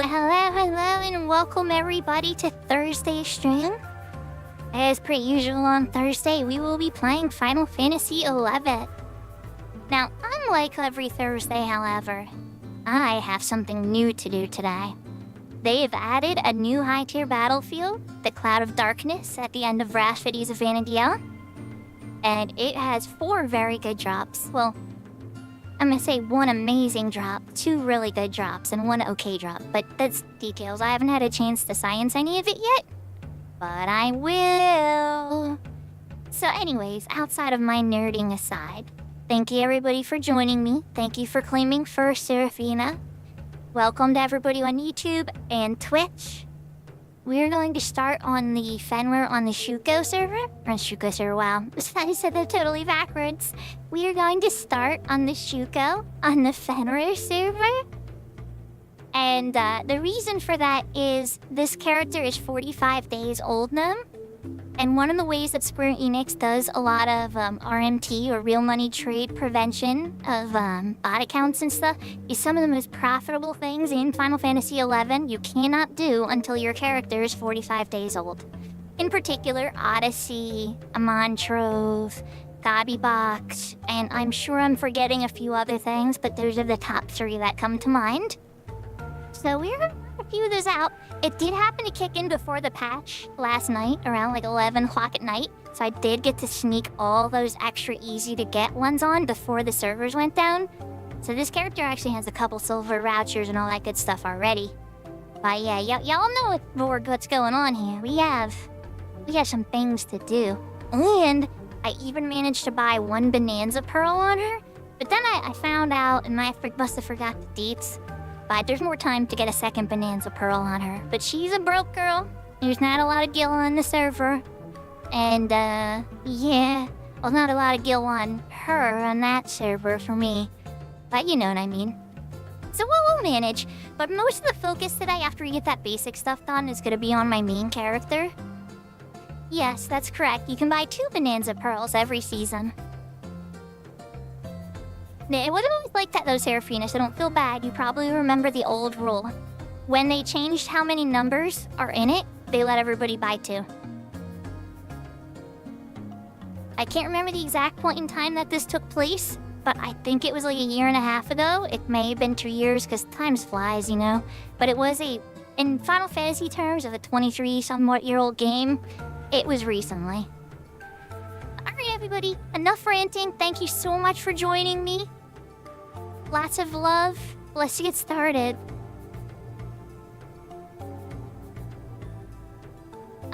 Hello, and welcome everybody to Thursday stream. As per usual on Thursday, we will be playing Final Fantasy XI. Now, unlike every Thursday, however, I have something new to do today. They have added a new high-tier battlefield, the Cloud of Darkness, at the end of Rhapsodies of Vana'diel. And it has 4 very good drops. Well, I'm gonna say 1 amazing drop, 2 really good drops, and 1 okay drop. But that's details. I haven't had a chance to science any of it yet. But I will. So anyways, outside of my nerding aside, thank you everybody for joining me. Thank you for claiming first, Seraphina. Welcome to everybody on YouTube and Twitch. We're going to start on the Fenrir on the Shuko server. Or Shuko server, wow. I said that totally backwards. We are going to start on the Shuko on the Fenrir server. And the reason for that is this character is 45 days old now. And one of the ways that Square Enix does a lot of RMT or real money trade prevention of bot accounts and stuff is some of the most profitable things in Final Fantasy XI you cannot do until your character is 45 days old. In particular, Odyssey, Amon Trove, Gabi Box, and I'm sure I'm forgetting a few other things, but those are the top 3 that come to mind. So we're gonna work a few of those out. It did happen to kick in before the patch last night, around like 11 o'clock at night. So I did get to sneak all those extra easy to get ones on before the servers went down. So this character actually has a couple silver vouchers and all that good stuff already. But yeah, y'all know what's going on here. We have some things to do. And I even managed to buy 1 Bonanza Pearl on her. But then I found out, and I must have forgot the deets. But there's more time to get a 2nd Bonanza Pearl on her. But she's a broke girl. There's not a lot of gil on the server. And, yeah. Well, not a lot of gil on her on that server for me. But you know what I mean. So we'll manage. But most of the focus today, after we get that basic stuff done, is going to be on my main character. Yes, that's correct. You can buy 2 Bonanza Pearls every season. It wasn't always like that though, Seraphina, so don't feel bad. You probably remember the old rule. When they changed how many numbers are in it, they let everybody buy 2. I can't remember the exact point in time that this took place, but I think it was like 1.5 years ago. It may have been 2 years, because time flies, you know. But it was in Final Fantasy terms of a 23-somewhat-year-old game, it was recently. Alright everybody, enough ranting. Thank you so much for joining me. Lots of love. Let's get started.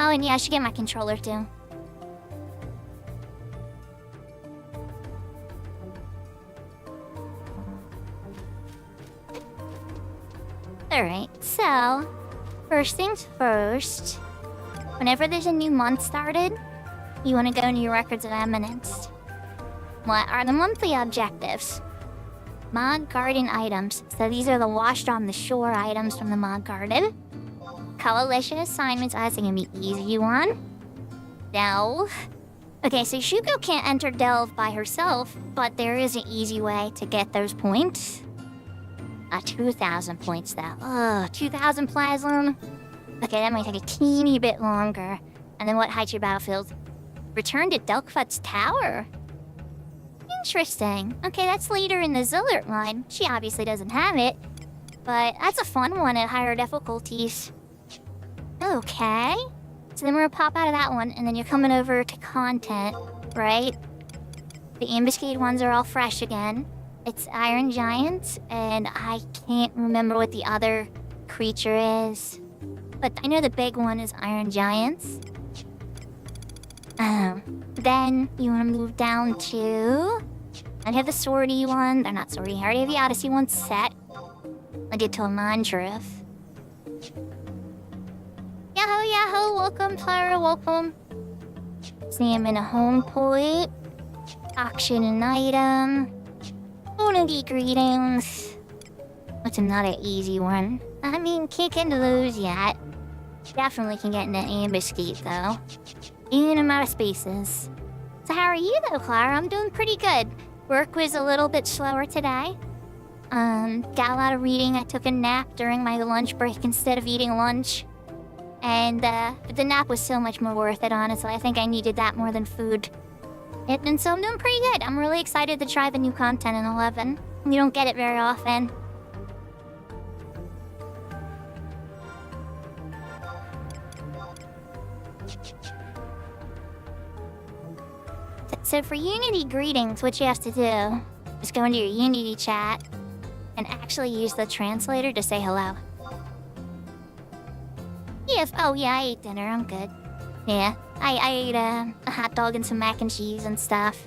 Oh, and yeah, I should get my controller too. Alright, so first things first. Whenever there's a new month started, you want to go into your Records of Eminence. What are the monthly objectives? Mod Garden items. So these are the washed on the shore items from the Mod Garden. Coalition assignments. I think it's gonna be easy one. Delve. Okay, so Shuko can't enter Delve by herself, but there is an easy way to get those points. 2,000 points though. Ugh, 2,000 plasma. Okay, that might take a teeny bit longer. And then what hides your battlefield? Return to Delkfut's tower. Interesting. Okay, that's later in the Zillert line. She obviously doesn't have it. But that's a fun one at higher difficulties. Okay. So then we're gonna pop out of that one, and then you're coming over to content, right? The ambuscade ones are all fresh again. It's Iron Giants, and I can't remember what the other creature is. But I know the big one is Iron Giants. Then you want to move down to... I have the Swordy one. They're not Swordy. I already have the Odyssey one set. I get to a Mondriff. Yahoo, yahoo! Welcome, Tyra, welcome. See him in a home point. Auction an item. Unity greetings. What's another easy one? I mean, can't get into those yet. Definitely can get into Ambuscade, though. In and out of spaces. So how are you though, Clara? I'm doing pretty good. Work was a little bit slower today. Got a lot of reading. I took a nap during my lunch break instead of eating lunch. And, the nap was so much more worth it, honestly. I think I needed that more than food. And so I'm doing pretty good. I'm really excited to try the new content in 11. You don't get it very often. So for Unity greetings, what you have to do is go into your Unity chat and actually use the translator to say hello. Yes, oh yeah, I ate dinner, I'm good. Yeah, I ate a hot dog and some mac and cheese and stuff.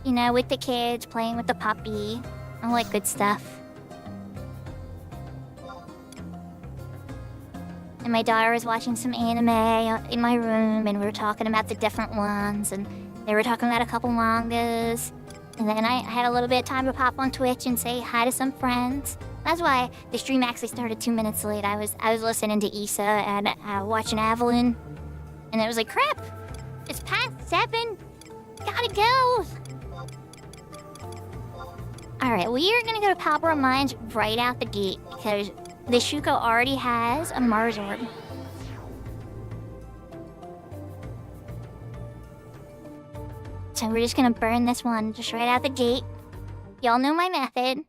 You know, with the kids, playing with the puppy, all that good stuff. And my daughter was watching some anime in my room, and we were talking about the different ones, and they were talking about a couple mangas. And then I had a little bit of time to pop on Twitch and say hi to some friends. That's why the stream actually started 2 minutes late. I was listening to Issa and watching Avalon, and it was like, crap, it's past 7. Gotta go. All right, we are gonna go to Palpera Mines right out the gate because the Shuko already has a Mars orb. So we're just gonna burn this one just right out the gate. Y'all know my method.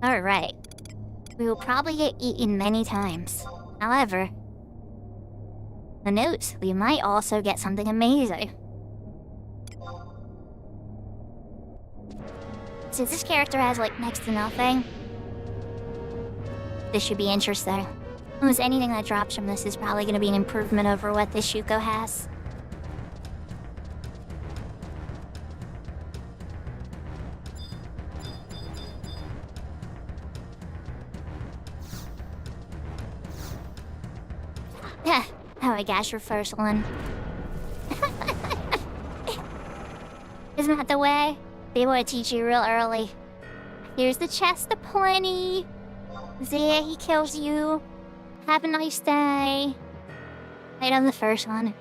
Alright. We will probably get eaten many times. However, who knows? We might also get something amazing. Since this character has, like, next to nothing, this should be interesting. Almost anything that drops from this is probably gonna be an improvement over what this Shuko has. Oh my gosh, your first one. Isn't that the way? They want to teach you real early. Here's the chest of plenty. There, he kills you. Have a nice day. Right on the first one.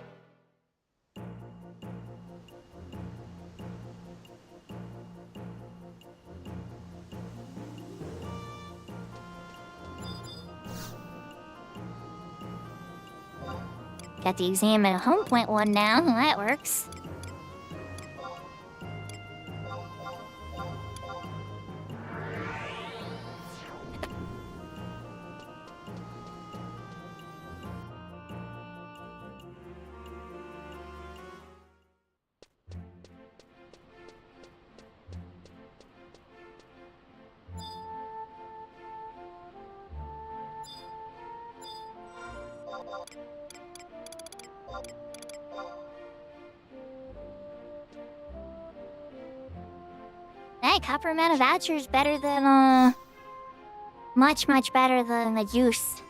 Got the exam at a home point one now. That works. Hey, copper amount of vouchers better than, much better than the juice.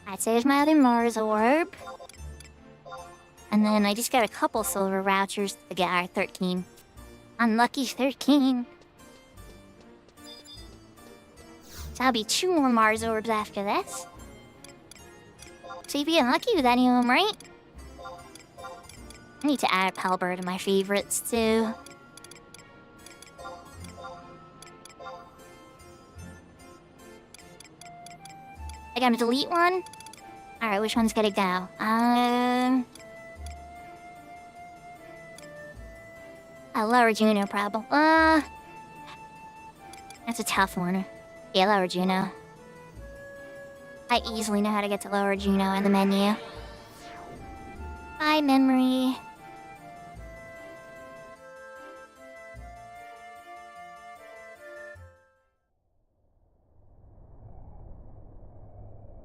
I'd say there's my other Mars orb. And then I just got a couple silver vouchers to get our 13. Unlucky 13. So I'll be 2 more Mars orbs after this. So you'd be unlucky with any of them, right? I need to add Palbert to my favorites, too. I gotta delete one? Alright, which one's gotta go? Lower Juno, probably. That's a tough one. Yeah, Lower Juno. I easily know how to get to Lower Juno in the menu. Bye, memory.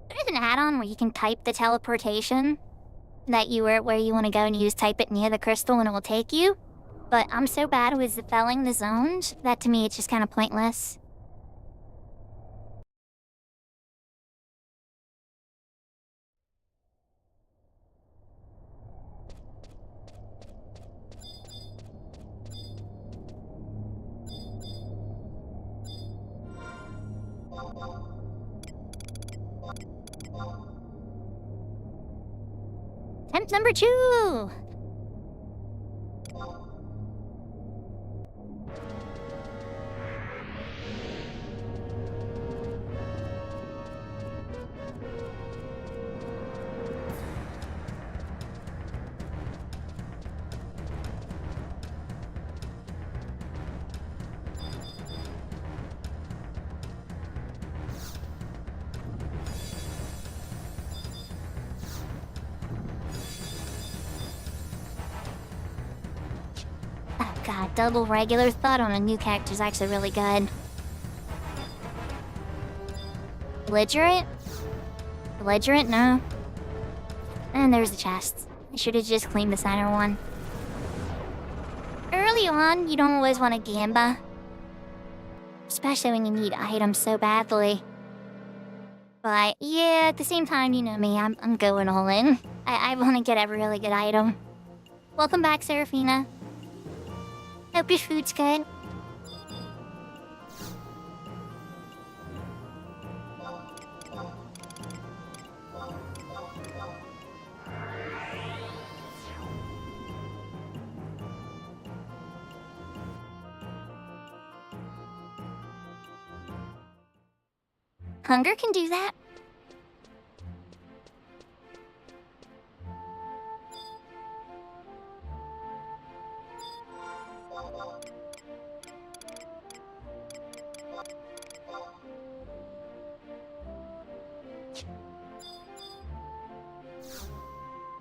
There's an add-on where you can type the teleportation. that you were where you want to go and you just type it near the crystal and it will take you. But I'm so bad with spelling the zones that to me it's just kind of pointless. Attempt number 2! God, double regular thought on a new character is actually really good. Belligerent? Belligerent? No. And there's the chest. I should have just cleaned the center one. Early on, you don't always want to gamba. Especially when you need items so badly. But yeah, at the same time, you know me, I'm going all in. I want to get a really good item. Welcome back, Seraphina. Hope your food's good. Hunger can do that.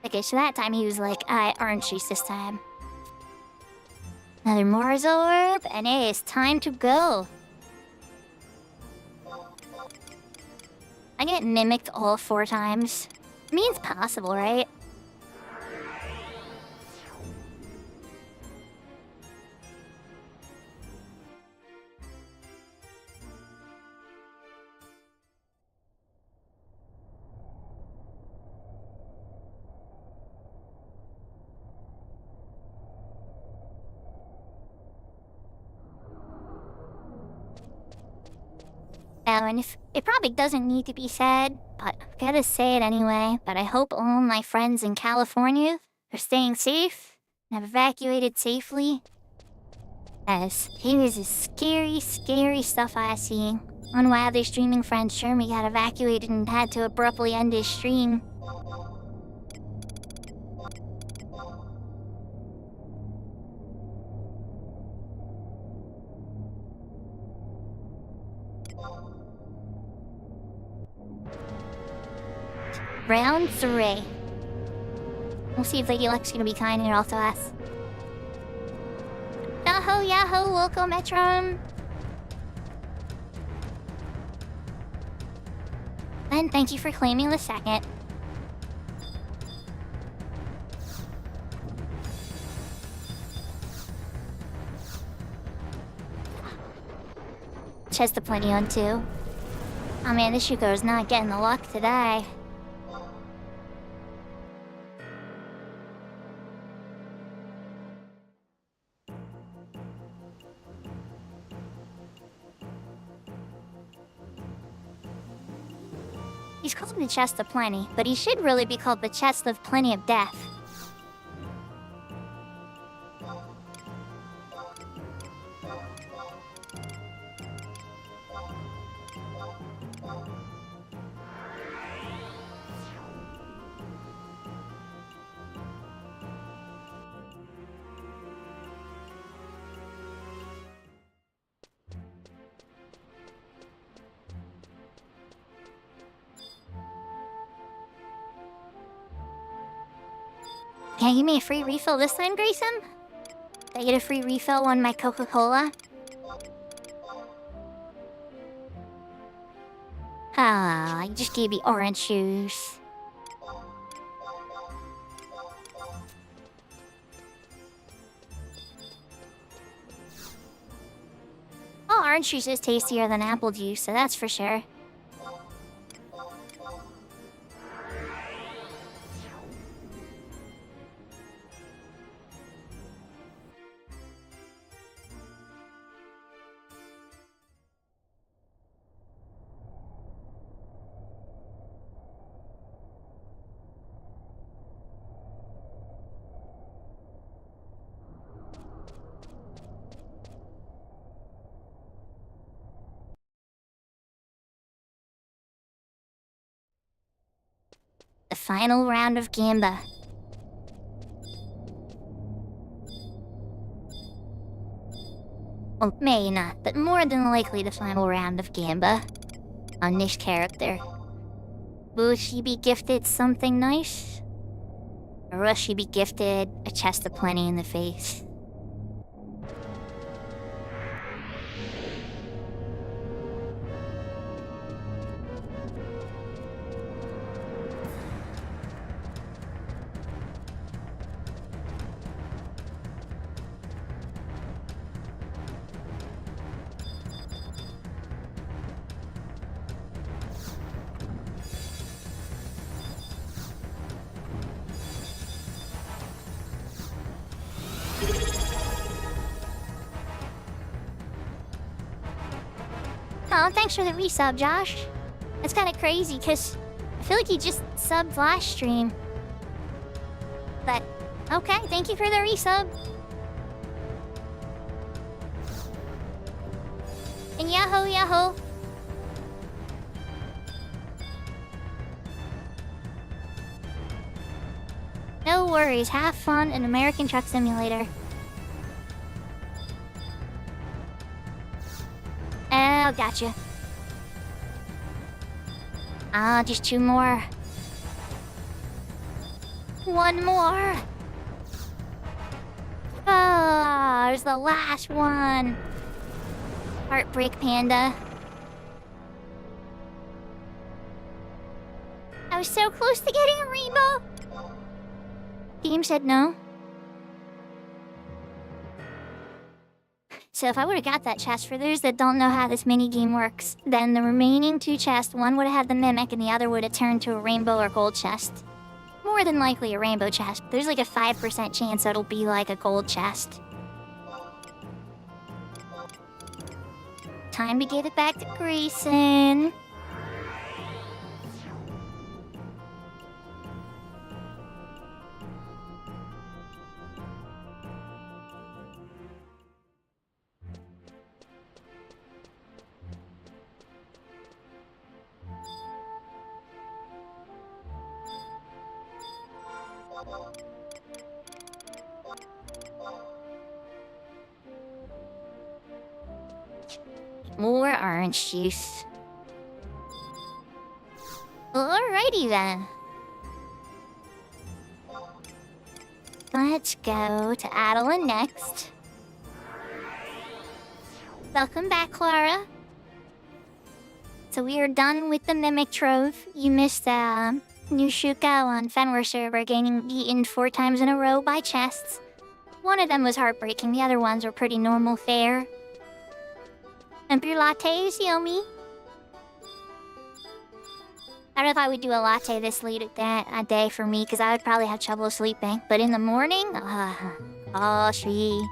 Okay, so that time he was like, orange juice this time. Another Mars orb, and it is time to go. I get mimicked all 4 times. I mean, it's possible, right? Oh, and it probably doesn't need to be said, but I've gotta say it anyway. But I hope all my friends in California are staying safe and have evacuated safely. As here's the scary, scary stuff I see. One of my other streaming friends, Shermie, got evacuated and had to abruptly end his stream. Round 3. We'll see if Lady Luck's gonna be kind and also us. Yahoo, yahoo, welcome, Metron! And thank you for claiming the second. Chest of plenty on 2. Oh man, this Shuko's not getting the luck today. He's called the Chest of Plenty, but he should really be called the Chest of Plenty of Death. Can you give me a free refill this time, Grayson? Did I get a free refill on my Coca-Cola? Ah, I just gave me orange juice. orange juice is tastier than apple juice, so that's for sure. The final round of Gamba. Well, may not, but more than likely the final round of Gamba. On this character. Will she be gifted something nice? Or will she be gifted a chest of plenty in the face? Oh, thanks for the resub, Josh. That's kind of crazy, because I feel like you just subbed last stream. But, okay, thank you for the resub. And yahoo, yahoo. No worries, have fun in American Truck Simulator. Oh, gotcha. Ah, just two more. One more. Oh, there's the last one. Heartbreak Panda. I was so close to getting a rainbow. Game said no. So if I would've got that chest, for those that don't know how this mini-game works, then the remaining two chests, one would've had the mimic and the other would've turned to a rainbow or gold chest. More than likely a rainbow chest. There's like a 5% chance it'll be like a gold chest. Time to give it back to Grayson. More orange juice. Alrighty then. Let's go to Adeline next. Welcome back, Clara. So we are done with the Mimic Trove. You missed new Shuko on Fenrir server getting eaten 4 times in a row by chests. One of them was heartbreaking, the other ones were pretty normal fare. And your latte is yummy. I don't know if I would do a latte this late at a day for me, because I would probably have trouble sleeping. But in the morning, oh, sweet.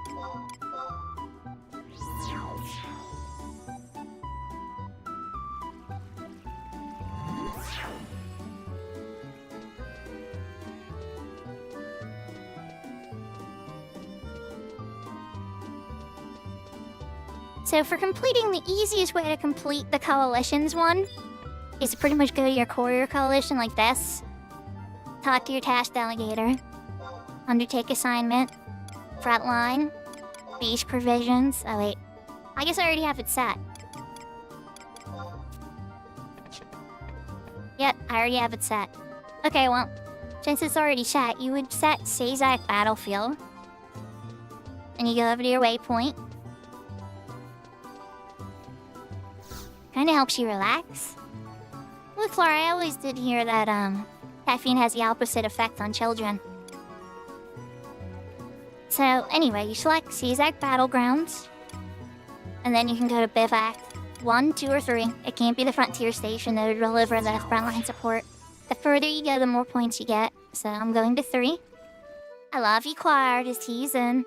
So for completing, the easiest way to complete the coalitions one is to pretty much go to your courier coalition like this. Talk to your task delegator. Undertake assignment. Frontline. Beach provisions. Oh wait. I guess I already have it set. Yep, I already have it set. Okay, well, since it's already set, you would set Sazak Battlefield. And you go over to your waypoint. Kinda helps you relax. With Flora, I always did hear that, caffeine has the opposite effect on children. So, anyway, you select Sazak Battlegrounds. And then you can go to Bivouac 1, 2, or 3. It can't be the Frontier Station that would deliver the frontline support. The further you go, the more points you get. So I'm going to 3. I love you, Choir. Just teasing.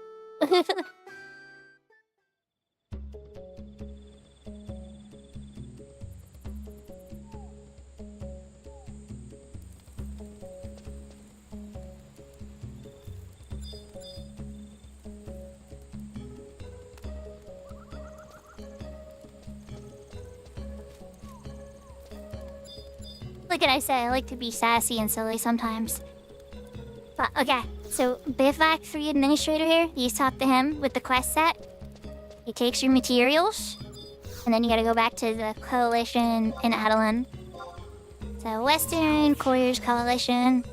Look at I say, I like to be sassy and silly sometimes. But, okay, so Bivouac 3 Administrator here, you talk to him with the quest set. He takes your materials, and then you gotta go back to the Coalition in Adeline. So, Western Couriers Coalition.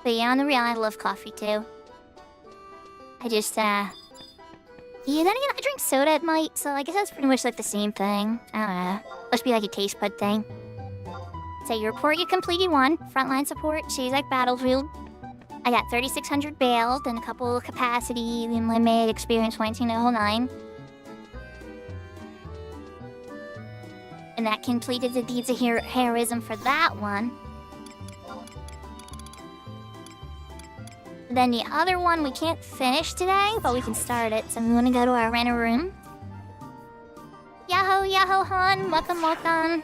But yeah, on the real, I love coffee too. I just, yeah, then again, I drink soda at night, so I guess that's pretty much like the same thing. I don't know. Must be like a taste bud thing. So your report you completed 1, frontline support, she's like Battlefield. I got 3,600 bailed and a couple of capacity, limit, experience points, you know, whole 9. And that completed the deeds of heroism for that one. Then the other one we can't finish today, but we can start it. So we want to go to our rental room. Yahoo, yahoo, hon. Welcome, welcome.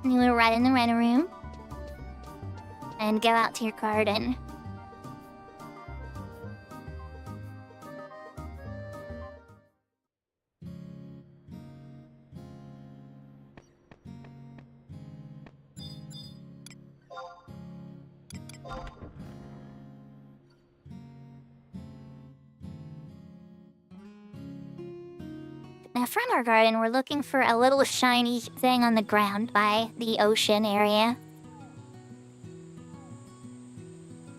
And you want to ride in the rental room. And go out to your garden. Now from our garden, we're looking for a little shiny thing on the ground by the ocean area.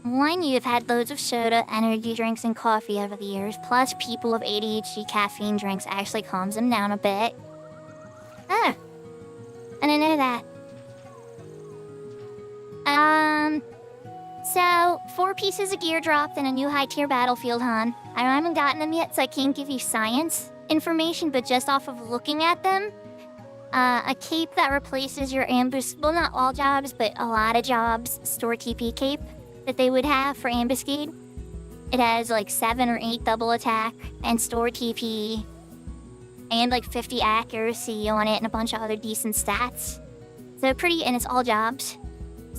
One, you've had loads of soda, energy drinks, and coffee over the years, plus people with ADHD caffeine drinks actually calms them down a bit. Ah, I didn't know that. So, 4 pieces of gear dropped in a new high-tier battlefield, hon. I haven't gotten them yet, so I can't give you science information, but just off of looking at them, a cape that replaces your ambush, well, not all jobs, but a lot of jobs, store TP cape that they would have for ambuscade. It has like 7 or 8 double attack and store TP and like 50 accuracy on it and a bunch of other decent stats. So pretty, and it's all jobs.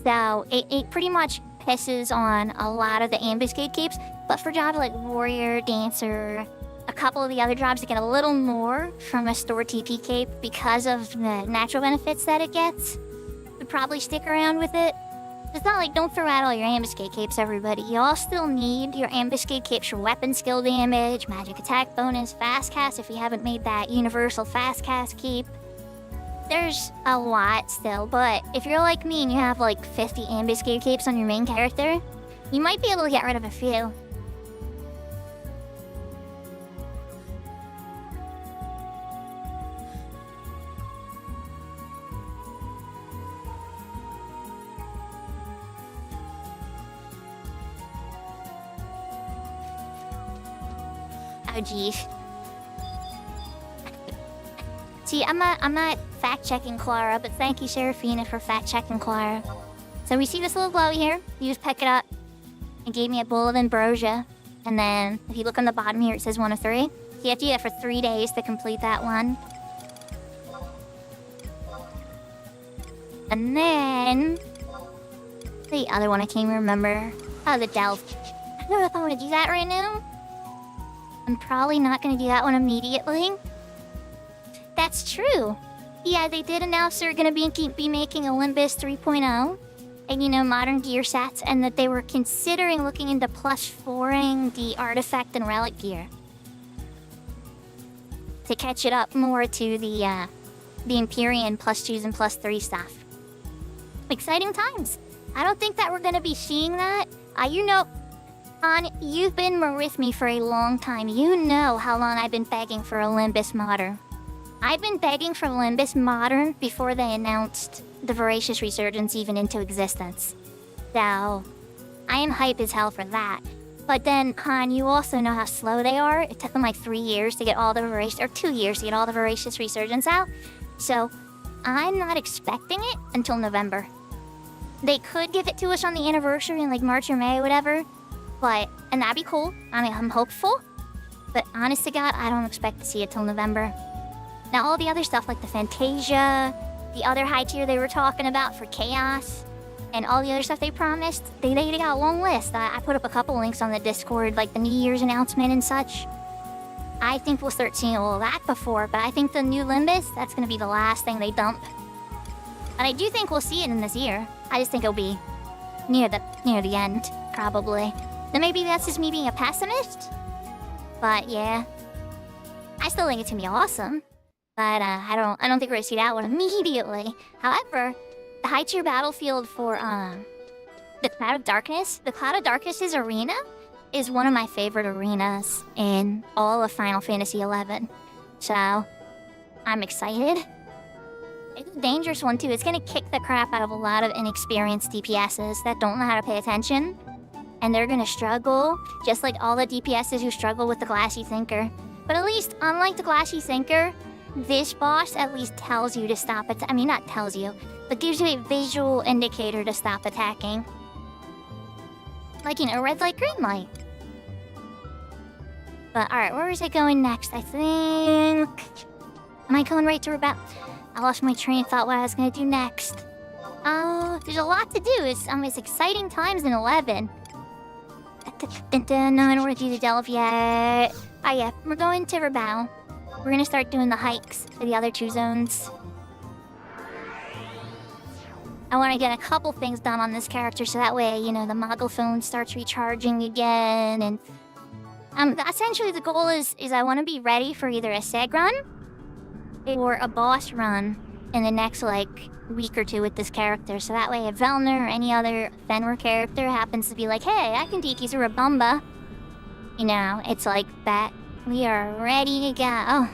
So it pretty much pisses on a lot of the ambuscade capes, but for jobs like warrior, dancer, a couple of the other jobs that get a little more from a store TP cape because of the natural benefits that it gets, would probably stick around with it. It's not like don't throw out all your ambuscade capes, everybody. You all still need your ambuscade capes for weapon skill damage, magic attack bonus, fast cast if you haven't made that universal fast cast cape. There's a lot still, but if you're like me and you have like 50 ambuscade capes on your main character, you might be able to get rid of a few. Oh, geez. See, I'm not fact-checking Clara, but thank you, Seraphina, for fact-checking Clara. So we see this little glowy here. You just pick it up. It gave me a bowl of ambrosia. And then, if you look on the bottom here, it says 1 of 3. So you have to do that for 3 days to complete that one. And then... the other one I can't even remember. Oh, the Delve. I don't know if I want to do that right now. I'm probably not going to do that one immediately. That's true. Yeah, they did announce they're going to be making Olympus 3.0. And, you know, modern gear sets. And that they were considering looking into +4ing the artifact and relic gear. To catch it up more to the Empyrean +2s and +3 stuff. Exciting times. I don't think that we're going to be seeing that. You know... Han, you've been with me for a long time. You know how long I've been begging for Olympus Modern. I've been begging for Olympus Modern before they announced the Voracious Resurgence even into existence. So, I am hype as hell for that. But then, Han, you also know how slow they are. It took them like 3 years to get all the Voracious, or 2 years to get all the Voracious Resurgence out. So, I'm not expecting it until November. They could give it to us on the anniversary in like March or May or whatever. And that'd be cool. I mean, I'm hopeful. But honest to God, I don't expect to see it till November. Now, all the other stuff like the Fantasia, the other high tier they were talking about for Chaos, and all the other stuff they promised, they got a long list. I put up a couple links on the Discord, like the New Year's announcement and such. I think we'll start seeing all of that before, but I think the new Limbus, that's going to be the last thing they dump. And I do think we'll see it in this year. I just think it'll be near the end, probably. Then maybe that's just me being a pessimist. But yeah, I still think it's gonna be awesome. But I don't think we're gonna see that one immediately. However, the high tier battlefield for the Cloud of Darkness, the Cloud of Darkness's arena is one of my favorite arenas in all of Final Fantasy XI. So I'm excited. It's a dangerous one too. It's gonna kick the crap out of a lot of inexperienced DPSs that don't know how to pay attention. And they're gonna struggle, just like all the DPSs who struggle with the Glassy Thinker. But at least, unlike the Glassy Thinker, this boss at least tells you to stop it. I mean, not tells you, but gives you a visual indicator to stop attacking. Like, you know, red light, green light. But alright, where is it going next? I think... Am I going right to Rebel? I lost my train of thought what I was gonna do next. Oh, there's a lot to do. It's exciting times in 11. No, I don't want to do the delve yet. Oh yeah, we're going to Rebel. We're gonna start doing the hikes for the other 2 zones. I want to get a couple things done on this character so that way, you know, the Moggle phone starts recharging again. And essentially the goal is I want to be ready for either a seg run or a boss run in the next, like, week or 2 with this character. So that way if Velner or any other Fenrir character happens to be like, hey, I can take you through a Bumba, you know, it's like that. We are ready to go. I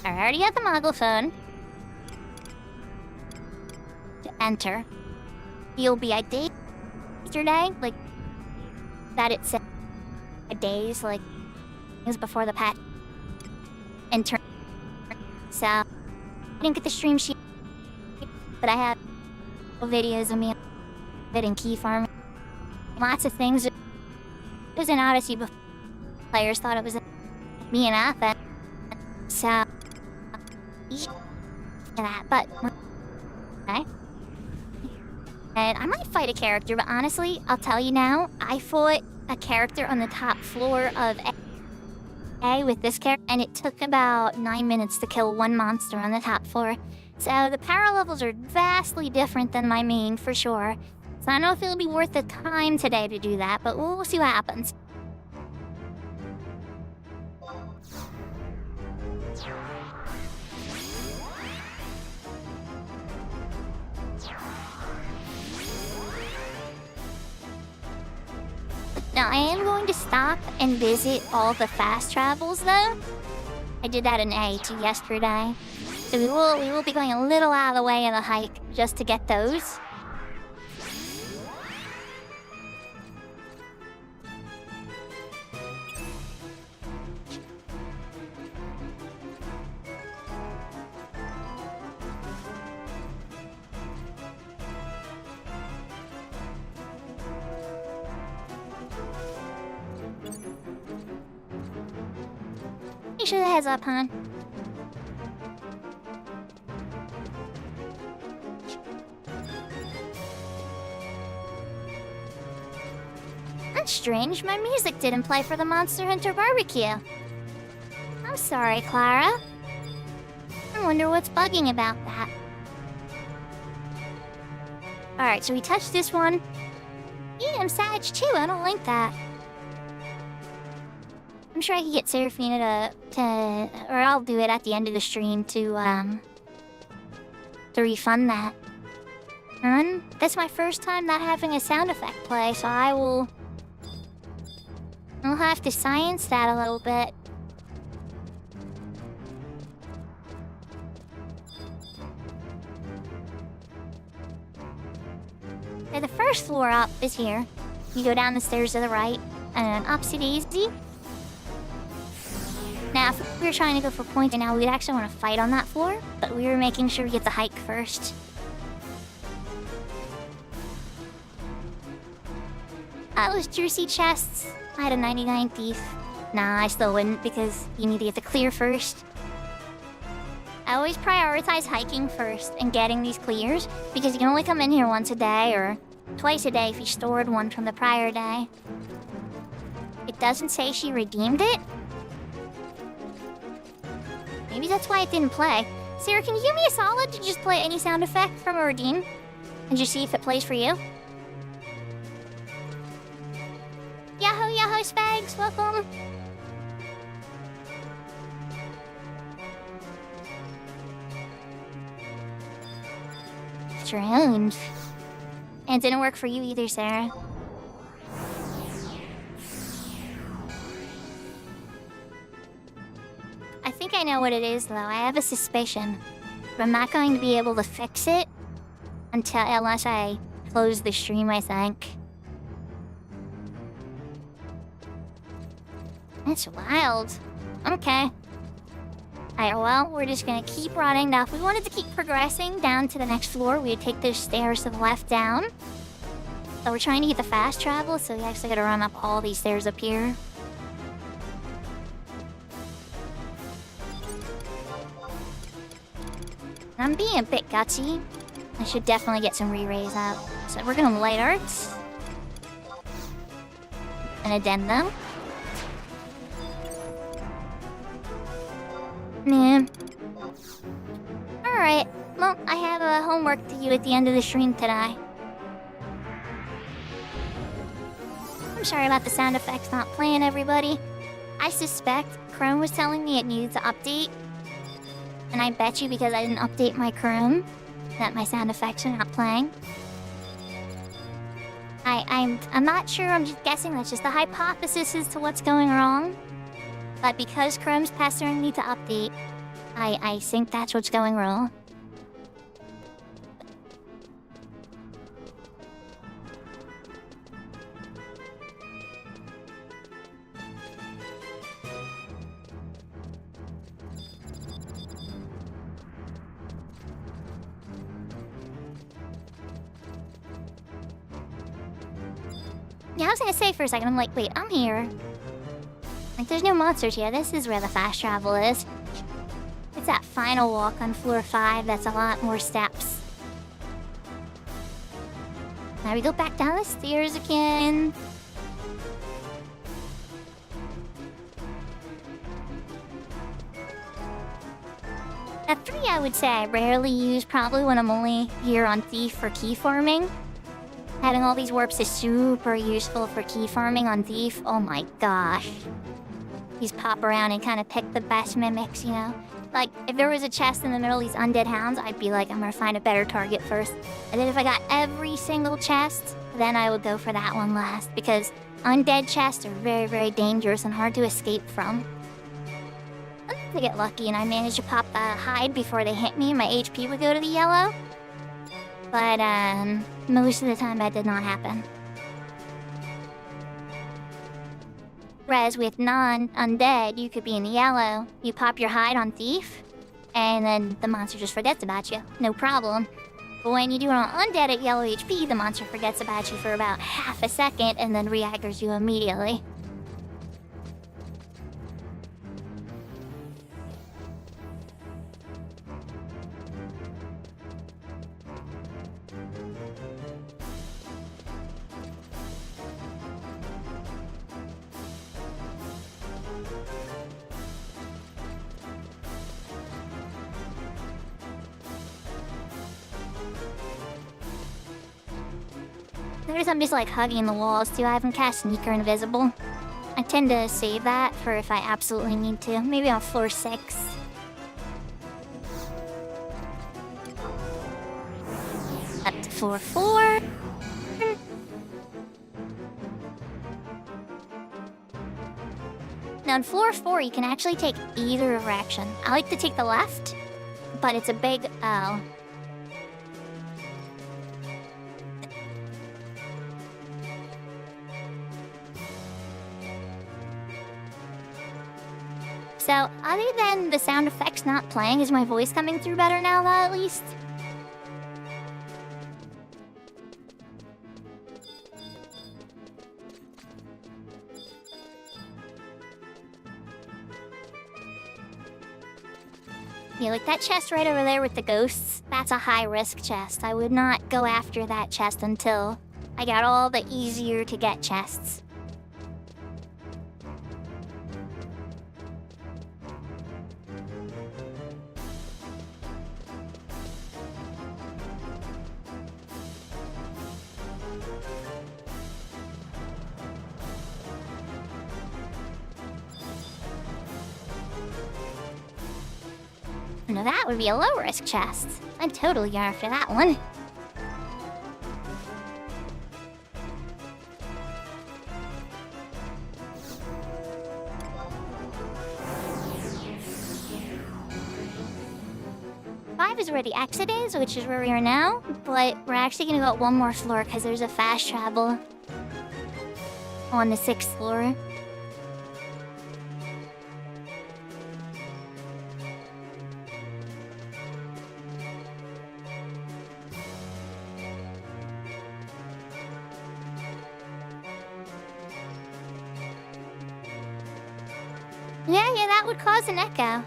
already got the Moggle phone. To enter. You'll be a day yesterday, like that it said days, like it was before the patch. Enter. So I didn't get the stream sheet, but I have videos of me and key farming. Lots of things. It was an Odyssey before players thought it was me and Atha. So that, but okay. And I might fight a character, but honestly, I'll tell you now, I fought a character on the top floor of A with this character, and it took about 9 minutes to kill 1 monster on the top floor. So the power levels are vastly different than my main, for sure. So I don't know if it'll be worth the time today to do that, but we'll see what happens. Now, I am going to stop and visit all the fast travels, though. I did that in A2 yesterday. So we will be going a little out of the way in the hike just to get those. You should have heads up, hon. That's strange. My music didn't play for the Monster Hunter barbecue. I'm sorry, Clara. I wonder what's bugging about that. Alright, so we touched this one. Yeah, I'm Sag too. I don't like that. I'm sure I can get Seraphina or I'll do it at the end of the stream to refund that. And that's my first time not having a sound effect play, so I'll have to science that a little bit. Okay, the first floor up is here. You go down the stairs to the right, and upsy daisy. Now, if we were trying to go for points right now, we'd actually want to fight on that floor, but we were making sure we get the hike first. Those juicy chests. I had a 99 thief. Nah, I still wouldn't because you need to get the clear first. I always prioritize hiking first and getting these clears because you can only come in here once a day or twice a day if you stored one from the prior day. It doesn't say she redeemed it. Maybe that's why it didn't play. Sarah, can you do me a solid to just play any sound effect from a redeem and just see if it plays for you? Yahoo, Yahoo, Spags, welcome. Strange. And it didn't work for you either, Sarah. I think I know what it is, though. I have a suspicion. But I'm not going to be able to fix it unless I close the stream, I think. That's wild. Okay. Alright, well, we're just gonna keep running. Now, if we wanted to keep progressing down to the next floor, we would take those stairs to the left down. So we're trying to get the fast travel, so we actually gotta run up all these stairs up here. I'm being a bit gutsy. I should definitely get some re-raise out. So we're gonna light arts. An addendum. Nah. Alright, well, I have a homework to do at the end of the stream today. I'm sorry about the sound effects not playing, everybody. I suspect Chrome was telling me it needed to update. And I bet you because I didn't update my Chrome that my sound effects are not playing. I'm not sure, I'm just guessing. That's just a hypothesis as to what's going wrong. But because Chrome's pestering me to update, I think that's what's going wrong. Yeah, I was gonna say for a second, I'm like, wait, I'm here. Like, there's no monsters here. This is where the fast travel is. It's that final walk on floor 5 that's a lot more steps. Now we go back down the stairs again. At 3, I would say I rarely use, probably when I'm only here on Thief for key farming. Having all these warps is super useful for key farming on Thief. Oh my gosh. These pop around and kind of pick the best mimics, you know? Like, if there was a chest in the middle of these undead hounds, I'd be like, I'm gonna find a better target first. And then if I got every single chest, then I would go for that one last. Because undead chests are very, very dangerous and hard to escape from. Unless I get lucky and I managed to pop the hide before they hit me, my HP would go to the yellow. But, most of the time that did not happen. Whereas with non-undead, you could be in the yellow, you pop your hide on Thief, and then the monster just forgets about you. No problem. But when you do it on undead at yellow HP, the monster forgets about you for about half a second and then re-aggro's you immediately. Notice I'm just like hugging the walls too. I haven't cast Sneaker Invisible. I tend to save that for if I absolutely need to. Maybe on floor 6. Up to floor 4. Now on floor 4, you can actually take either direction. I like to take the left, but it's a big L. So, other than the sound effects not playing, is my voice coming through better now, though, at least? Yeah, like that chest right over there with the ghosts, that's a high-risk chest. I would not go after that chest until I got all the easier-to-get chests. Now that would be a low-risk chest. I'd totally go after that one. Five is where the exit is, which is where we are now, but we're actually gonna go up one more floor because there's a fast travel on the 6th floor. Yeah, that would cause an echo.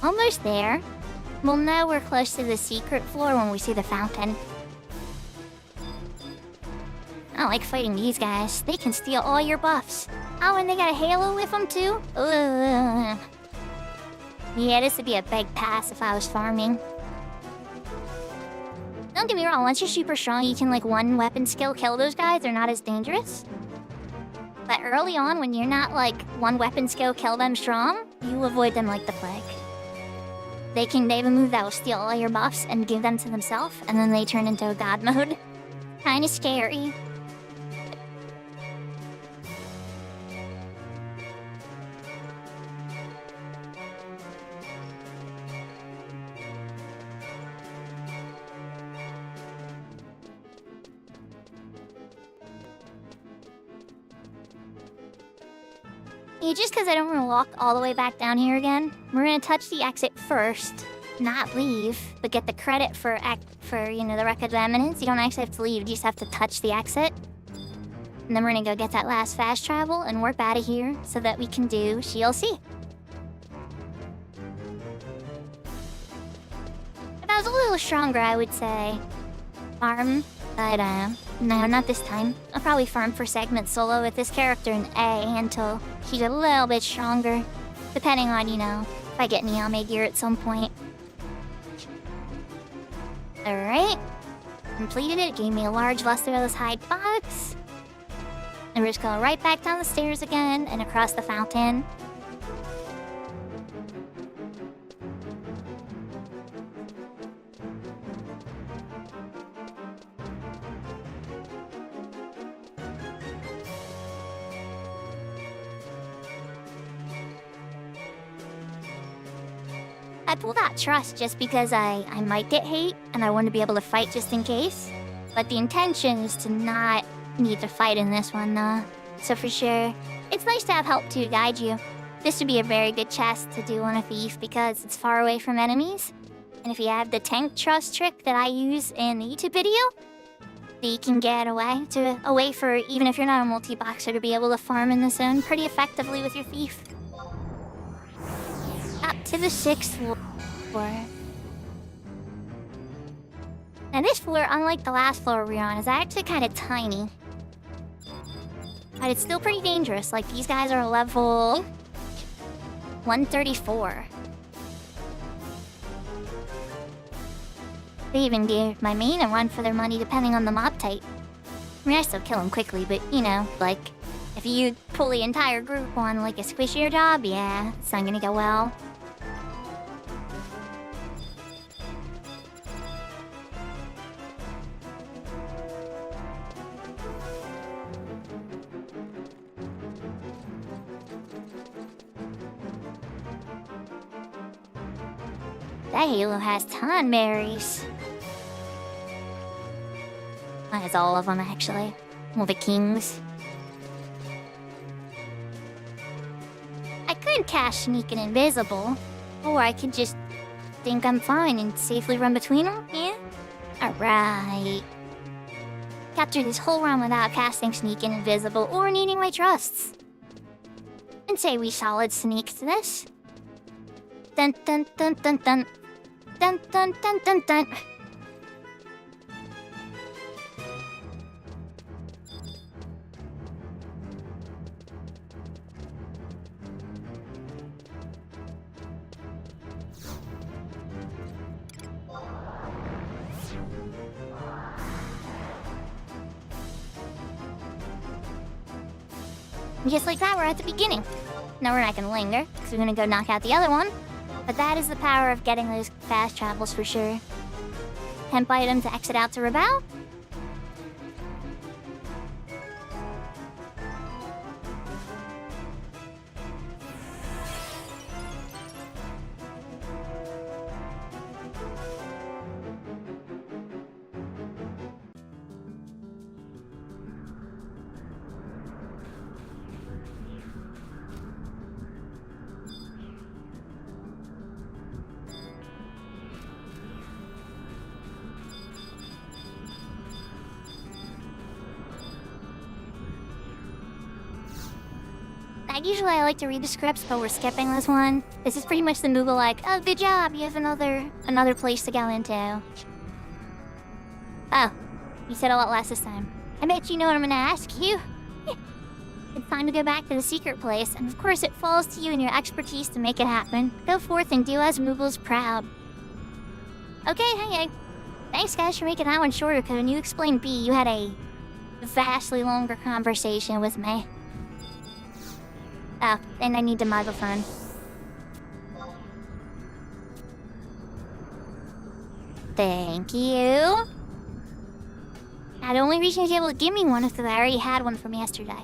Almost there. We'll know we're close to the secret floor when we see the fountain. I don't like fighting these guys. They can steal all your buffs. Oh, and they got a halo with them too? Ugh. Yeah, this would be a big pass if I was farming. Don't get me wrong, once you're super strong, you can like one weapon skill kill those guys. They're not as dangerous. But early on, when you're not like one weapon skill kill them strong, you avoid them like the plague. They have a move that will steal all your buffs and give them to themselves, and then they turn into a god mode. Kinda scary. Yeah, just because I don't want to walk all the way back down here again, we're going to touch the exit first, not leave, but get the credit for the Wreck of Eminence. You don't actually have to leave, you just have to touch the exit. And then we're going to go get that last fast travel and warp out of here so that we can do CLC. If I was a little stronger, I would say farm, but no, not this time. I'll probably farm for segment solo with this character in A until he's a little bit stronger, depending on, if I get Niame gear at some point. Alright. Completed it, gave me a large lustreless hide box. And we're just going right back down the stairs again and across the fountain. I pulled out trust just because I might get hate and I want to be able to fight just in case. But the intention is to not need to fight in this one, though. So for sure, it's nice to have help to guide you. This would be a very good chest to do on a thief because it's far away from enemies. And if you have the tank trust trick that I use in the YouTube video, you can get away for, even if you're not a multi-boxer, to be able to farm in the zone pretty effectively with your thief. Up to the 6th for. Now this floor, unlike the last floor we were on, is actually kind of tiny. But it's still pretty dangerous. Like, these guys are level 134. They even gave my main a run for their money depending on the mob type. I mean, I still kill them quickly, but, you know, like, if you pull the entire group on, like, a squishier job, yeah, it's not gonna go well. That Halo has ton berries. That has all of them, actually. All the kings. I could cast Sneak and Invisible, or I could just think I'm fine and safely run between them, yeah? Alright. Capture this whole run without casting Sneak and Invisible or needing my trusts. And say we solid sneak to this. Dun dun dun dun dun. Dun dun dun dun dun. Just like that, we're at the beginning. No, we're not gonna linger, because we're gonna go knock out the other one. But that is the power of getting those fast travels for sure. Temp item to exit out to Rebel. Usually I like to read the scripts, but we're skipping this one. This is pretty much the move of like, oh, good job, you have another place to go into. Oh, you said a lot less this time. I bet you know what I'm gonna ask you. It's time to go back to the secret place, and of course it falls to you and your expertise to make it happen. Go forth and do as Moogle's proud. Okay, hey. Thanks guys for making that one shorter, because when you explained B, you had a vastly longer conversation with me. Oh, and I need the microphone. Thank you. Now, the only reason you're able to give me one is because I already had one from yesterday.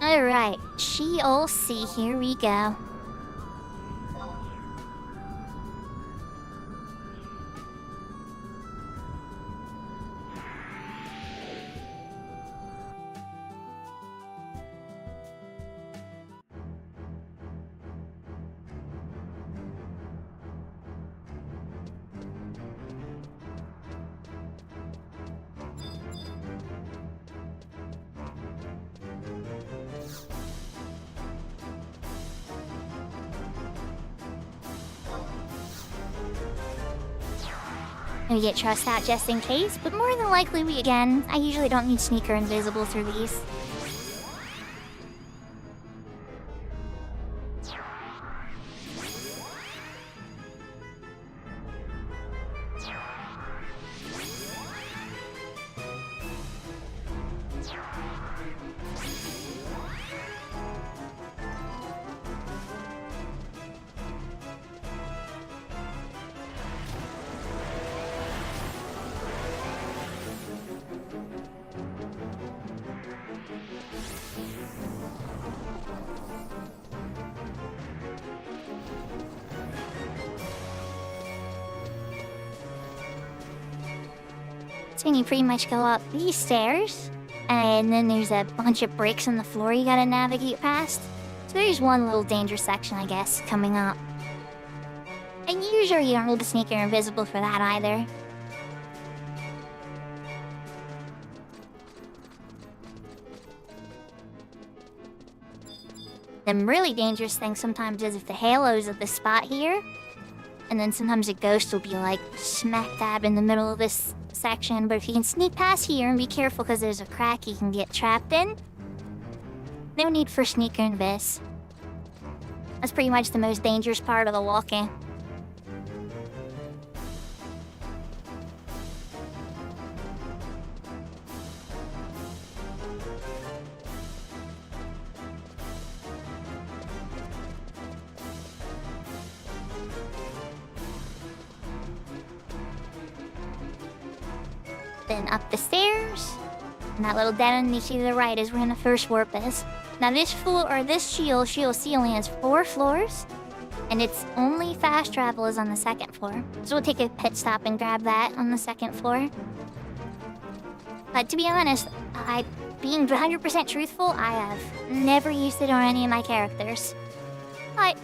Alright, she'll see. Here we go. We get trust out just in case, but more than likely we again. I usually don't need Sneak or Invisible through these. So you pretty much go up these stairs, and then there's a bunch of bricks on the floor you gotta navigate past. So there's one little danger section, I guess, coming up. And usually you don't need to Sneak or Invisible for that either. The really dangerous thing sometimes is if the halo's at the spot here, and then sometimes a ghost will be like smack dab in the middle of this section, but if you can sneak past here and be careful because there's a crack you can get trapped in, no need for sneaker in this. That's pretty much the most dangerous part of the walking. Then up the stairs, and that little den you see to the right is where the first warp is. Now this shield ceiling has 4 floors, and its only fast travel is on the 2nd floor. So we'll take a pit stop and grab that on the 2nd floor. But to be honest, being 100% truthful, I have never used it on any of my characters. But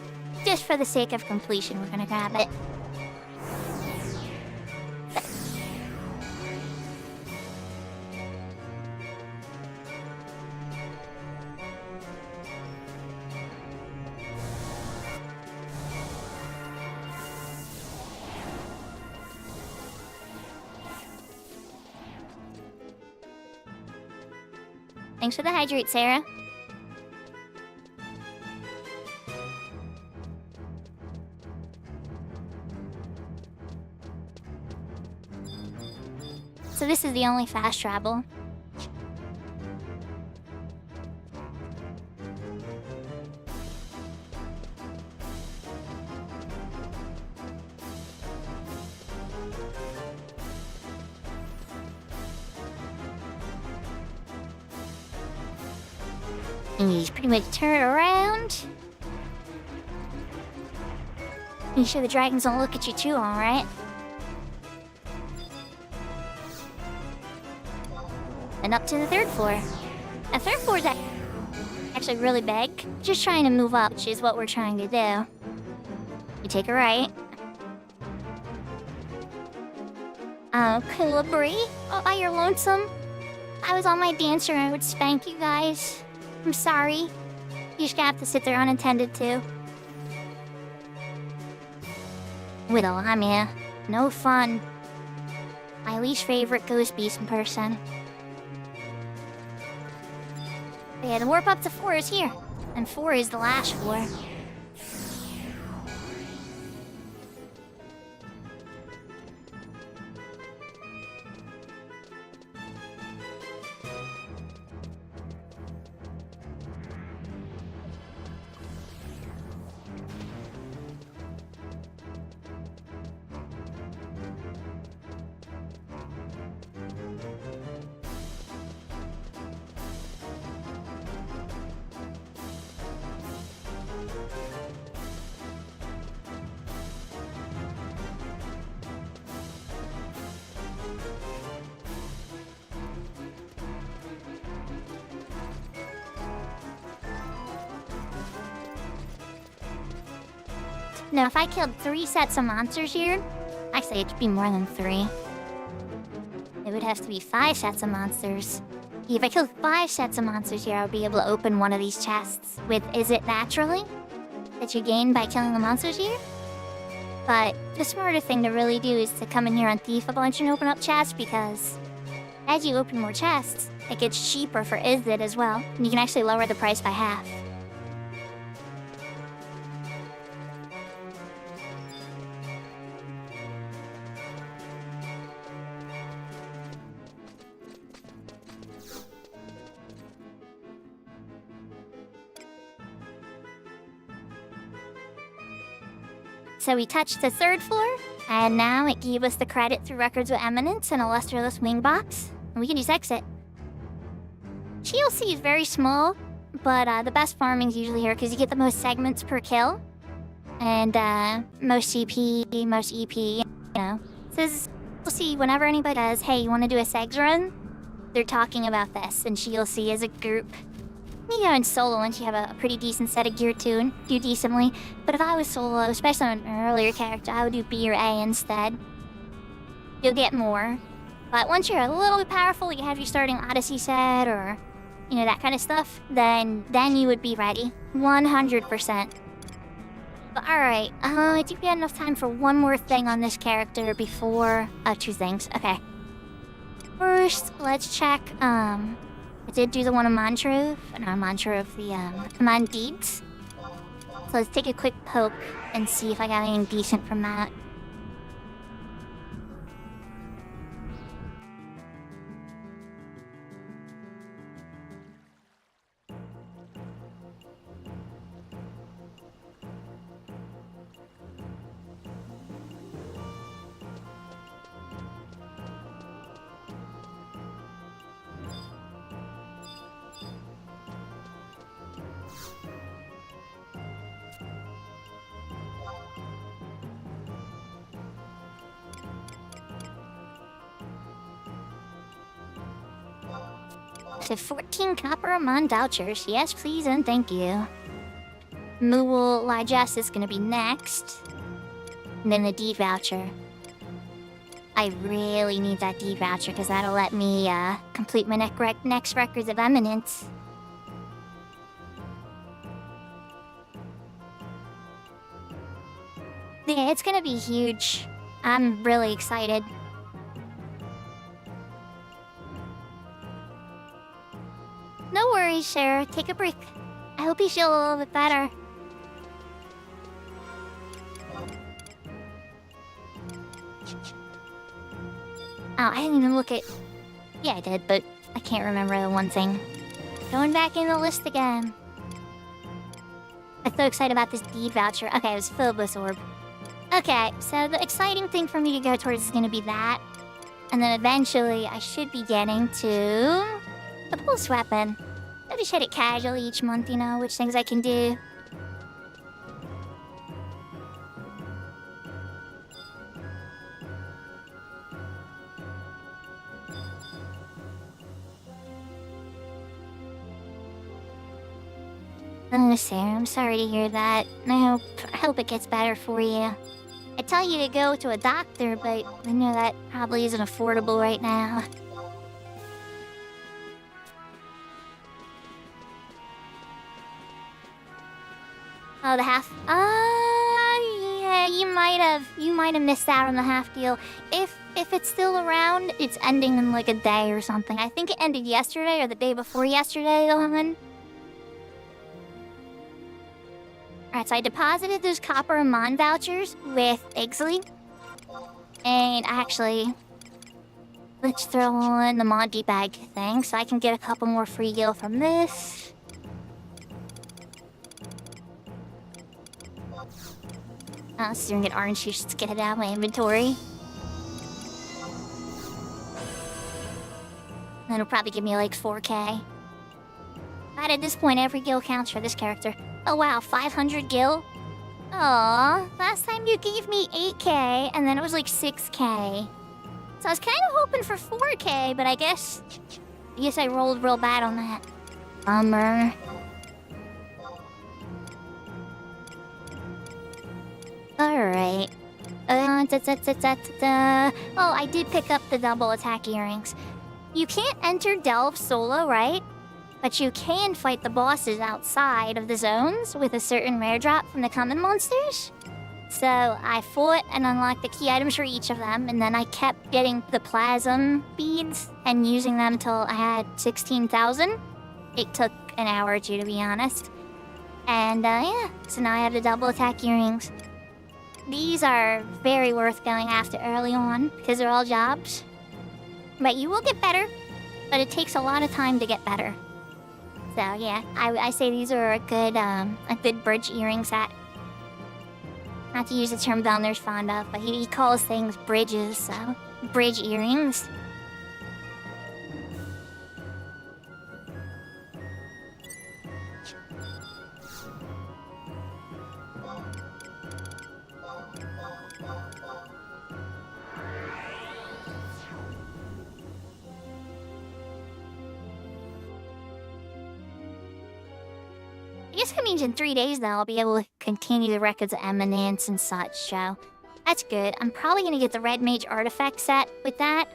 just for the sake of completion, we're gonna grab it. Thanks for the hydrate, Sarah. So this is the only fast travel. And you just pretty much turn it around. You sure the dragons don't look at you too long, right? And up to the 3rd floor. The 3rd floor is actually really big. Just trying to move up, which is what we're trying to do. You take a right. Oh, Calibri. Oh, you're lonesome. I was on my dancer and I would spank you guys. I'm sorry. You just gonna have to sit there unattended too. Whittle, I'm here. No fun. My least favorite ghost beast in person. But yeah, the warp up to 4 is here. And 4 is the last floor. Now, if I killed 3 sets of monsters here, actually it should be more than 3. It would have to be 5 sets of monsters. If I killed 5 sets of monsters here, I would be able to open one of these chests with Is It Naturally? That you gain by killing the monsters here. But the smarter thing to really do is to come in here on Thief a bunch and open up chests, because as you open more chests, it gets cheaper for Is It as well, and you can actually lower the price by half. So we touched the 3rd floor, and now it gave us the credit through Records with Eminence and a Lustreless Wing Box, and we can just exit. GLC is very small, but the best farming is usually here because you get the most segments per kill, and most CP, most EP, you know. So we'll see whenever anybody does, hey, you want to do a segs run? They're talking about this, and GLC as a group. You go in solo once you have a pretty decent set of gear too, and do decently. But if I was solo, especially on an earlier character, I would do B or A instead. You'll get more. But once you're a little bit powerful, you have your starting Odyssey set or you know, that kind of stuff, then you would be ready. 100%. But alright, I think we had enough time for one more thing on this character before... two things, okay. First, let's check, I did do the one on Mantra of the, command deeds. So let's take a quick poke and see if I got anything decent from that. So 14 copper among vouchers. Yes, please and thank you. Mool Ligest is gonna be next. And then the deed voucher. I really need that deed voucher because that'll let me complete my next records of eminence. Yeah, it's gonna be huge. I'm really excited. No worries, Sarah. Take a break. I hope you feel a little bit better. Oh, I didn't even look at... Yeah, I did, but I can't remember the one thing. Going back in the list again. I'm so excited about this deed voucher. Okay, it was Phobos Orb. Okay, so the exciting thing for me to go towards is gonna be that. And then eventually, I should be getting to... the pulse weapon. I'll just hit it casually each month, you know, which things I can do. Oh, Sarah, I'm sorry to hear that. I hope it gets better for you. I tell you to go to a doctor, but I know that probably isn't affordable right now. Oh, the half... yeah, you might have missed out on the half deal. If it's still around, it's ending in like a day or something. I think it ended yesterday or the day before yesterday, Owen. Alright, so I deposited those copper Amon vouchers with Igsley. And actually, let's throw in the Monty bag thing so I can get a couple more free gil from this. Oh, this is doing an orange juice. Let's get it out of my inventory. Then it'll probably give me like 4K. But at this point, every gil counts for this character. Oh wow, 500 gil? Aww, last time you gave me 8K, and then it was like 6K. So I was kind of hoping for 4K, but I guess I rolled real bad on that. Bummer. Alright. Oh, I did pick up the double attack earrings. You can't enter Delve solo, right? But you can fight the bosses outside of the zones with a certain rare drop from the common monsters. So I fought and unlocked the key items for each of them, and then I kept getting the plasm beads and using them until I had 16,000. It took an hour or two, to be honest. And yeah, so now I have the double attack earrings. These are very worth going after early on, because they're all jobs. But you will get better, but it takes a lot of time to get better. So yeah, I say these are a good bridge earring set. Not to use the term Velner's fond of, but he calls things bridges, so bridge earrings. I guess that means in 3 days, though, I'll be able to continue the records of Eminence and such, so that's good. I'm probably going to get the Red Mage artifact set with that.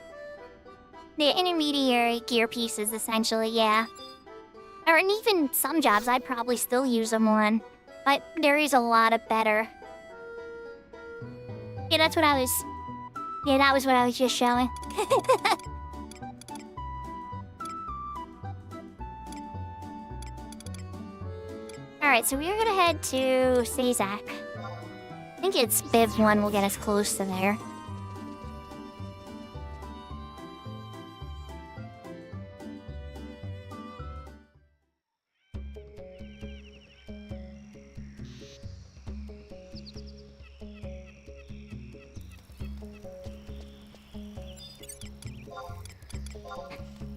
The intermediary gear pieces, essentially, yeah. Or and even some jobs I'd probably still use them on. But there is a lot of better. Yeah, that's what I was... Yeah, that was what I was just showing. Alright, so we're gonna head to Sazak. I think it's Biv 1 will get us close to there.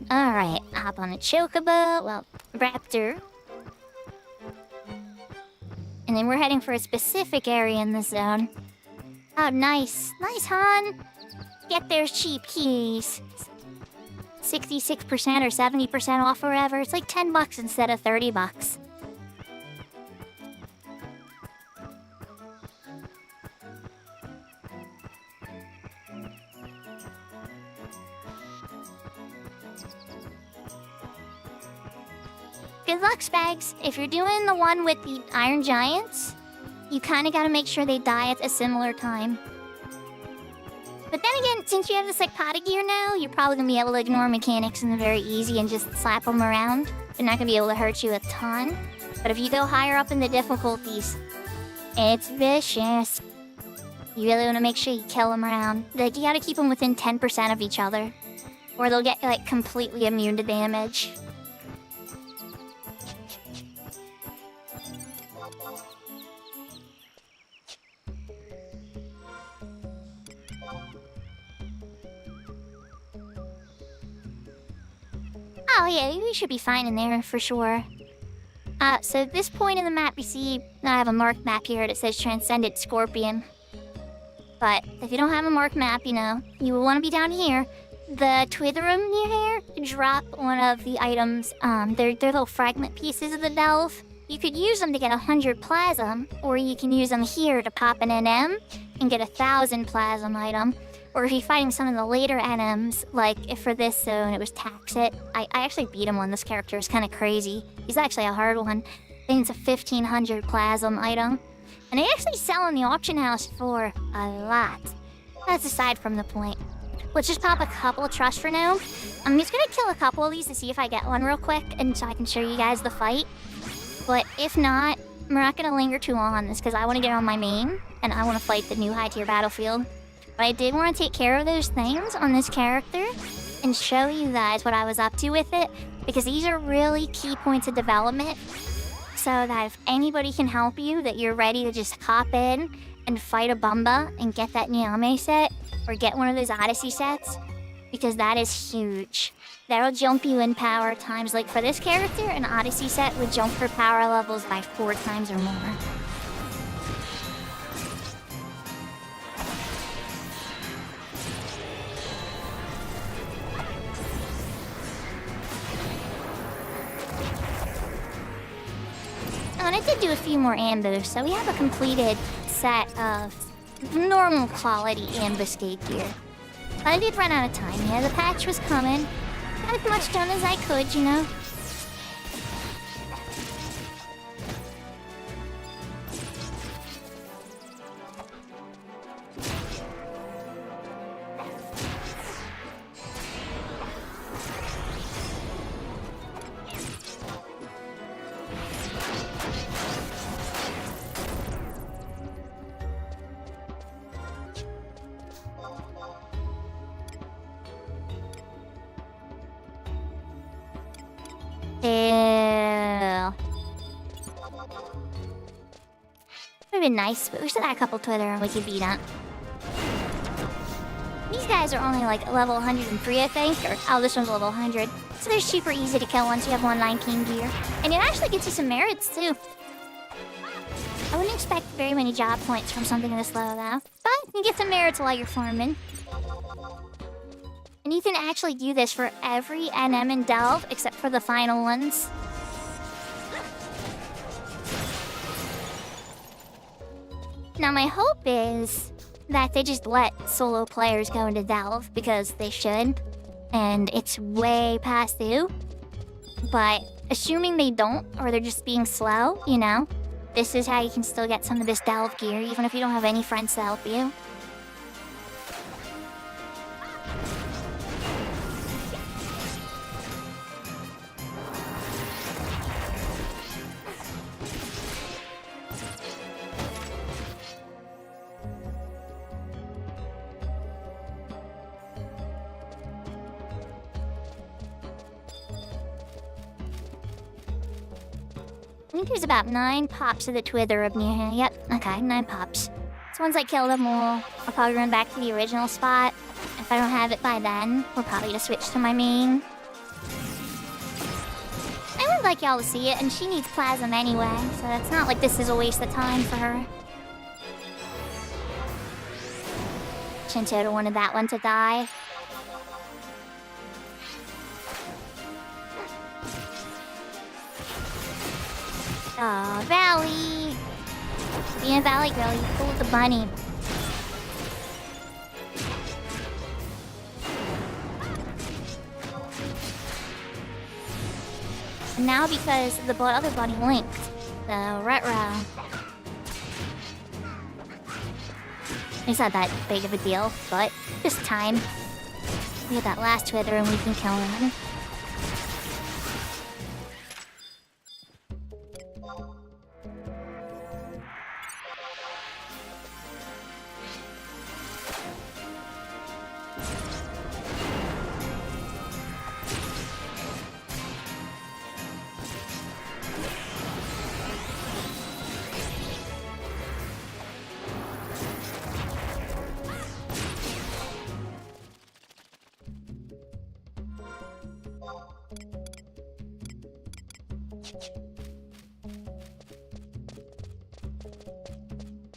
Alright, hop on a chocobo, well, raptor. And then we're heading for a specific area in the zone. Oh, nice. Nice, hon. Get their cheap keys. 66% or 70% off or whatever. It's like 10 bucks instead of 30 bucks. Good luck, Spags. If you're doing the one with the Iron Giants, you kind of got to make sure they die at a similar time. But then again, since you have this like pot of gear now, you're probably going to be able to ignore mechanics in the very easy and just slap them around. They're not going to be able to hurt you a ton. But if you go higher up in the difficulties, it's vicious. You really want to make sure you kill them around. Like, you got to keep them within 10% of each other, or they'll get like completely immune to damage. Oh yeah, we should be fine in there for sure. So at this point in the map, you see I have a marked map here that says Transcendent Scorpion. But if you don't have a marked map, you know, you will want to be down here. The Twitherum near here drop one of the items. They're little fragment pieces of the delve. You could use them to get 100 plasm, or you can use them here to pop an NM and get 1,000 plasm item. Or if you're fighting some of the later NMs, like if for this zone it was Taxit. I actually beat him on this character, it's kind of crazy. He's actually a hard one. I think it's a 1,500 plasm item. And they actually sell in the auction house for a lot. That's aside from the point. Let's just pop a couple of trust for now. I'm just gonna kill a couple of these to see if I get one real quick, and so I can show you guys the fight. But if not, we're not gonna linger too long on this because I want to get on my main, and I want to fight the new high tier battlefield. But I did want to take care of those things on this character and show you guys what I was up to with it, because these are really key points of development, so that if anybody can help you, that you're ready to just hop in and fight a Bumba and get that Nyame set, or get one of those Odyssey sets, because that is huge. That'll jump you in power times, like for this character, an Odyssey set would jump her power levels by 4 times or more. And I did do a few more ambush, so we have a completed set of normal quality ambuscade gear. But I did run out of time. Yeah, the patch was coming. Got as much done as I could, you know. Would have been nice, but we still got a couple Twitter and we could beat up. These guys are only like level 103, I think, or oh, this one's level 100. So they're super easy to kill once you have 119 gear. And it actually gets you some merits too. I wouldn't expect very many job points from something this low though. But you get some merits while you're farming. And you can actually do this for every NM and Delve except for the final ones. Now my hope is that they just let solo players go into Delve, because they should. And it's way past due. But assuming they don't, or they're just being slow, you know, this is how you can still get some of this delve gear, even if you don't have any friends to help you. I think there's about 9 pops of the Twither up near here. Yep, okay, 9 pops. So once I kill them all, I'll probably run back to the original spot. If I don't have it by then, we'll probably just switch to my main. I would like y'all to see it, and she needs Plasm anyway, so it's not like this is a waste of time for her. Shintoto wanted that one to die. Aw, Valley! Being a Valley girl, you fooled the bunny. And now because the other bunny linked, the Retro. It's not that big of a deal, but this time, we get that last Twither and we can kill him.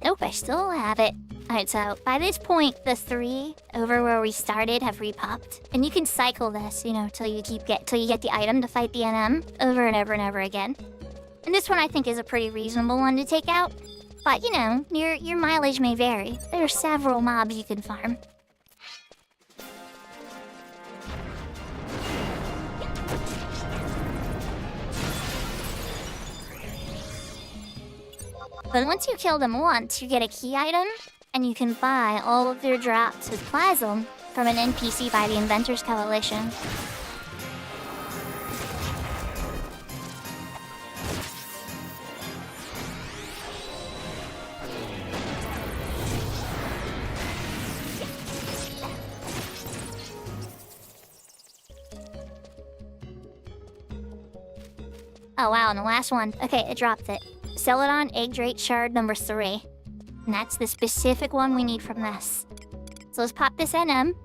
Nope, I still have it. Alright, so by this point, the 3 over where we started have repopped. And you can cycle this, you know, till you get the item to fight the NM over and over and over again. And this one I think is a pretty reasonable one to take out. But, you know, your mileage may vary. There are several mobs you can farm. But once you kill them once, you get a key item, and you can buy all of their drops with Plasm from an NPC by the Inventors Coalition. Oh wow, and the last one. Okay, it dropped it. Celadon Egg Drake Shard number 3. And that's the specific one we need from this. So let's pop this NM.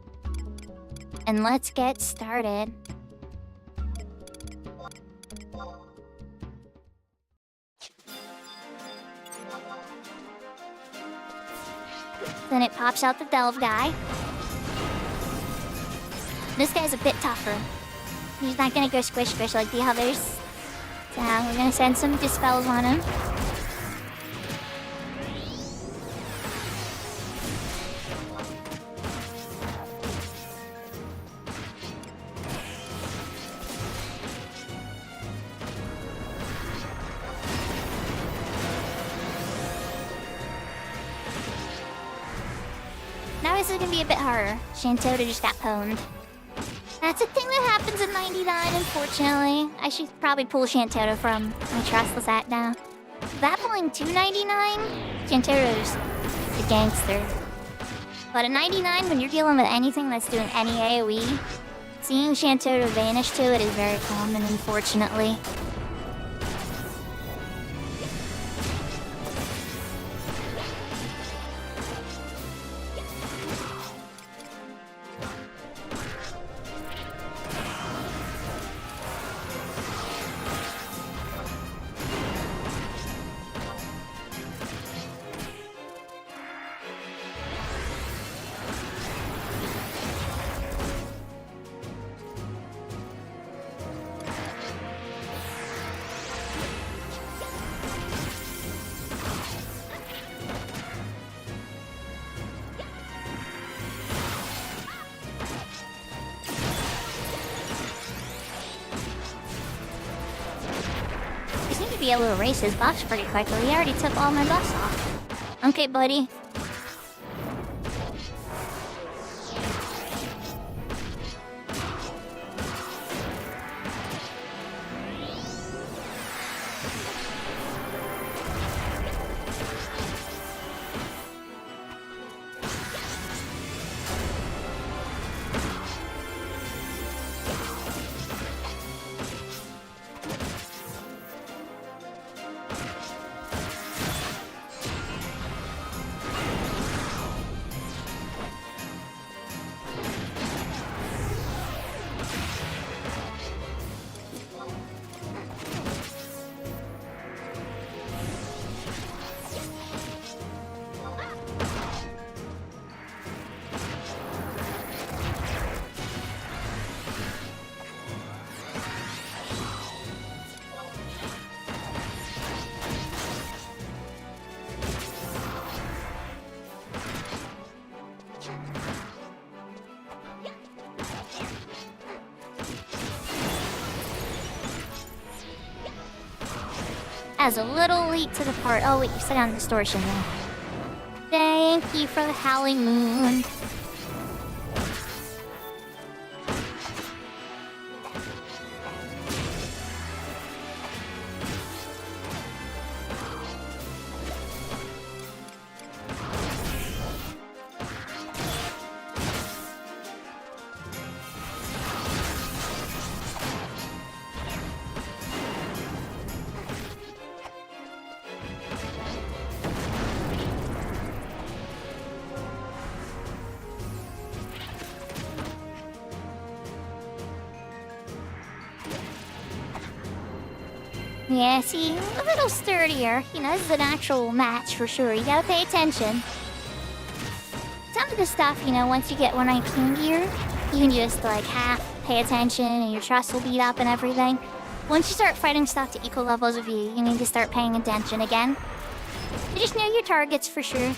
And let's get started. Then it pops out the Delve guy. This guy's a bit tougher. He's not gonna go squish squish like the others. So we're gonna send some dispels on him. Now this is gonna be a bit harder. Shantoto just got pwned. That's a thing that happens in 99, unfortunately. I should probably pull Shantoto from my trustless act now. That pulling 299? Shantoto's a gangster. But at 99, when you're dealing with anything that's doing any AoE, seeing Shantoto vanish to it is very common, unfortunately. be able to erase his buffs pretty quickly. He already took all my buffs off. Okay, buddy. As a little late to the part. Oh wait, you still got distortion there. Thank you for the howling moon. Yeah, see, a little sturdier. You know, this is an actual match for sure. You gotta pay attention. Some of the stuff, you know, once you get 119 gear, you can just, like, half pay attention and your trust will beat up and everything. Once you start fighting stuff to equal levels of you, you need to start paying attention again. You just know your targets for sure.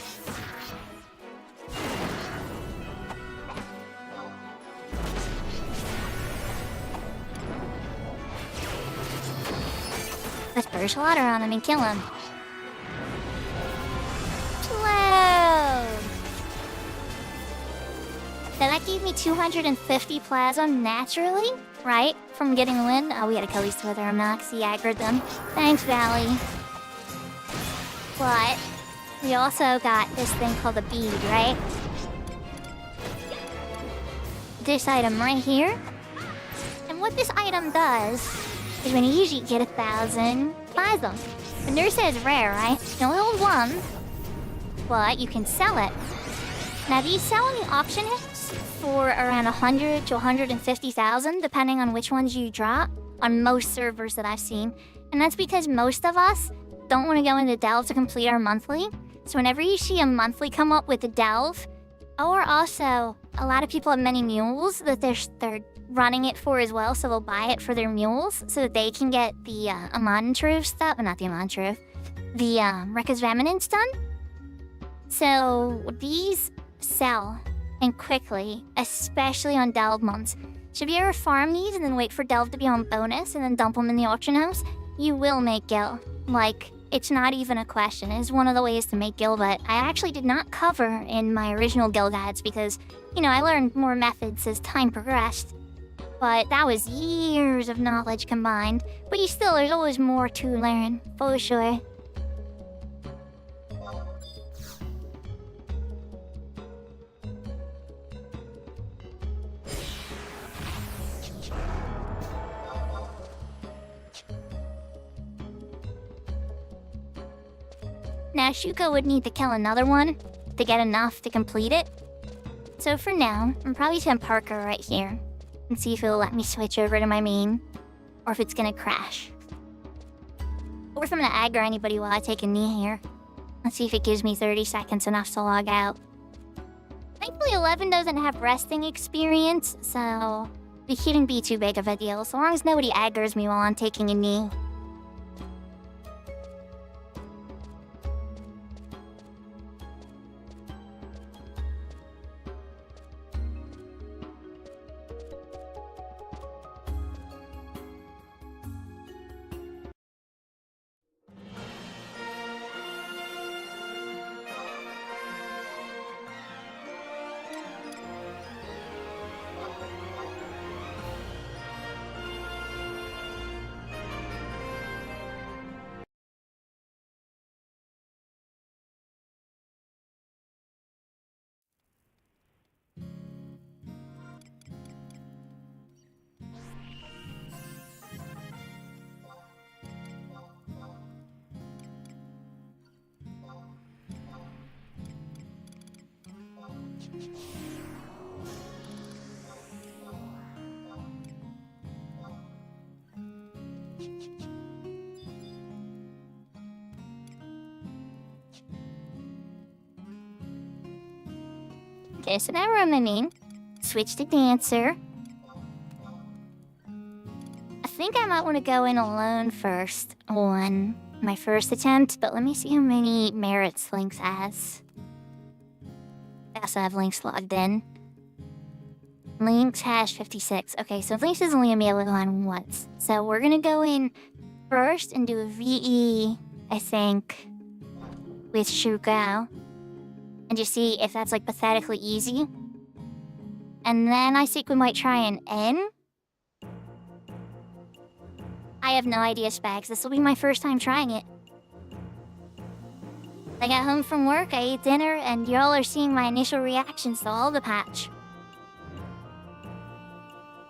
Let's burst slaughter on him and kill him. Explode! So that gave me 250 plasm naturally, right? From getting the win. Oh, we gotta kill these two with our Nox. He aggroed them. Thanks, Valley. But we also got this thing called a bead, right? This item right here. And what this item does is when you usually get 1,000 plasm. The nurse says rare, right? You only hold one, but you can sell it. Now these sell in the auction house for around 100 to 150,000, depending on which ones you drop, on most servers that I've seen. And that's because most of us don't want to go into Delve to complete our monthly. So whenever you see a monthly come up with the Delve, or also a lot of people have many mules that they're running it for as well, so they'll buy it for their mules so that they can get the Amontrove stuff, not the Amontrove, the Rekka's Remanence done. So these sell, and quickly, especially on Delve months. So if you ever farm these and then wait for Delve to be on bonus and then dump them in the auction house, you will make gil. Like, it's not even a question. It's one of the ways to make gil, but I actually did not cover in my original gil guides because, you know, I learned more methods as time progressed. But that was years of knowledge combined. But there's always more to learn, for sure. Now, Shuko would need to kill another one to get enough to complete it. So for now, I'm probably just gonna park her right here and see if it'll let me switch over to my main, or if it's gonna crash. Or if I'm gonna aggro anybody while I take a knee here. Let's see if it gives me 30 seconds enough to log out. Thankfully, 11 doesn't have resting experience, so it shouldn't be too big of a deal, so long as nobody aggroes me while I'm taking a knee. Okay, so now we're on the main. Switch to dancer. I think I might want to go in alone first on my first attempt, but let me see how many merits Lynx has. I also have Lynx logged in. Lynx has 56. Okay, so Lynx is only a melee one once. So we're gonna go in first and do a VE, I think, with Shuko. And just see if that's like pathetically easy. And then I think we might try an N. I have no idea, Spags. This will be my first time trying it. I got home from work, I ate dinner, and y'all are seeing my initial reactions to all the patch.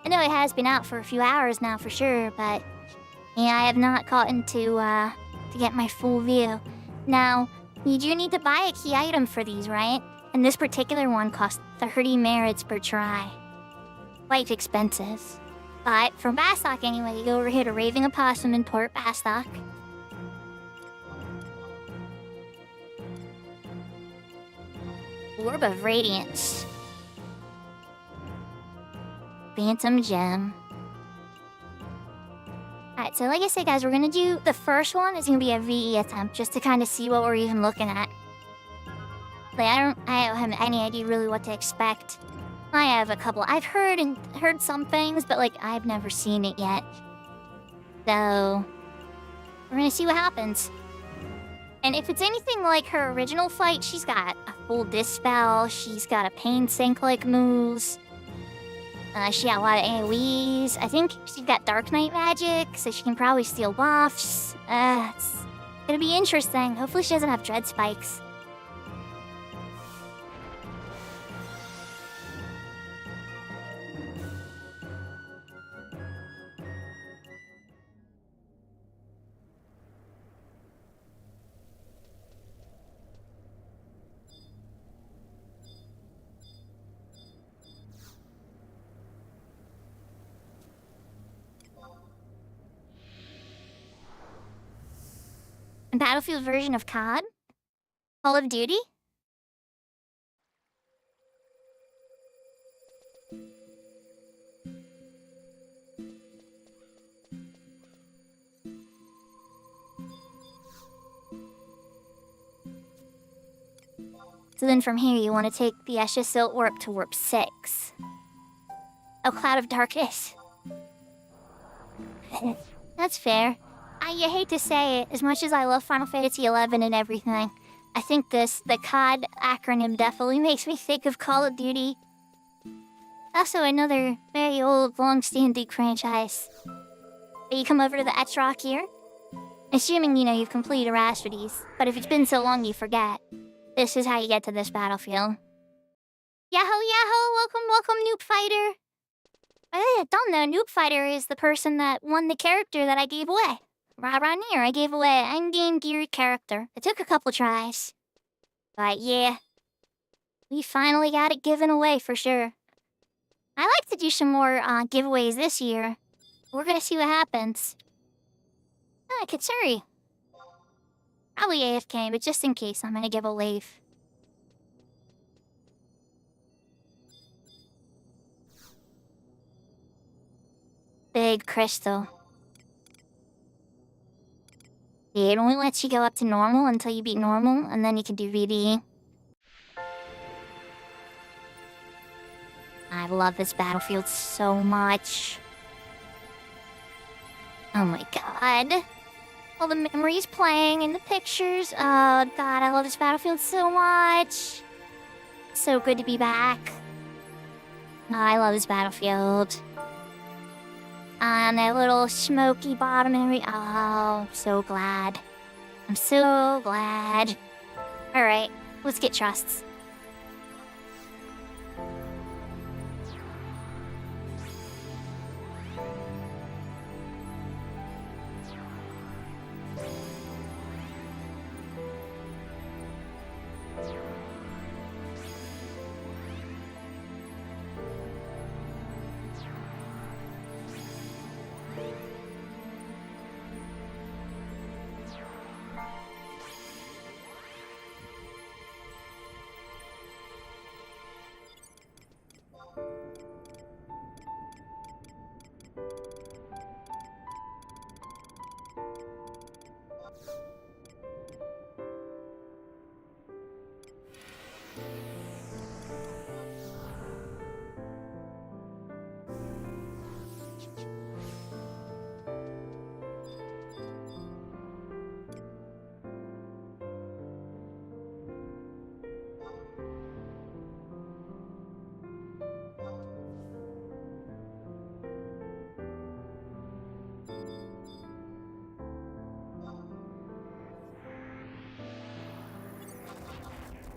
I know it has been out for a few hours now for sure, but yeah, I have not gotten to get my full view. Now, you do need to buy a key item for these, right? And this particular one costs 30 merits per try. Quite expensive. But for Bastok anyway, you go over here to Raving Opossum and Port Bastok. Orb of Radiance. Phantom Gem. Alright, so like I said, guys, we're gonna do the first one is gonna be a VE attempt just to kind of see what we're even looking at. Like, I don't have any idea really what to expect. I have a couple. I've heard some things, but like I've never seen it yet. So we're gonna see what happens. And if it's anything like her original fight, she's got a full Dispel, she's got a Pain Sink like moves. She got a lot of AoEs. I think she's got Dark Knight magic, so she can probably steal buffs. It's gonna be interesting. Hopefully she doesn't have Dread Spikes. Battlefield version of COD? Call of Duty? So then from here you want to take the Esha Silt Warp to Warp 6. Oh, Cloud of Darkness. That's fair. I hate to say it, as much as I love Final Fantasy XI and everything, I think the COD acronym definitely makes me think of Call of Duty. Also another very old, long-standing franchise. You come over to the Etrock here, assuming, you've completed Rhapsodies, but if it's been so long you forget, this is how you get to this battlefield. Yahoo! Welcome, Noob Fighter! I don't know, Noob Fighter is the person that won the character that I gave away. Right around here, I gave away an endgame geared character. It took a couple tries. But yeah, we finally got it given away for sure. I like to do some more giveaways this year. We're gonna see what happens. Katsuri. Probably AFK, but just in case, I'm gonna give a wave. Big crystal. Yeah, it only lets you go up to normal until you beat normal, and then you can do VD. I love this battlefield so much. Oh my god. All the memories playing and the pictures. Oh god, I love this battlefield so much. So good to be back. Oh, I love this battlefield. And that little smoky bottom area. Oh, I'm so glad. I'm so glad. Alright, let's get trusts.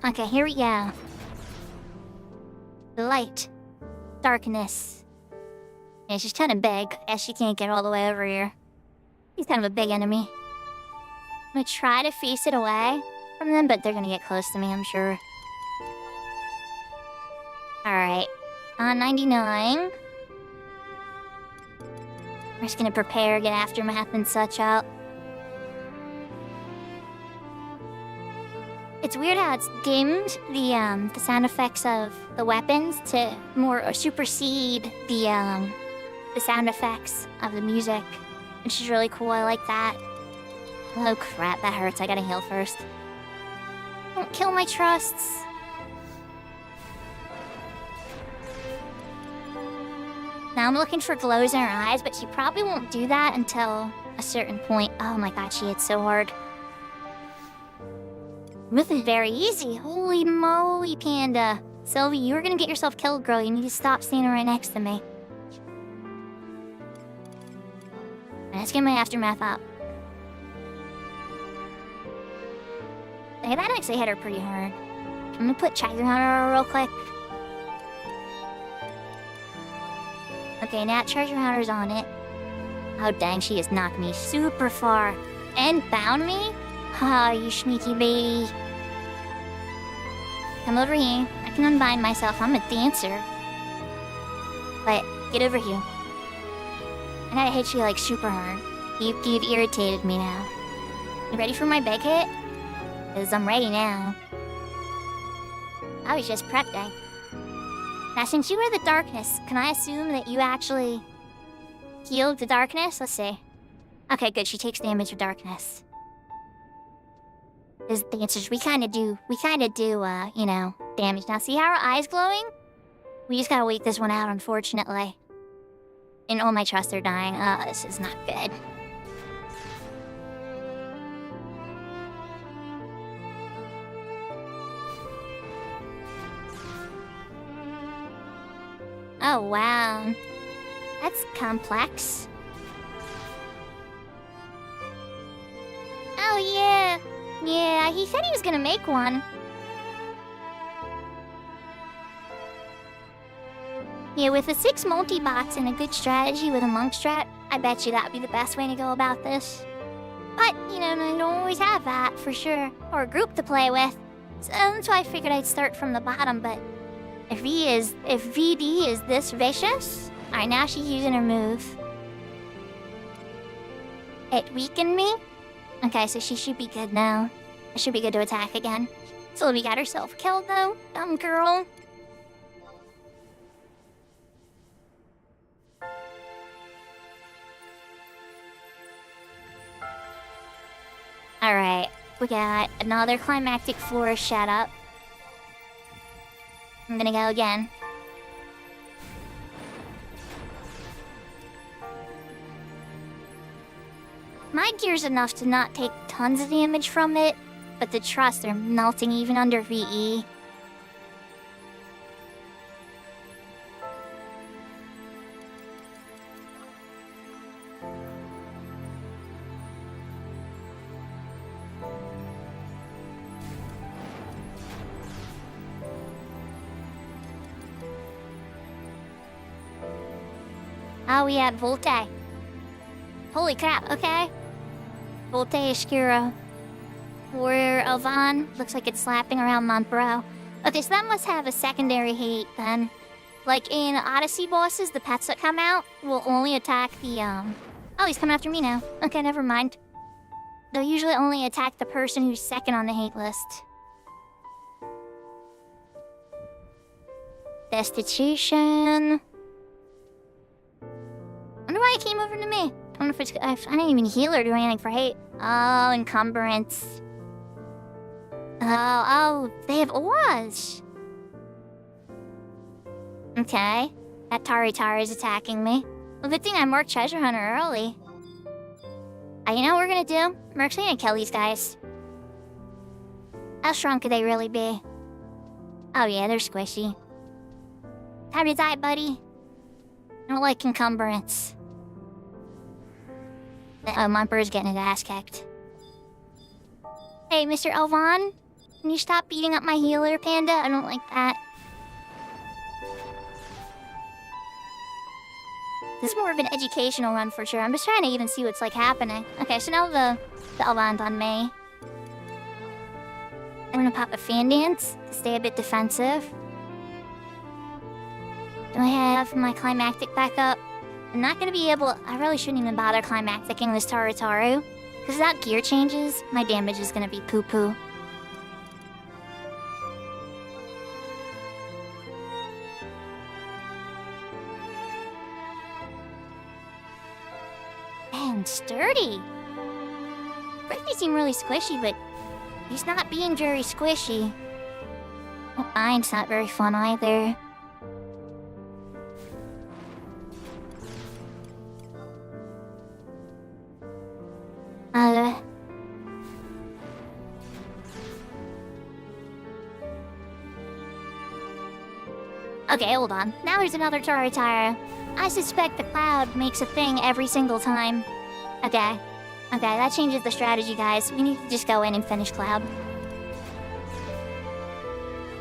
Okay, here we go. Light. Darkness. Yeah, she's kind of big. I guess she can't get all the way over here. He's kind of a big enemy. I'm gonna try to face it away from them, but they're gonna get close to me, I'm sure. Alright. 99. We're just gonna prepare, get aftermath and such out. It's weird how it's dimmed the sound effects of the weapons to more supersede the sound effects of the music, which is really cool. I like that. Oh crap, that hurts. I gotta heal first. Don't kill my trusts. Now I'm looking for glows in her eyes, but she probably won't do that until a certain point. Oh my god, she hits so hard. This is very easy. Holy moly, Panda. Sylvie, you're gonna get yourself killed, girl. You need to stop standing right next to me. Let's get my aftermath up. Hey, that actually hit her pretty hard. I'm gonna put Tiger on her real quick. Okay, now Treasure Hunter's on it. Oh dang, she has knocked me super far. And bound me? Ah, you sneaky baby. Come over here. I can unbind myself. I'm a dancer. But, get over here. I gotta hit you like super hard. You've irritated me now. You ready for my big hit? Cause I'm ready now. I was just prepping. Now since you were the darkness, can I assume that you actually healed the darkness? Let's see. Okay, good. She takes damage of darkness. As dancers, we kinda do, you know, damage. Now, see how her eye's glowing? We just gotta wait this one out, unfortunately. And all my trusts are dying. Oh, this is not good. Oh, wow. That's complex. Oh, yeah. Yeah, he said he was gonna make one. Yeah, with the 6 multi-bots and a good strategy with a monk strat, I bet you that'd be the best way to go about this. But, you know, I don't always have that, for sure. Or a group to play with. So that's why I figured I'd start from the bottom, but... If VD is this vicious... Alright, now she's using her move. It weakened me? Okay, so she should be good now. I should be good to attack again. Sylvie got herself killed, though. Dumb girl. Alright, we got another climactic flourish set up. I'm gonna go again. My gear's enough to not take tons of damage from it, but the trusts are melting even under VE. Oh, we have Volte. Holy crap, okay. Volte Escuro. Warrior Elvan. Looks like it's slapping around Montbro. Okay, so that must have a secondary hate then. Like in Odyssey bosses, the pets that come out will only attack the, Oh, he's coming after me now. Okay, never mind. They'll usually only attack the person who's second on the hate list. Destitution. I why it came over to me. I don't know if it's... I didn't even heal or do anything for hate. Oh, encumbrance. Oh, they have Oz. Okay. That Tari is attacking me. Well, good thing I marked Treasure Hunter early. You know what we're gonna do? We're actually gonna kill these guys. How strong could they really be? Oh yeah, they're squishy. Time to die, buddy. I don't like encumbrance. Oh, my bird's getting his ass kicked. Hey, Mr. Elvon, can you stop beating up my healer, Panda? I don't like that. This is more of an educational run for sure. I'm just trying to even see what's like happening. Okay, so now the Elvon's on me. I'm gonna pop a fan dance to stay a bit defensive. Do I have my climactic back up? I'm not gonna be able... I really shouldn't even bother climacticing this Tarataru. Because without gear changes, my damage is gonna be poo-poo. Man, sturdy. Brittany seemed really squishy, but he's not being very squishy. Well, mine's not very fun either. Okay, hold on. Now there's another Tarataru. I suspect the cloud makes a thing every single time. Okay, that changes the strategy, guys. We need to just go in and finish Cloud.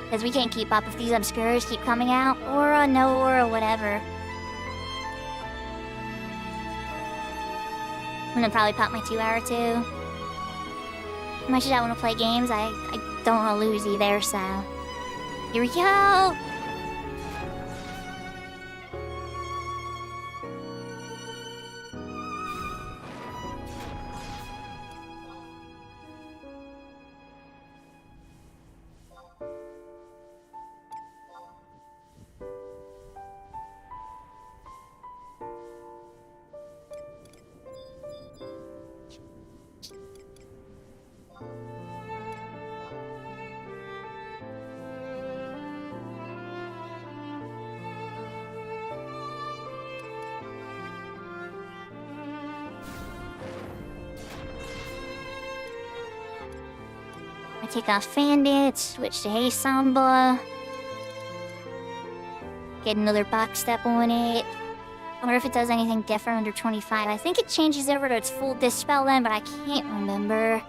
Because we can't keep up if these obscures keep coming out. Aura, no aura, whatever. I'm gonna probably pop my 2-hour too. As much as I want to play games, I don't want to lose either, so... Here we go! Take off Bandit, switch to Hey Samba. Get another box step on it. I wonder if it does anything different under 25. I think it changes over to its full dispel then, but I can't remember.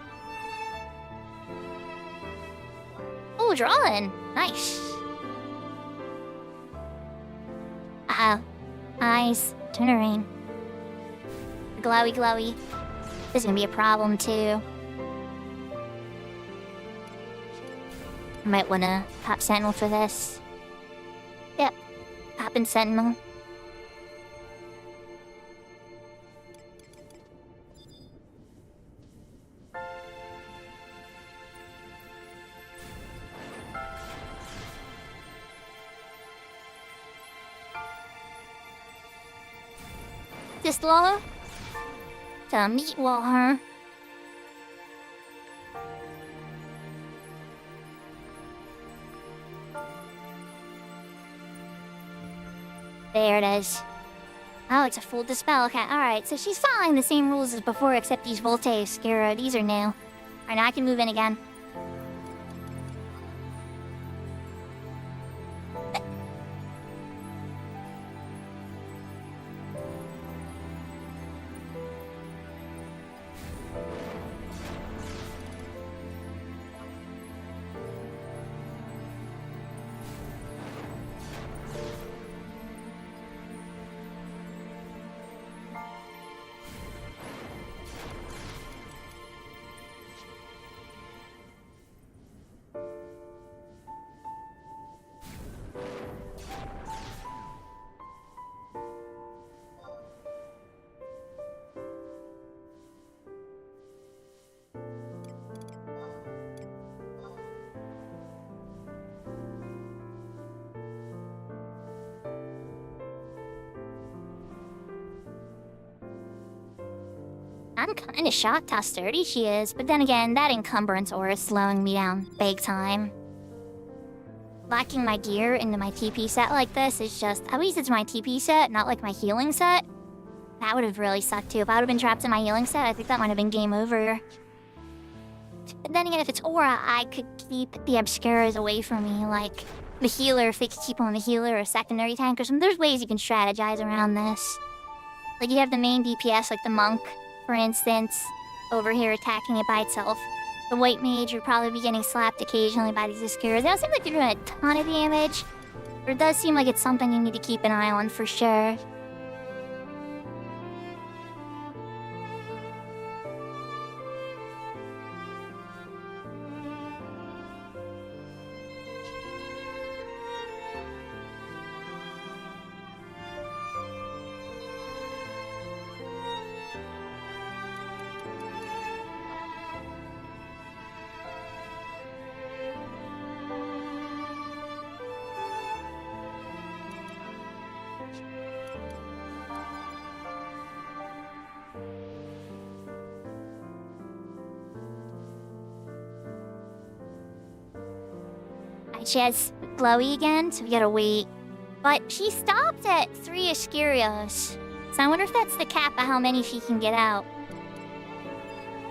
Oh, drawing! Nice. Eyes. Turn around. Glowy glowy. This is gonna be a problem too. I might wanna pop Sentinel for this. Yep, popping Sentinel. This long? To meet her. There it is. Oh, it's a full dispel. Okay, alright. So she's following the same rules as before, except these Volte Scura. These are new. Alright, now I can move in again. I'm kind of shocked how sturdy she is, but then again, that encumbrance aura is slowing me down big time. Locking my gear into my TP set like this is just, at least it's my TP set, not like my healing set. That would have really sucked too. If I would have been trapped in my healing set, I think that might have been game over. But then again, if it's aura, I could keep the Obscuras away from me, like the healer, if they could keep on the healer or secondary tank or something. There's ways you can strategize around this. Like you have the main DPS, like the monk, for instance, over here attacking it by itself. The white mage would probably be getting slapped occasionally by these Obscuras. They don't seem like they're doing a ton of damage, but it does seem like it's something you need to keep an eye on for sure. She has glowy again, so we gotta wait. But she stopped at 3 Iscarios. So I wonder if that's the cap of how many she can get out.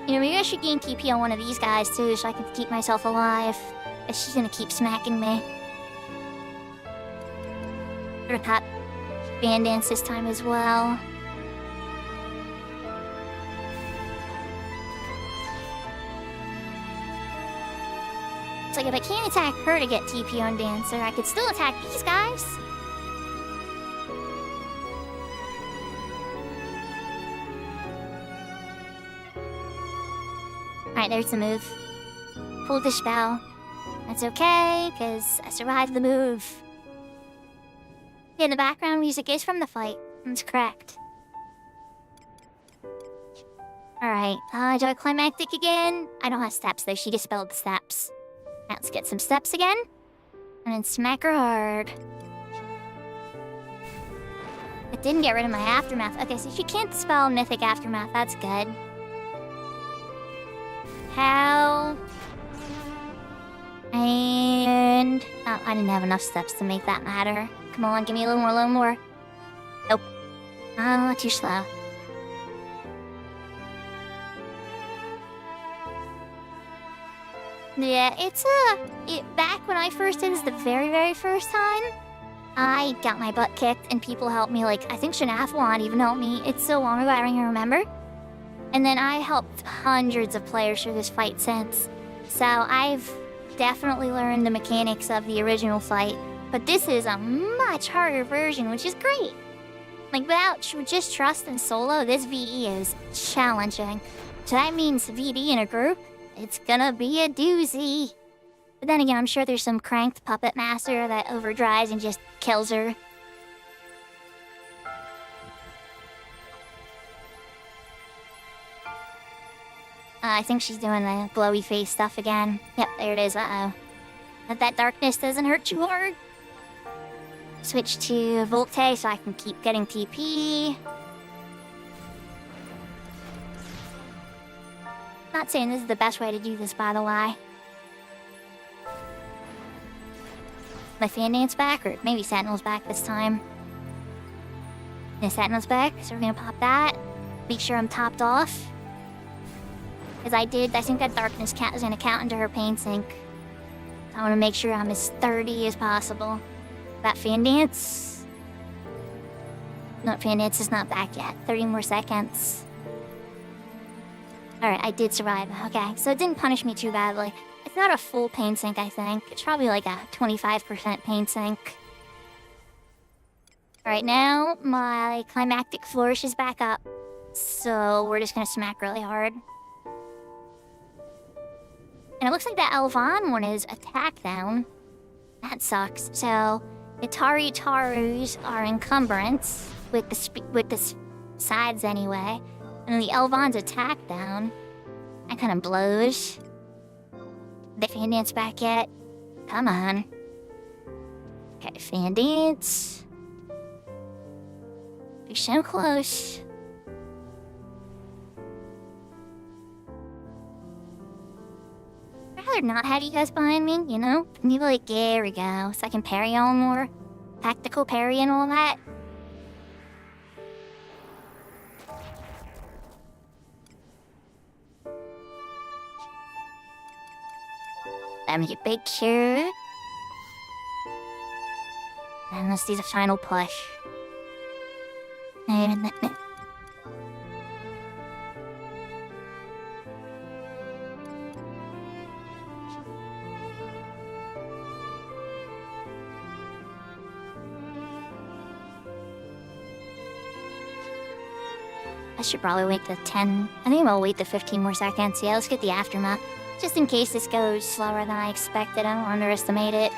You know, maybe I should gain TP on one of these guys too, so I can keep myself alive. If she's gonna keep smacking me. Gonna pop Band Dance this time as well. It's like if I can't attack her to get TP on Dancer, I could still attack these guys. Alright, there's the move. Pull the spell. That's okay, because I survived the move. Yeah, the background music is from the fight. That's correct. Alright, do I climactic again? I don't have steps though, she dispelled the steps. Now let's get some steps again. And then smack her hard. It didn't get rid of my Aftermath. Okay, so she can't dispel Mythic Aftermath. That's good. How? And... oh, I didn't have enough steps to make that matter. Come on, give me a little more. Nope. Oh, too slow. Yeah, it's back when I first did this the very first time, I got my butt kicked and people helped me, like, I think Shanafwan even helped me. It's so long ago, I don't even remember. And then I helped hundreds of players through this fight since. So I've definitely learned the mechanics of the original fight. But this is a much harder version, which is great. Like, without just trust and solo, this VE is challenging. So that means VD in a group, it's gonna be a doozy. But then again, I'm sure there's some cranked puppet master that overdrives and just kills her. I think she's doing the glowy face stuff again. Yep, there it is, uh-oh. But that darkness doesn't hurt too hard. Switch to Volte so I can keep getting TP. Not saying this is the best way to do this, by the way. My Fan Dance back, or maybe Sentinel's back this time. Yeah, Sentinel's back, so we're gonna pop that. Make sure I'm topped off. Because I think that darkness cat is gonna count into her pain sink. I wanna make sure I'm as sturdy as possible. That Fan Dance? No, Fan Dance is not back yet. 30 more seconds. Alright, I did survive. Okay, so it didn't punish me too badly. It's not a full pain sink, I think. It's probably like a 25% pain sink. Alright, now my climactic flourish is back up. So we're just gonna smack really hard. And it looks like that Elvan one is attack down. That sucks. So the Tarus are encumbrance with the sides anyway. And the Elvan's attack down. That kind of blows. The Fan Dance back yet? Come on. Okay, Fan Dance. We're so close. rather not have you guys behind me, you know? Maybe like, there we go, so I can parry all more. Tactical parry and all that. Let me get big here. And let's do the final push. I should probably wait the 10. I think I'll wait the 15 more seconds. Yeah, let's get the aftermath. Just in case this goes slower than I expected. I don't underestimate it.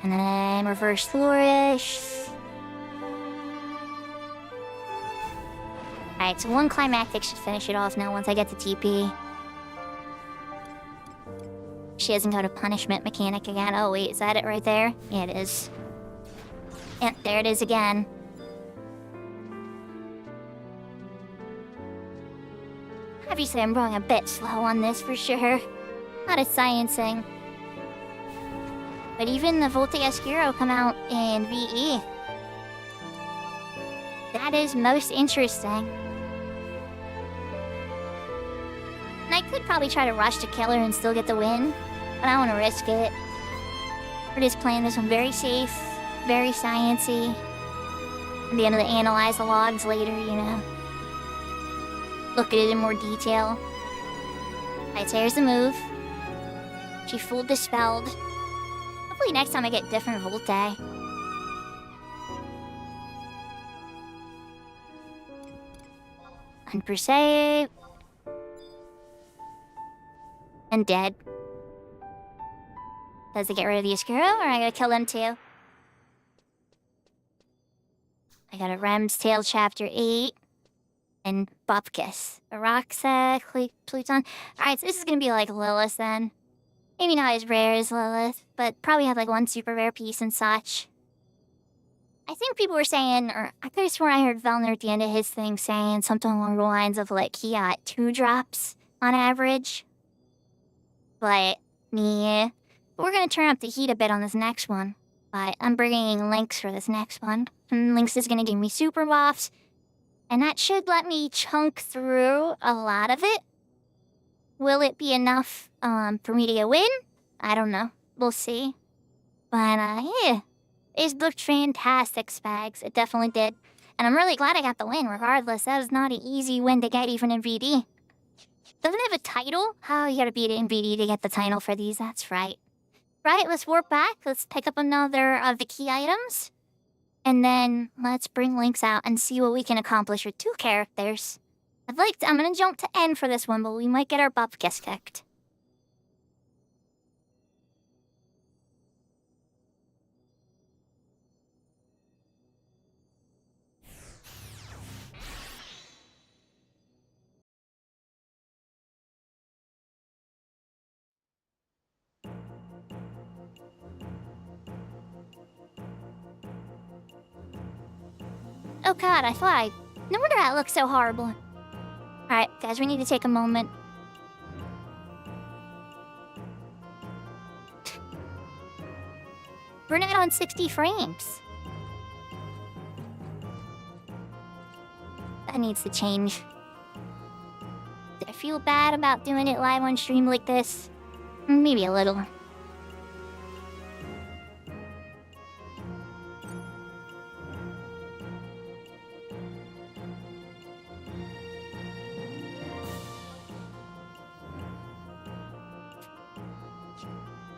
And then reverse flourish. Alright, so one climactic should finish it off now once I get the TP. She hasn't got a punishment mechanic again. Oh wait, is that it right there? Yeah, it is. And there it is again. Obviously, I'm going a bit slow on this for sure. Not a sciencing. But even the Volteus Hero come out in VE. That is most interesting. And I could probably try to rush to kill her and still get the win, but I don't want to risk it. We're just playing this one very safe, very sciencey. And be able to analyze the logs later, you know. Look at it in more detail. Alright, so here's the move. She full dispelled. Hopefully next time I get different Volte. And per se. And dead. Does it get rid of the Oscuro, or I gotta kill them too? I got a Rem's Tail Chapter 8. And Bupkis. Araxa, Pluton. Alright, so this is gonna be like Lilith then. Maybe not as rare as Lilith, but probably have like one super rare piece and such. I think people were saying, or I could have sworn I heard Velner at the end of his thing saying something along the lines of like he got 2 drops on average. But, yeah. We're gonna turn up the heat a bit on this next one. But I'm bringing Lynx for this next one. And Lynx is gonna give me super buffs. And that should let me chunk through a lot of it. Will it be enough for me to get a win? I don't know. We'll see. But, yeah. It looked fantastic, Spags. It definitely did. And I'm really glad I got the win, regardless. That was not an easy win to get, even in VD. Doesn't it have a title? Oh, you gotta beat it in VD to get the title for these. That's right. Right, let's warp back. Let's pick up another of the key items. And then let's bring Lynx out and see what we can accomplish with 2 characters. I'm gonna jump to N for this one, but we might get our Bupkis kicked. Oh god, I thought no wonder that looks so horrible. Alright, guys, we need to take a moment. We're not on 60 frames. That needs to change. Do I feel bad about doing it live on stream like this? Maybe a little.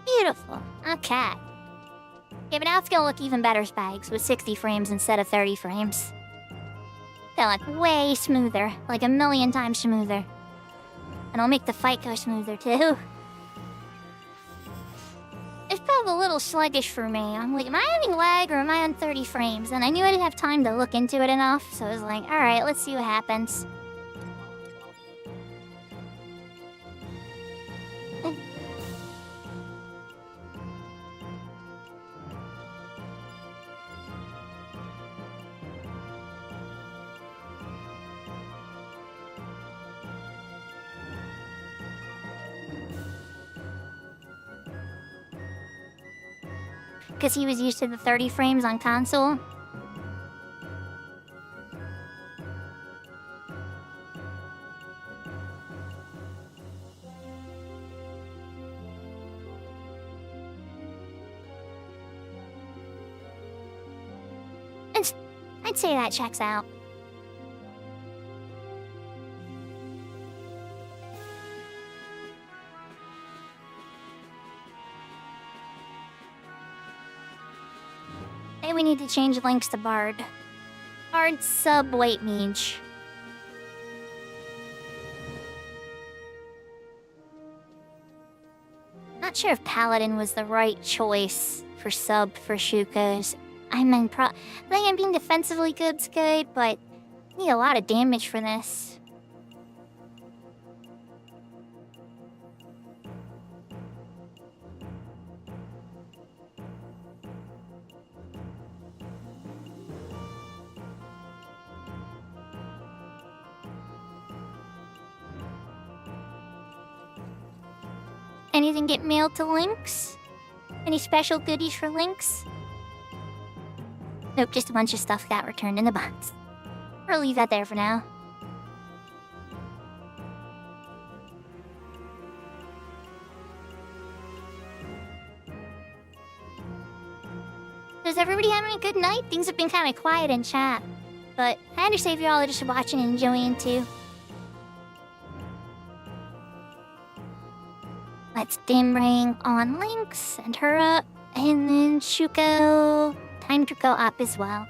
Beautiful. Okay. Yeah, but now it's gonna look even better, Spags, with 60 frames instead of 30 frames. They'll look way smoother, like a million times smoother. And I'll make the fight go smoother, too. It felt a little sluggish for me. I'm like, am I having lag or am I on 30 frames? And I knew I didn't have time to look into it enough, so I was like, alright, let's see what happens. because he was used to the 30 frames on console. I'd say that checks out. Maybe we need to change links to Bard. Bard sub-weight mage. Not sure if Paladin was the right choice for sub for Shuko's. I mean, I think I'm being defensively good's good, but I need a lot of damage for this. Anything get mailed to Lynx? Any special goodies for Lynx? Nope, just a bunch of stuff got returned in the box. Or leave that there for now. Does everybody having a good night? Things have been kind of quiet in chat. But I understand if you all are just watching and enjoying too. Let's dim ring on Lynx, send her up, and then Shuko. Time to go up as well.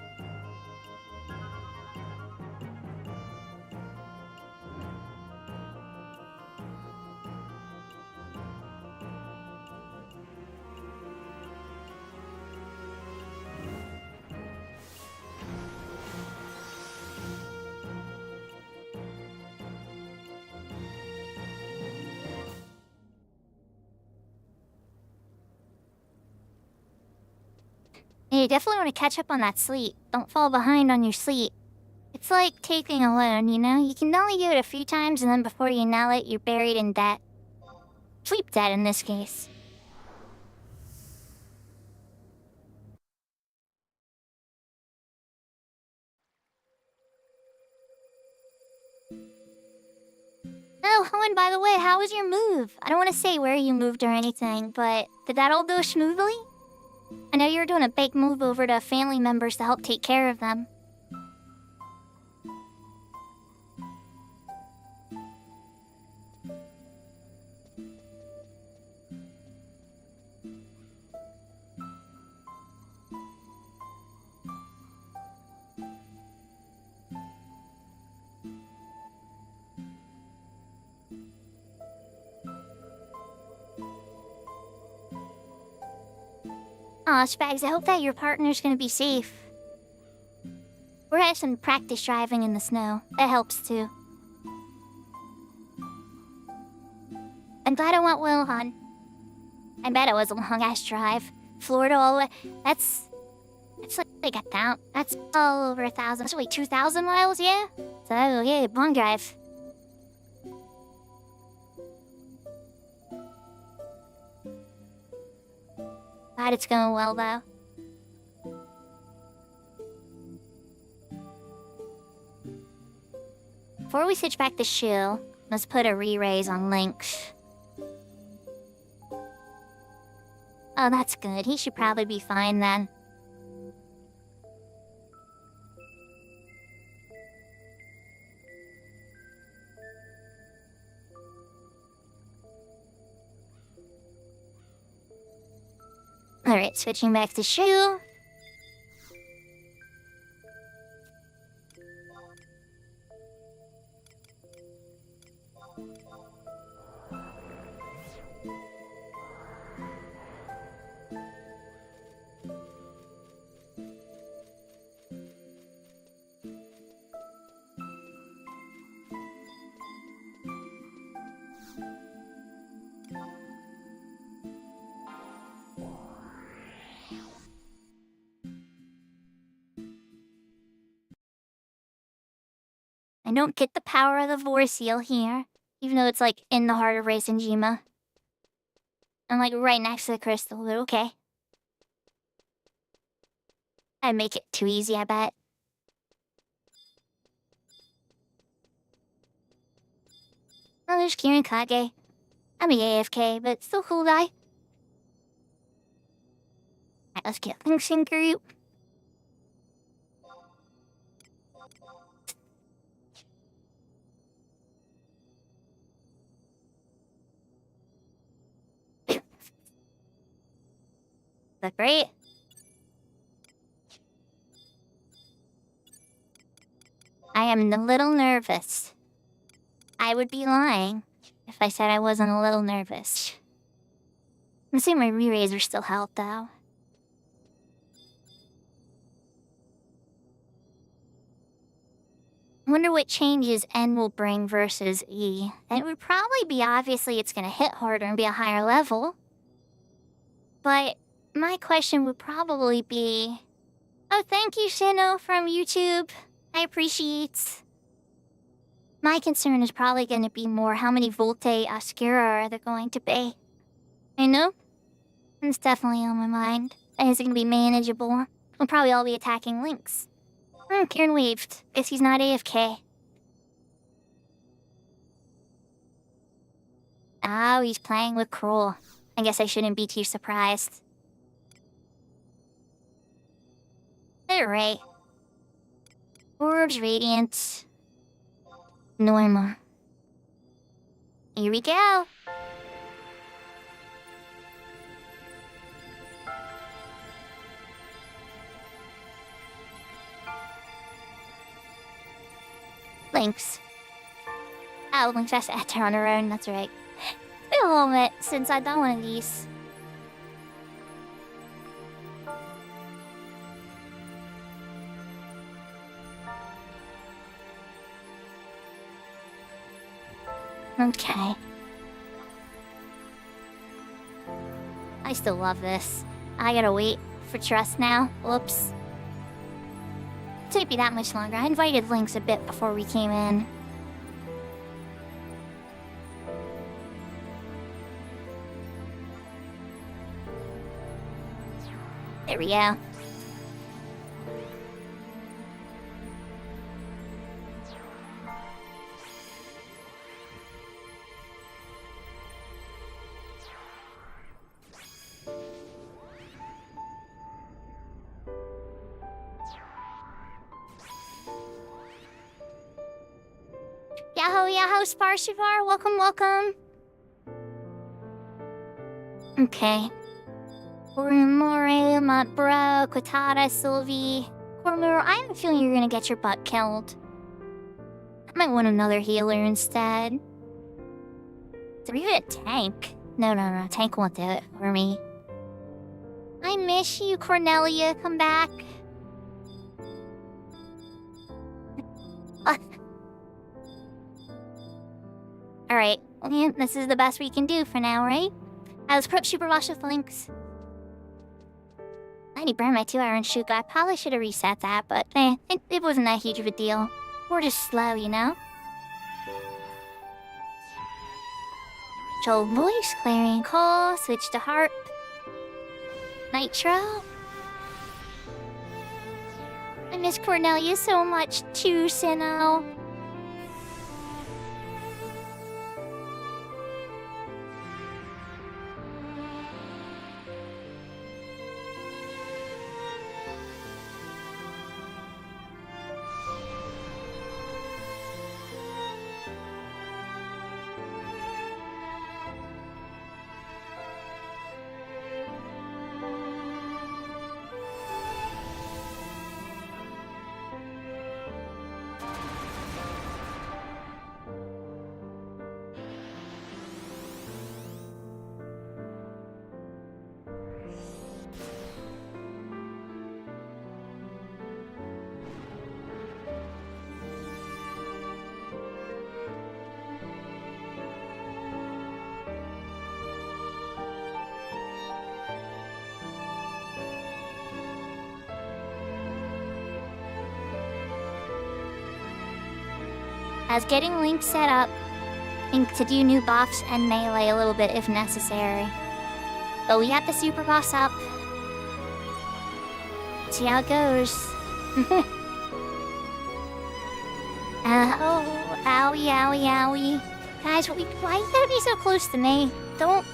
You definitely want to catch up on that sleep. Don't fall behind on your sleep. It's like taking a loan, you know? You can only do it a few times, and then before you know it, you're buried in debt. Sleep debt in this case. Oh, and by the way, how was your move? I don't want to say where you moved or anything, but did that all go smoothly? I know you were doing a big move over to family members to help take care of them. Aw, Spags, I hope that your partner's gonna be safe. We're at some practice driving in the snow. That helps too. I'm glad it went well, hon. I bet it was a long-ass drive. Florida all the way. That's like that's all over 1,000. So wait, 2,000 miles, yeah? So yeah, long drive. Glad it's going well, though. Before we switch back to Shill, let's put a re-raise on Lynx. Oh, that's good. He should probably be fine then. Alright, switching back to Shu. I don't get the power of the Vorseal here, even though it's like in the heart of Raisenjima. I'm like right next to the crystal, but okay. I'd make it too easy, I bet. Oh, there's Kirin Kage. I'm a AFK, but still cool guy. Alright, let's get Link's in group. That's great. I am a little nervous. I would be lying if I said I wasn't a little nervous. I'm assuming my re-rays are still held, though. I wonder what changes N will bring versus E. And it would probably be obviously it's gonna hit harder and be a higher level. But my question would probably be... Oh, thank you, Shino, from YouTube. I appreciate. My concern is probably going to be more how many Volte Oscura are there going to be. I know? It's definitely on my mind. Is it going to be manageable? We'll probably all be attacking Lynx. Kieran waved. Guess he's not AFK. Oh, he's playing with Kroll. I guess I shouldn't be too surprised. Alright. Orbs, Radiant. Normal. Here we go. Lynx. Oh, Lynx has to enter on her own, that's right. It's been a little bit since I've done one of these. Okay. I still love this. I gotta wait for Trust now. Whoops. It won't be that much longer. I invited Lynx a bit before we came in. There we go. Yahoo, Yahoo, Sparshivar, welcome, welcome. Okay. Koromore, Montbro, Quatada, Sylvie. Koromore, I have a feeling you're gonna get your butt killed. I might want another healer instead. Or even a tank. No, tank won't do it for me. I miss you, Cornelia, come back. Alright, yeah, this is the best we can do for now, right? I was prep super wash with Lynx. I already burned my 2-hour Shuko. I probably should have reset that, but it wasn't that huge of a deal. We're just slow, you know? Joel voice, Clarion Call, switch to harp. Nitro. I miss Cornelia so much too, Sinnoh. I was getting Link set up to do new buffs and melee a little bit if necessary. But we have the super boss up. See how it goes. Oh, owie, owie, owie. Guys, why you gotta be so close to me? Don't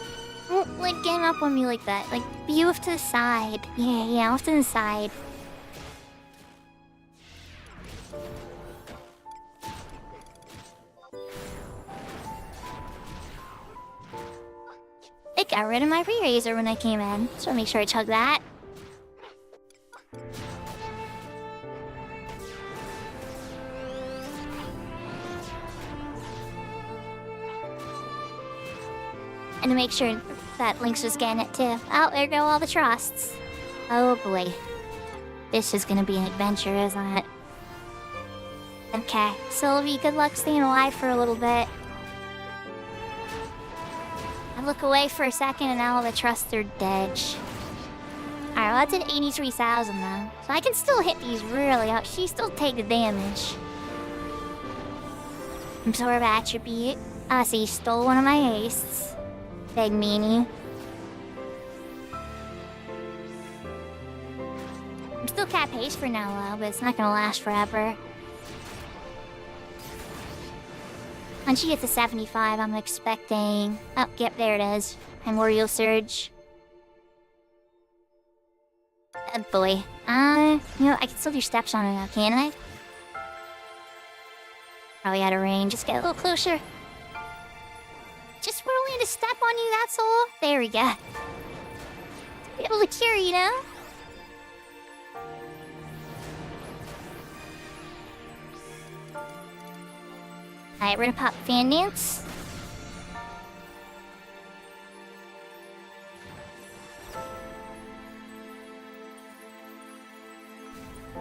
like gang up on me like that. Like, be off to the side. Yeah, off to the side. It got rid of my re-razor when I came in, so I'll make sure I chug that. And to make sure that Lynx was getting it too. Oh, there go all the trusts. Oh boy. This is gonna be an adventure, isn't it? Okay, Sylvie, good luck staying alive for a little bit. I look away for a second and all the trusts are dead. Alright, well that's an 83,000 though. So I can still hit these really up. She still take the damage. Absorb attribute. Ah, so you stole one of my hastes. Big meanie. I'm still cap haste for now though, but it's not gonna last forever. When she gets to 75, I'm expecting... Oh, yep, there it is. Primordial Surge. Oh boy. You know, I can still do steps on it now, can't I? Probably out of range. Just get a little closer. Just willing to step on you, that's all. There we go. Be able to cure, you know? Alright, we're gonna pop Fan Dance.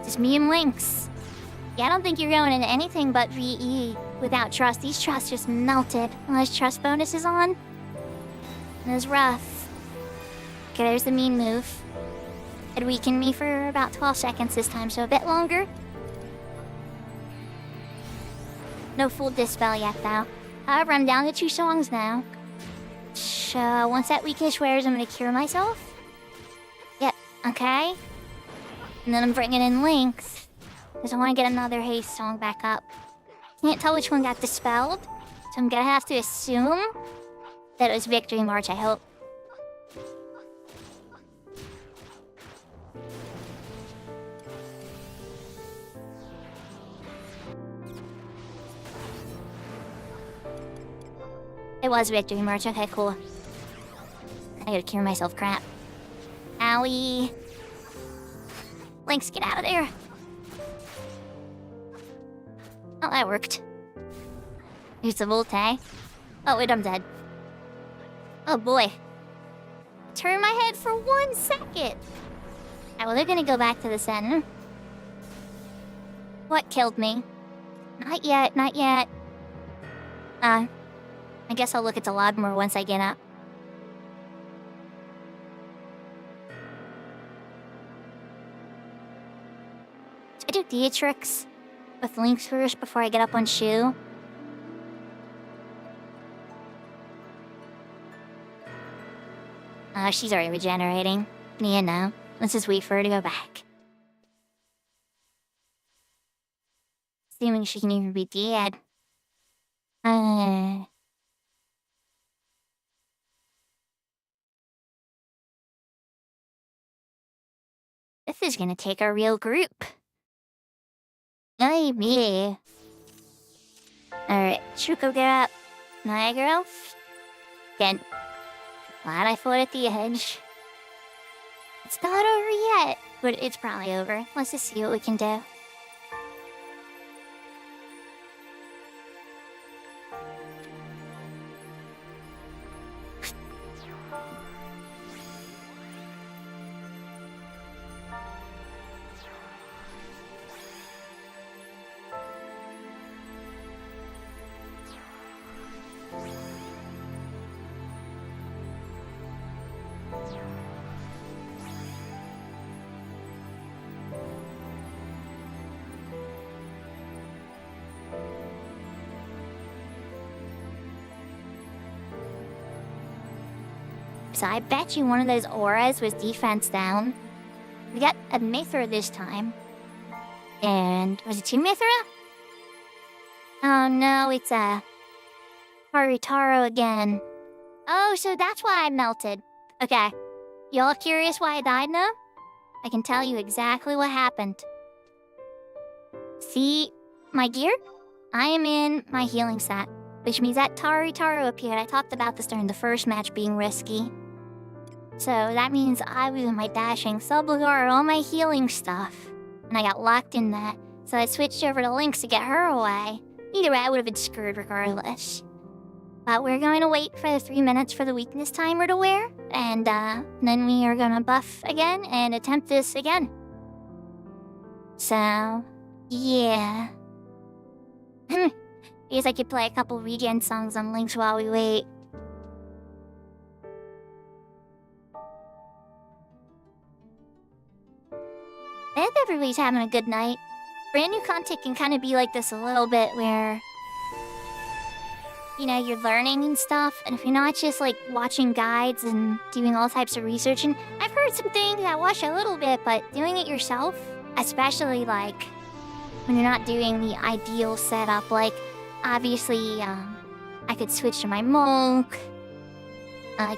Just me and Lynx. Yeah, I don't think you're going into anything but VE without trust. These trusts just melted. Well, there's trust bonuses on. It was rough. Okay, there's the mean move. It weakened me for about 12 seconds this time, so a bit longer. No full dispel yet, though. However, I'm down to 2 songs now. So, once that weakness wears, I'm gonna cure myself. Yep, okay. And then I'm bringing in Lynx, because I want to get another haste song back up. Can't tell which one got dispelled, so I'm gonna have to assume that it was Victory March, I hope. It was Victory March, okay, cool. I gotta cure myself, crap. Owie. Lynx, get out of there. Oh, that worked. Here's the Volte. Oh, wait, I'm dead. Oh, boy. Turn my head for 1 second. Alright, well, they're gonna go back to the center. What killed me? Not yet, not yet. I guess I'll look at the log more once I get up. Should I do Dietrix with Lynx first before I get up on Shu? Oh, she's already regenerating. Yeah, no. Let's just wait for her to go back. Assuming she can even be dead. This is gonna take a real group. Ay, me. Alright, Shuko, get up. Niagara Elf. Again. Glad I fought at the edge. It's not over yet, but it's probably over. Let's just see what we can do. So I bet you one of those auras was defense down. We got a Mithra this time. And was it 2 Mithra? Oh no, it's a Haritaro again. Oh, so that's why I melted. Okay. Y'all curious why I died now? I can tell you exactly what happened. See my gear? I am in my healing set, which means that Taritaro appeared. I talked about this during the first match being risky. So that means I was in my dashing Subligar, all my healing stuff. And I got locked in that, so I switched over to Lynx to get her away. Either way, I would have been screwed regardless. But we're going to wait for the 3 minutes for the weakness timer to wear, and then we are going to buff again and attempt this again. So, yeah. Guess I could play a couple regen songs on Lynx while we wait. I hope everybody's having a good night. Brand new content can kind of be like this a little bit where, you know, you're learning and stuff, and if you're not just like watching guides and doing all types of research, and I've heard some things, I watch a little bit, but doing it yourself, especially like when you're not doing the ideal setup, like obviously I could switch to my monk,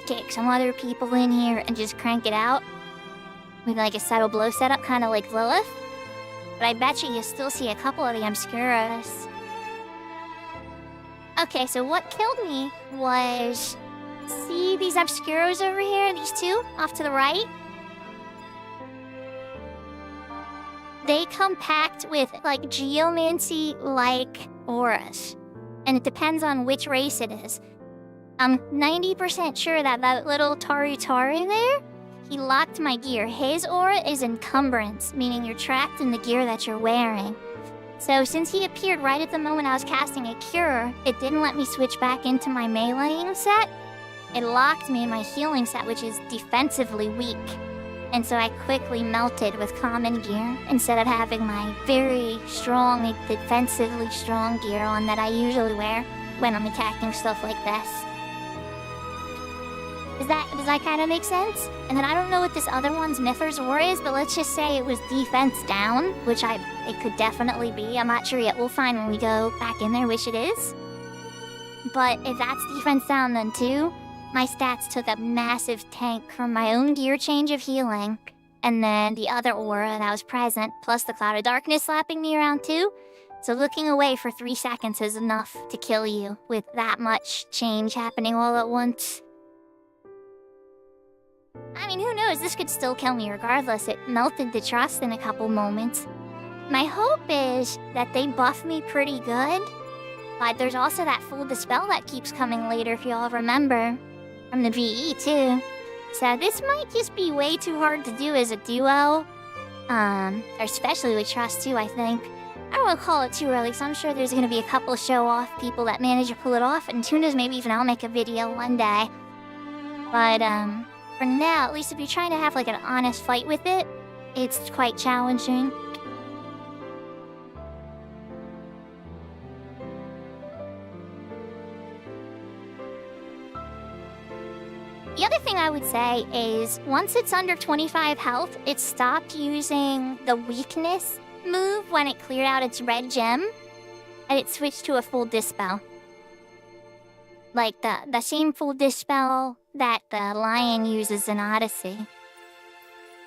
kick some other people in here and just crank it out with like a subtle blow setup, kind of like Lilith. But I bet you still see a couple of the Obscuros. Okay, so what killed me was... See these Obscuros over here? These two? Off to the right? They come packed with, like, Geomancy-like auras. And it depends on which race it is. I'm 90% sure that that little Taru there, he locked my gear. His aura is encumbrance, meaning you're trapped in the gear that you're wearing. So since he appeared right at the moment I was casting a cure, it didn't let me switch back into my meleeing set. It locked me in my healing set, which is defensively weak. And so I quickly melted with common gear instead of having my very strong, defensively strong gear on that I usually wear when I'm attacking stuff like this. Does that kind of make sense? And then I don't know what this other one's Mithra's Aura is, but let's just say it was defense down, which it could definitely be. I'm not sure yet. We'll find when we go back in there which it is. But if that's defense down then too, my stats took a massive tank from my own gear change of healing, and then the other aura that was present, plus the Cloud of Darkness slapping me around too. So looking away for 3 seconds is enough to kill you with that much change happening all at once. I mean, who knows? This could still kill me regardless. It melted the trust in a couple moments. My hope is that they buff me pretty good, but there's also that full dispel that keeps coming later, if y'all remember, from the VE too. So this might just be way too hard to do as a duo, especially with trust too, I think. I don't want to call it too early, so I'm sure there's going to be a couple show-off people that manage to pull it off, and who knows, maybe even I'll make a video one day. But, for now, at least if you're trying to have like an honest fight with it, it's quite challenging. The other thing I would say is, once it's under 25 health, it stopped using the weakness move when it cleared out its red gem, and it switched to a full dispel. Like the same full dispel that the lion uses in Odyssey.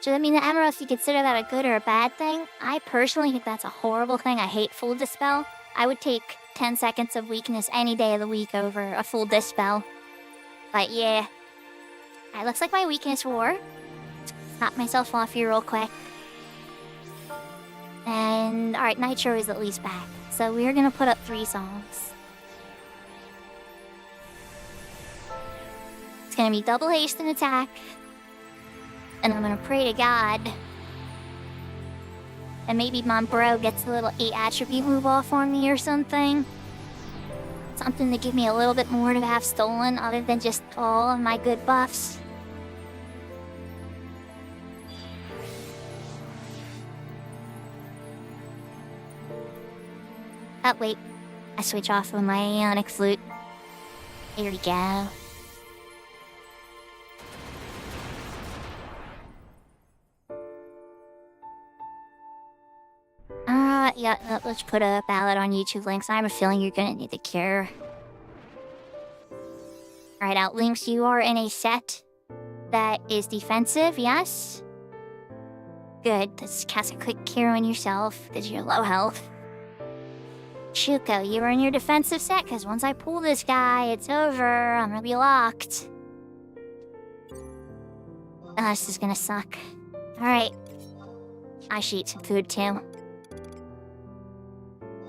So I mean, I don't know if you consider that a good or a bad thing. I personally think that's a horrible thing. I hate full dispel. I would take 10 seconds of weakness any day of the week over a full dispel. But yeah. Alright, looks like my weakness wore. Knock myself off here real quick. And alright, Nitro is at least back. So we're gonna put up 3 songs. It's gonna be double haste and attack. And I'm gonna pray to God. And maybe my bro gets a little 8 attribute move off on me or something. Something to give me a little bit more to have stolen other than just all of my good buffs. Oh wait, I switch off of my Ionic Flute. Here we go. let's put a ballot on YouTube, Lynx. I have a feeling you're gonna need the cure. Alright, out, Lynx, you are in a set that is defensive, yes? Good, let's cast a quick cure on yourself, because you're low health. Shuko, you're in your defensive set, because once I pull this guy, it's over. I'm gonna be locked. Oh, this is gonna suck. Alright. I should eat some food, too.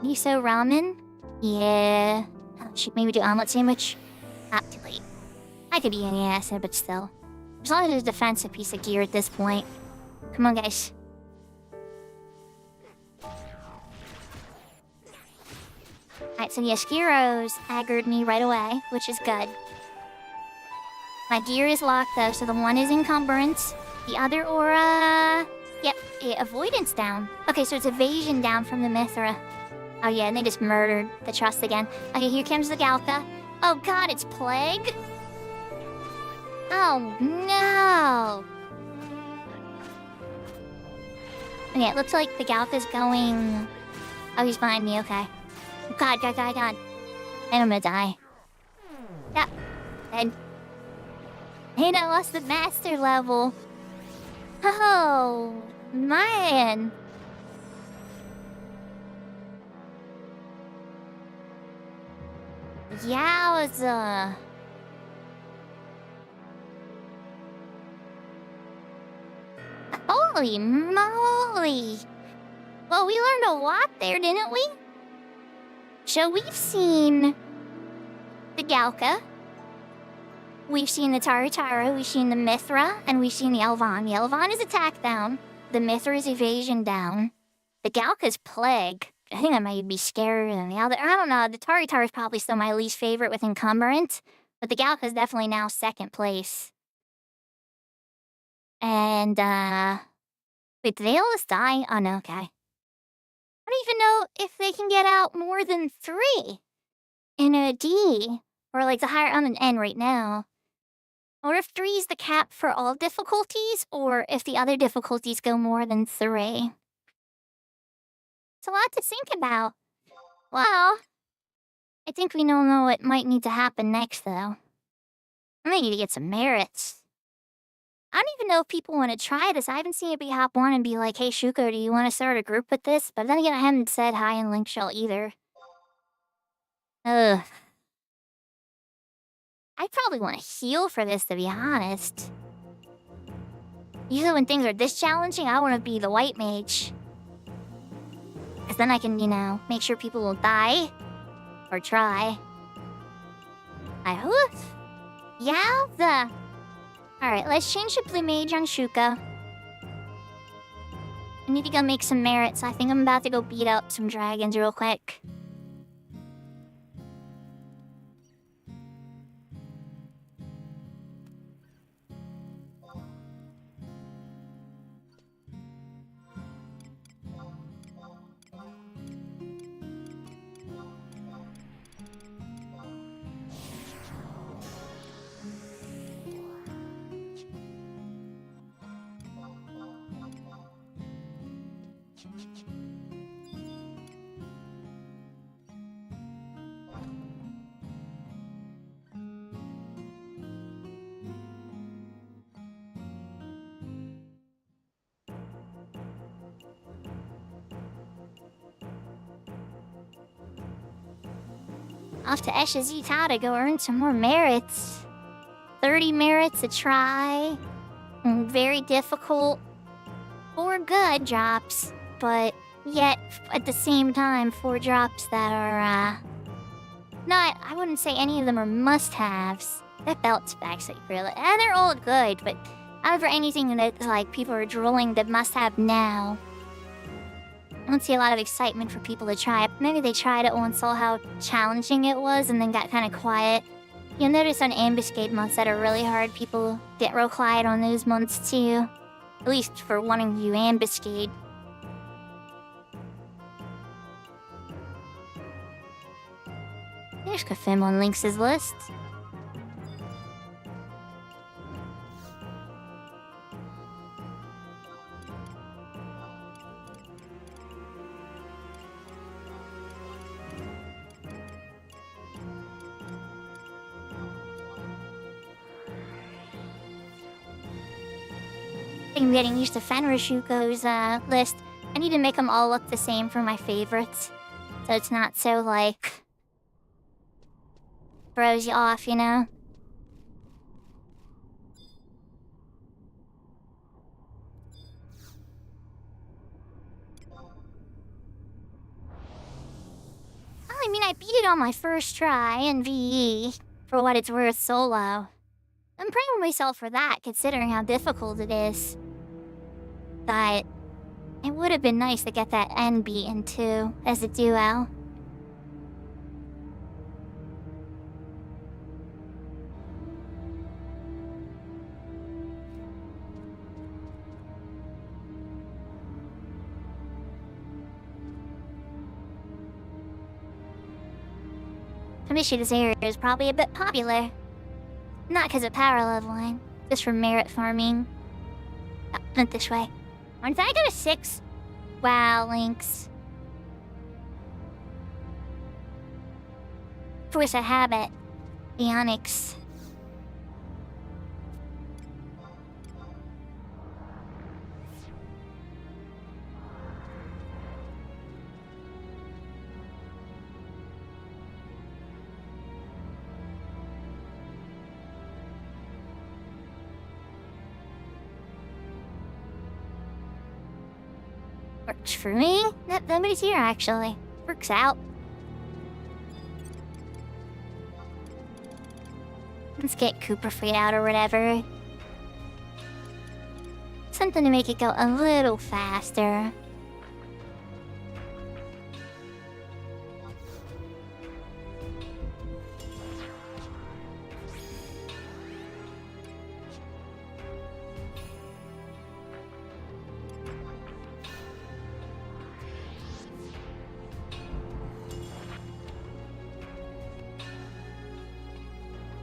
Miso ramen? Yeah. Should maybe do omelet sandwich? Not too late. I could be any acid, but still. As long as it's a defensive piece of gear at this point. Come on, guys. Alright, so the Ascuros aggroed me right away, which is good. My gear is locked, though, so the one is encumbrance. The other aura... Yep, avoidance down. Okay, so it's evasion down from the Mithra. Oh yeah, and they just murdered the trust again. Okay, here comes the Galka. Oh god, it's Plague? Oh no! Okay, it looks like the Galka's going... Oh, he's behind me, okay. God. And I'm gonna die. Yeah. And I lost the master level. Oh, man. Yowza. Holy moly. Well, we learned a lot there, didn't we? So we've seen the Galka, we've seen the Taratara, we've seen the Mithra, and we've seen the Elvan. The Elvan is attack down, the Mithra is evasion down, the Galka's Plague. I think I might be scarier than the other. I don't know, the Taratara is probably still my least favorite with Encumbrant, but the Galka is definitely now second place. And, wait, did they all just die? Oh no, okay. I don't even know if they can get out more than 3 in a D, or like the higher on an N right now. Or if 3 is the cap for all difficulties, or if the other difficulties go more than 3. It's a lot to think about. Well, I think we don't know what might need to happen next, though. I might need to get some merits. I don't even know if people want to try this. I haven't seen anybody hop on and be like, hey, Shuko, do you want to start a group with this? But then again, I haven't said hi in Link Shell either. Ugh. I probably want to heal for this, to be honest. Usually when things are this challenging, I want to be the white mage. Because then I can, you know, make sure people will die. Or try. I hope. Yowza! Alright, let's change the blue mage on Shuko. I need to go make some merits. I think I'm about to go beat up some dragons real quick. Off to Esha Zita to go earn some more merits. 30 merits a try. Very difficult. 4 good drops, but yet at the same time 4 drops that are not, I wouldn't say any of them are must-haves. That belt's actually really, and they're all good, but however anything that like people are drooling that must-have now. I don't see a lot of excitement for people to try it. Maybe they tried it once, saw how challenging it was, and then got kind of quiet. You'll notice on ambuscade months that are really hard, people get real quiet on those months too. At least for wanting to do ambuscade. There's Kafim on Lynx's list. I'm getting used to Fenrir Shuko's list. I need to make them all look the same for my favorites. So it's not so, like, throws you off, you know? I mean, I beat it on my first try in VE, for what it's worth solo. I'm proud of myself for that, considering how difficult it is. But it would have been nice to get that N beaten too, as a duo. Kamishida's area is probably a bit popular. Not because of power leveling, just for merit farming. Oh, not this way. Aren't I go to 6? Wow, Lynx. Force a habit. The Onyx. Works for me? Nobody's here, actually. Works out. Let's get Cooper Free out or whatever. Something to make it go a little faster.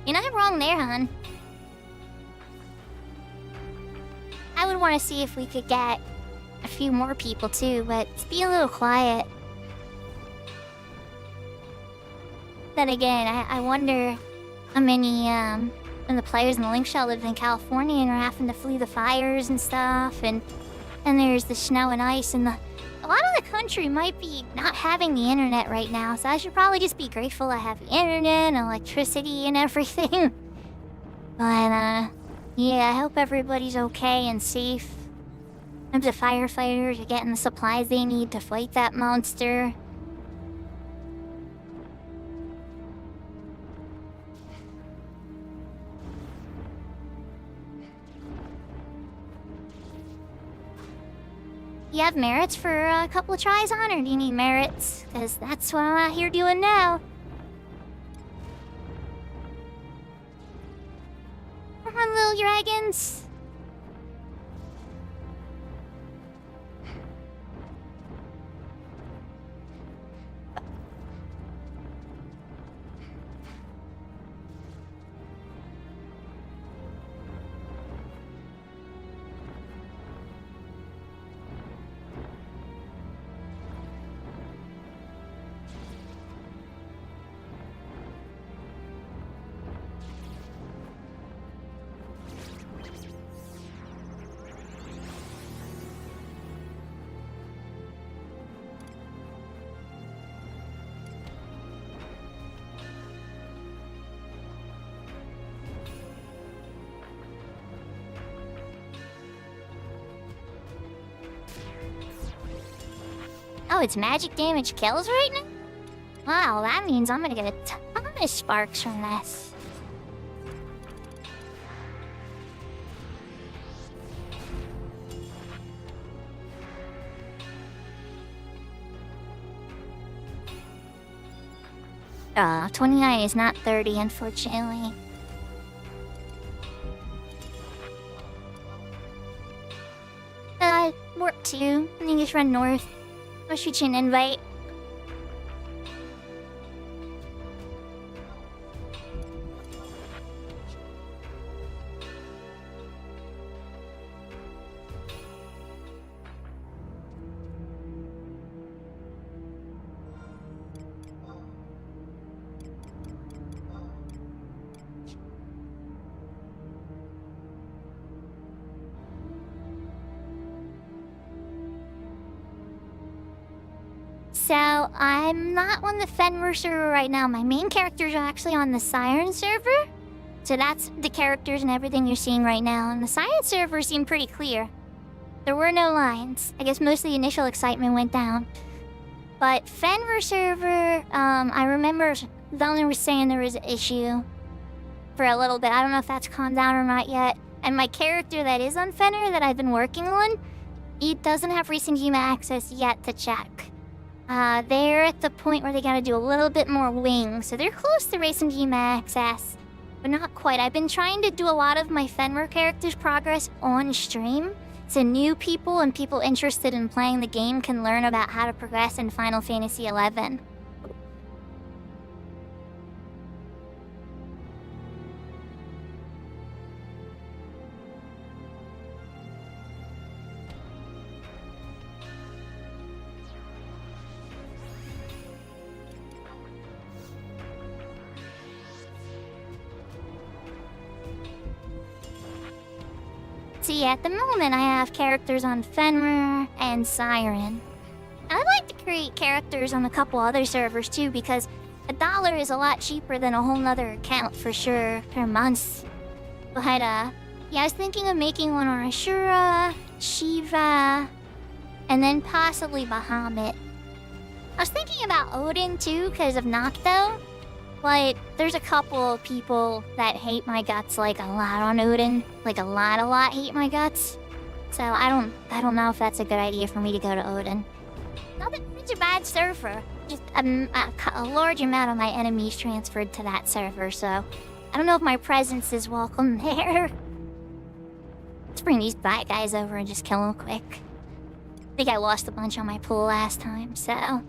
You're not wrong there, hon. I would want to see if we could get a few more people too, but let's be a little quiet. Then again, I wonder how many of the players in the Link Shell live in California and are having to flee the fires and stuff, and there's the snow and ice, and a lot of the country might be not having the internet right now, so I should probably just be grateful I have the internet and electricity and everything. But, yeah, I hope everybody's okay and safe. Hope the firefighters are getting the supplies they need to fight that monster. You have merits for a couple of tries on, or do you need merits? Because that's what I'm out here doing now. Come on, little dragons. Oh, it's magic damage kills right now? Wow, that means I'm gonna get a ton of sparks from this. Oh, 29 is not 30, unfortunately. Warp 2. I think just run north. I'll shoot you an invite. So, I'm not on the Fenrir server right now. My main characters are actually on the Siren server. So that's the characters and everything you're seeing right now. And the Siren server seemed pretty clear. There were no lines. I guess most of the initial excitement went down. But Fenrir server, I remember Velner was saying there was an issue for a little bit. I don't know if that's calmed down or not yet. And my character that is on Fenrir that I've been working on, it doesn't have recent game access yet to check. They're at the point where they gotta do a little bit more wings, so they're close to racing game access, but not quite. I've been trying to do a lot of my Fenrir character's progress on stream, so new people and people interested in playing the game can learn about how to progress in Final Fantasy XI. See, at the moment I have characters on Fenrir and Siren. And I'd like to create characters on a couple other servers too, because $1 is a lot cheaper than a whole nother account for sure per month. But yeah, I was thinking of making one on Ashura, Shiva, and then possibly Bahamut. I was thinking about Odin too, because of Nocto. But there's a couple of people that hate my guts like a lot on Odin. Like a lot hate my guts. So I don't know if that's a good idea for me to go to Odin. Not that it's a bad server. Just a large amount of my enemies transferred to that server, so I don't know if my presence is welcome there. Let's bring these bad guys over and just kill them quick. I think I lost a bunch on my pool last time, so...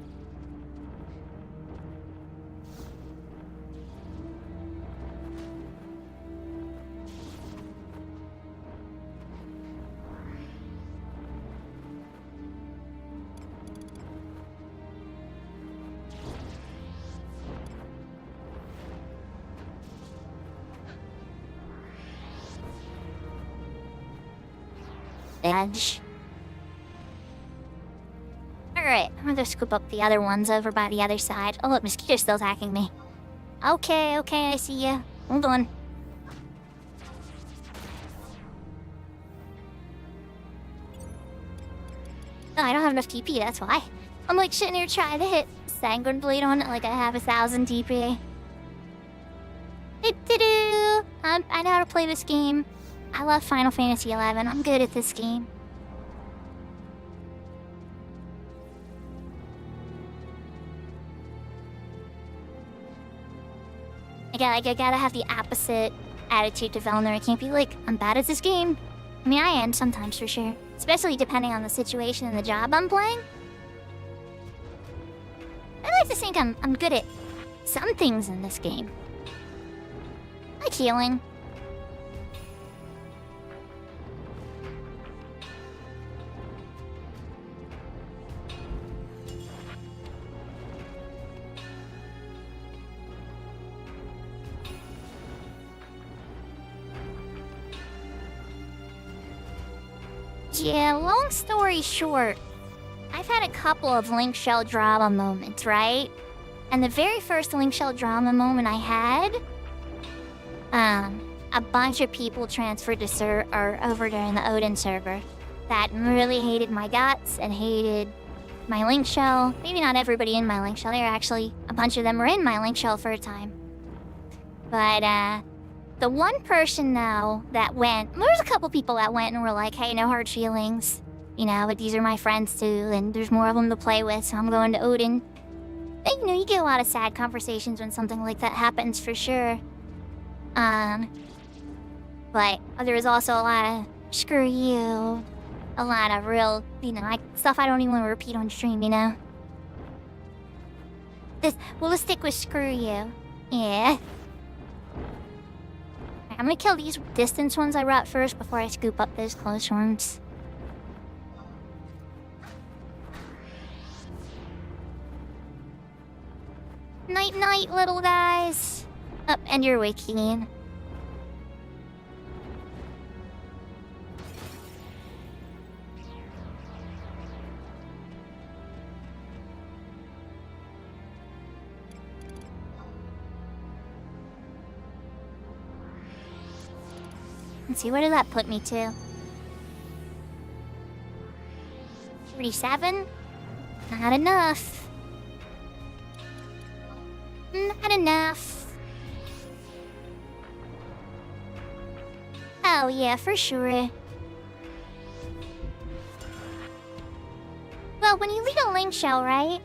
Edge. Alright, I'm gonna go scoop up the other ones over by the other side. Oh look, mosquito's still attacking me. Okay, I see ya. Hold on. No, I don't have enough TP, that's why. I'm like sitting here trying to hit Sanguine Blade on it like I have 1,000 TP. Do-do-do! I know how to play this game. I love Final Fantasy XI. I'm good at this game. I gotta have the opposite attitude to Velner. I can't be like, I'm bad at this game. I mean, I am sometimes for sure. Especially depending on the situation and the job I'm playing. I like to think I'm good at some things in this game. Like healing. Yeah, long story short, I've had a couple of Link Shell drama moments, right? And the very first Link Shell drama moment I had, a bunch of people transferred to over there in the Odin server that really hated my guts and hated my Link Shell. Maybe not everybody in my Link Shell. There actually, a bunch of them were in my Link Shell for a time. But, the one person, though, that went... There was a couple people that went and were like, hey, no hard feelings. You know, but these are my friends, too, and there's more of them to play with, so I'm going to Odin. And, you know, you get a lot of sad conversations when something like that happens, for sure. But there was also a lot of, screw you. A lot of real, you know, stuff I don't even want to repeat on stream, you know? We'll stick with screw you. Yeah. I'm gonna kill these distance ones I brought first before I scoop up those close ones. Night night, little guys. Up, and you're waking. Let's see, what did that put me to? 37? Not enough. Not enough. Oh yeah, for sure. Well, when you lead a link show, right?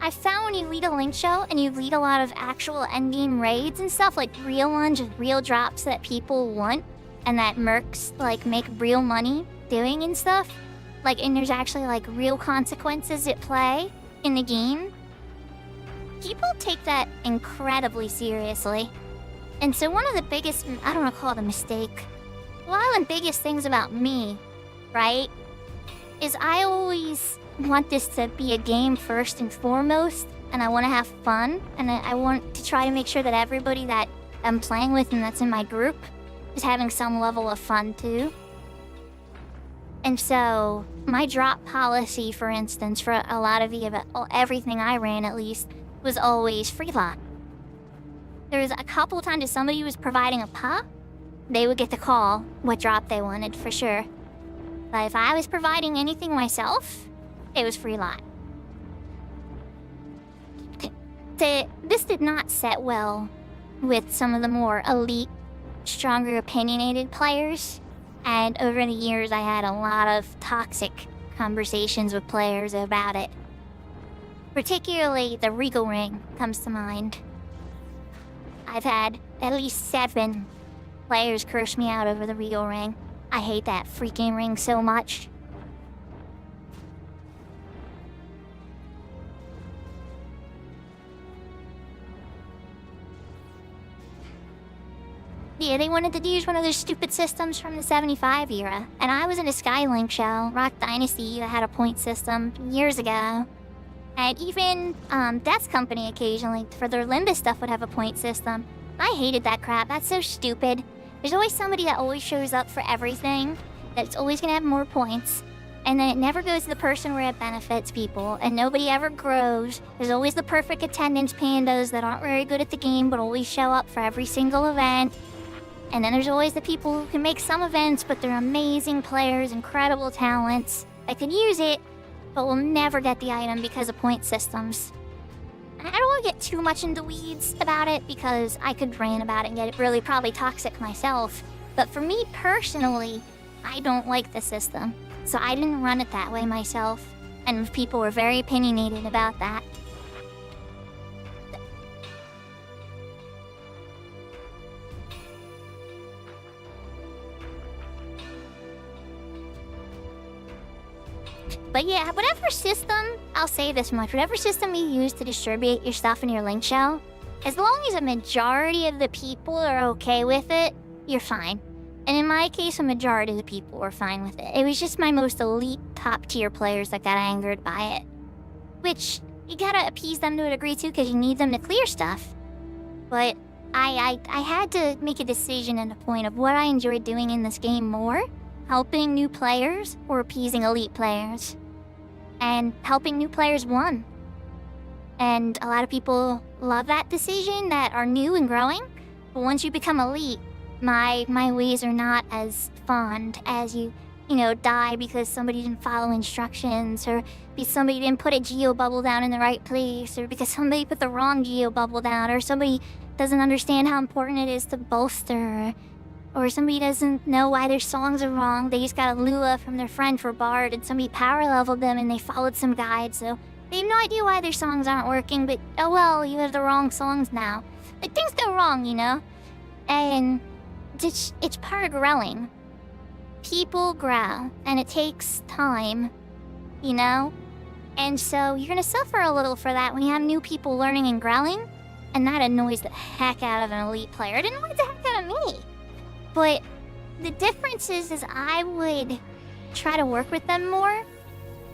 I found when you lead a link show and you lead a lot of actual endgame raids and stuff, like real ones with real drops that people want and that mercs like make real money doing and stuff, like, and there's actually like real consequences at play in the game, people take that incredibly seriously. And so one of the biggest, I don't want to call it a mistake, one of the biggest things about me, right, is I always want this to be a game first and foremost, and I want to have fun, and I want to try to make sure that everybody that I'm playing with and that's in my group is having some level of fun too. And so my drop policy, for instance, for a lot of the everything I ran at least, was always free lot. There was a couple of times if somebody was providing a pop, they would get to call what drop they wanted for sure. But if I was providing anything myself, it was free lot. This did not set well with some of the more elite, stronger, opinionated players. And over the years, I had a lot of toxic conversations with players about it. Particularly the Regal Ring comes to mind. I've had at least 7 players curse me out over the Regal Ring. I hate that freaking ring so much. Yeah, they wanted to use one of those stupid systems from the 75 era. And I was in a Skylink show, Rock Dynasty, that had a point system years ago. And even Death's Company occasionally, for their Limbus stuff, would have a point system. I hated that crap. That's so stupid. There's always somebody that always shows up for everything, that's always gonna have more points. And then it never goes to the person where it benefits people, and nobody ever grows. There's always the perfect attendance pandas that aren't very good at the game, but always show up for every single event. And then there's always the people who can make some events, but they're amazing players, incredible talents. I could use it, but will never get the item because of point systems. I don't want to get too much into weeds about it because I could rant about it and get it really probably toxic myself. But for me personally, I don't like the system. So I didn't run it that way myself. And people were very opinionated about that. But yeah, whatever system, I'll say this much, whatever system you use to distribute your stuff in your link shell, as long as a majority of the people are okay with it, you're fine. And in my case, a majority of the people were fine with it. It was just my most elite, top-tier players that got angered by it. Which, you gotta appease them to a degree too, because you need them to clear stuff. But I had to make a decision and a point of what I enjoyed doing in this game more, helping new players or appeasing elite players. And helping new players won. And a lot of people love that decision that are new and growing. But once you become elite, my ways are not as fond as you die because somebody didn't follow instructions, or because somebody didn't put a geo bubble down in the right place, or because somebody put the wrong geo bubble down, or somebody doesn't understand how important it is to bolster, or somebody doesn't know why their songs are wrong. They just got a Lua from their friend for Bard, and somebody power leveled them and they followed some guide, so they have no idea why their songs aren't working, but oh well, you have the wrong songs now. Like, things go wrong, And it's part of growing. People grow, and it takes time, And so you're gonna suffer a little for that when you have new people learning and growing, and that annoys the heck out of an elite player. It annoys the heck out of me. But the difference is I would try to work with them more,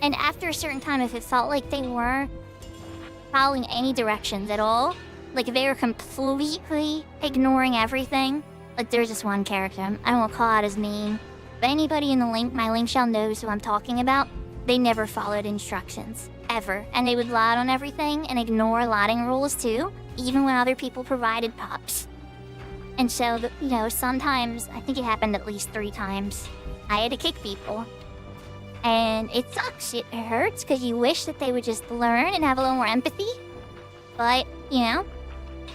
and after a certain time, if it felt like they weren't following any directions at all, like if they were completely ignoring everything, like there's this one character, I don't want to call out his name, but anybody in my link shell knows who I'm talking about. They never followed instructions, ever, and they would lot on everything and ignore lotting rules too, even when other people provided pops. And so, you know, sometimes, I think it happened at least 3 times, I had to kick people. And it sucks, it hurts, because you wish that they would just learn and have a little more empathy. But, you know,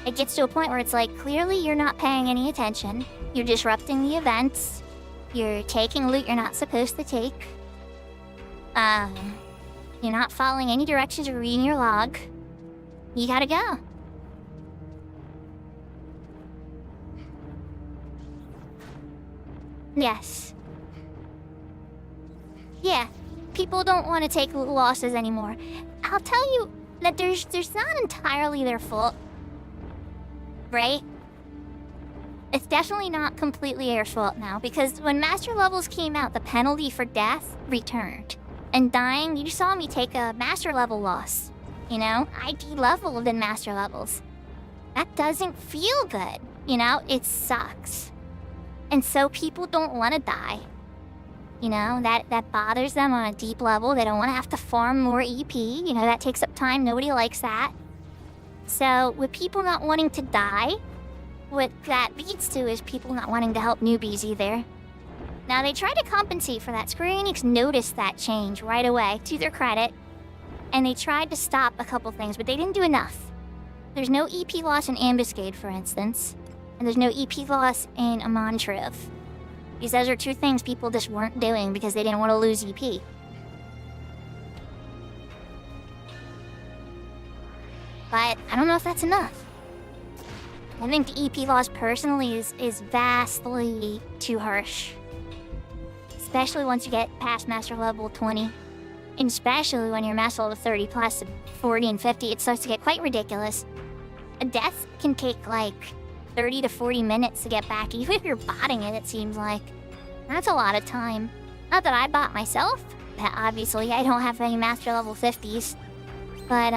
it gets to a point where it's like, clearly you're not paying any attention. You're disrupting the events. You're taking loot you're not supposed to take. You're not following any directions or reading your log. You gotta go. Yes. Yeah, people don't want to take losses anymore. I'll tell you that there's not entirely their fault. Right? It's definitely not completely their fault now, because when Master Levels came out, the penalty for death returned. And dying, you saw me take a Master Level loss. You know, I de-leveled in Master Levels. That doesn't feel good, you know? It sucks. And so people don't want to die. You know, that bothers them on a deep level. They don't want to have to farm more EP. You know, that takes up time. Nobody likes that. So, with people not wanting to die, what that leads to is people not wanting to help newbies either. Now, they try to compensate for that. Square Enix noticed that change right away, to their credit. And they tried to stop a couple things, but they didn't do enough. There's no EP loss in Ambuscade, for instance. And there's no EP loss in Amontriv. Because those are 2 things people just weren't doing because they didn't want to lose EP. But I don't know if that's enough. I think the EP loss personally is vastly too harsh. Especially once you get past Master Level 20. And especially when you're Master Level 30 plus 40 and 50, it starts to get quite ridiculous. A death can take like 30 to 40 minutes to get back, even if you're botting it seems like. That's a lot of time. Not that I bot myself. Obviously, I don't have any Master Level 50s. But,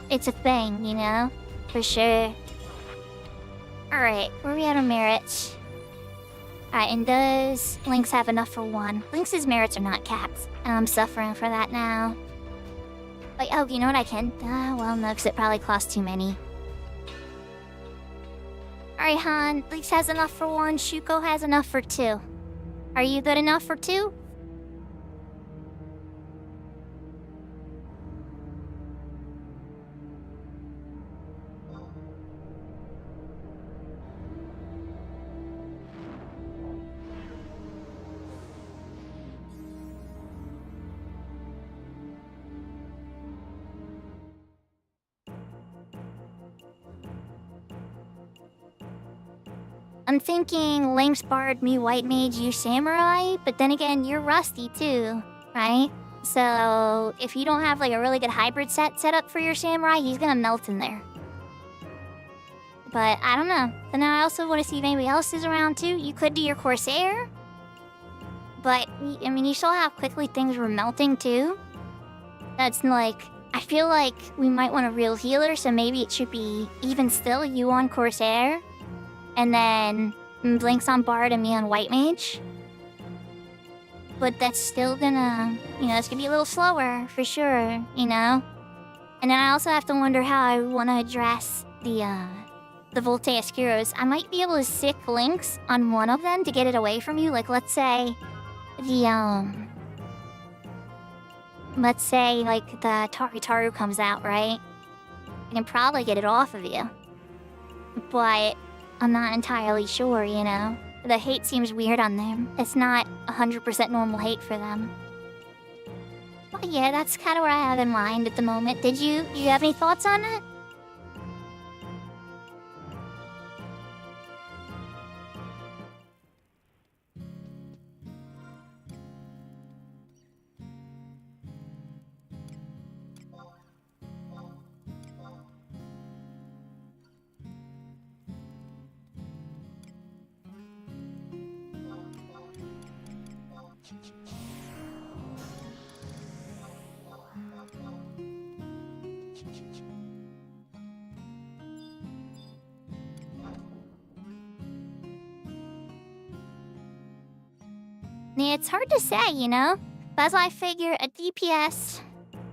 it's a thing, you know? For sure. Alright, where are we at on merits? Alright, and does Lynx have enough for 1? Lynx's merits are not capped, and I'm suffering for that now. Wait, oh, you know what I can? Well, no, because it probably costs too many. Alright, Han, Lynx has enough for 1, Shuko has enough for 2. Are you good enough for 2? I'm thinking Lynx, Bard, me, White Mage, you Samurai, but then again, you're Rusty too, right? So, if you don't have like a really good hybrid set up for your Samurai, he's gonna melt in there. But, I don't know. Then I also want to see if anybody else is around too. You could do your Corsair. But, I mean, you saw how quickly things were melting too. That's like, I feel like we might want a real healer, so maybe it should be even still you on Corsair. And then Blinks on Bard and me on White Mage. But that's still gonna, you know, it's gonna be a little slower, for sure, you know? And then I also have to wonder how I want to address the Voltaeus Heroes. I might be able to sick Lynx on one of them to get it away from you. Like, let's say, let's say, like, the Taru comes out, right? I can probably get it off of you. But I'm not entirely sure, you know? The hate seems weird on them. It's not 100% normal hate for them. But yeah, that's kind of what I have in mind at the moment. Do you have any thoughts on it? Yeah, it's hard to say, you know? But as I figure, a DPS,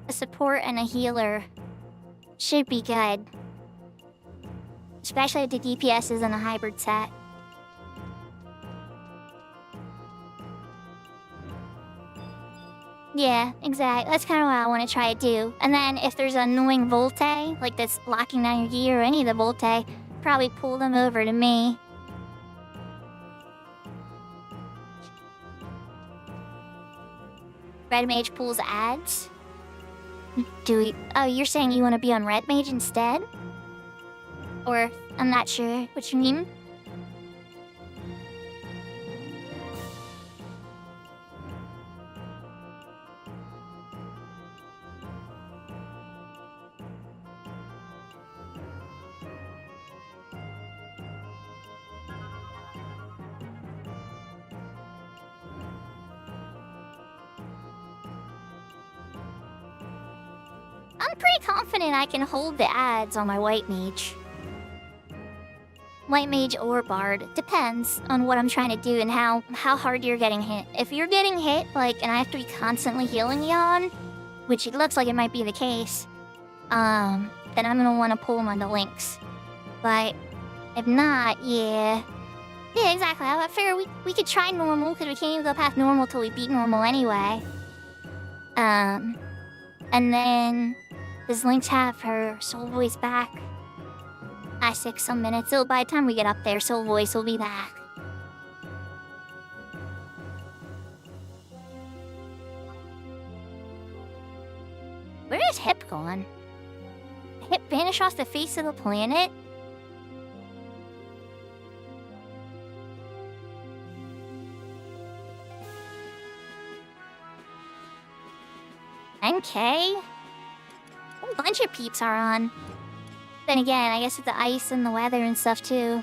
a support, and a healer should be good. especially if the DPS is in a hybrid set. Yeah, exactly. That's kind of what I want to try to do. And then if there's an annoying Volte, like that's locking down your gear or any of the Volte, probably pull them over to me. Red Mage pulls ads. Oh, you're saying you want to be on Red Mage instead? Or, I'm not sure what you mean. I'm pretty confident I can hold the ads on my White Mage. White Mage or Bard. Depends on what I'm trying to do and how hard you're getting hit. If you're getting hit, like, and I have to be constantly healing you on, which it looks like it might be the case, then I'm gonna want to pull them on the links. But if not, yeah. Yeah, exactly. I figure we could try normal, because we can't even go past normal till we beat normal anyway. And then... does Lynx have her soul voice back? 6 some minutes. So by the time we get up there, soul voice will be back. Where is Hip gone? Hip vanished off the face of the planet? Okay. A bunch of peeps are on. Then again, I guess it's the ice and the weather and stuff too.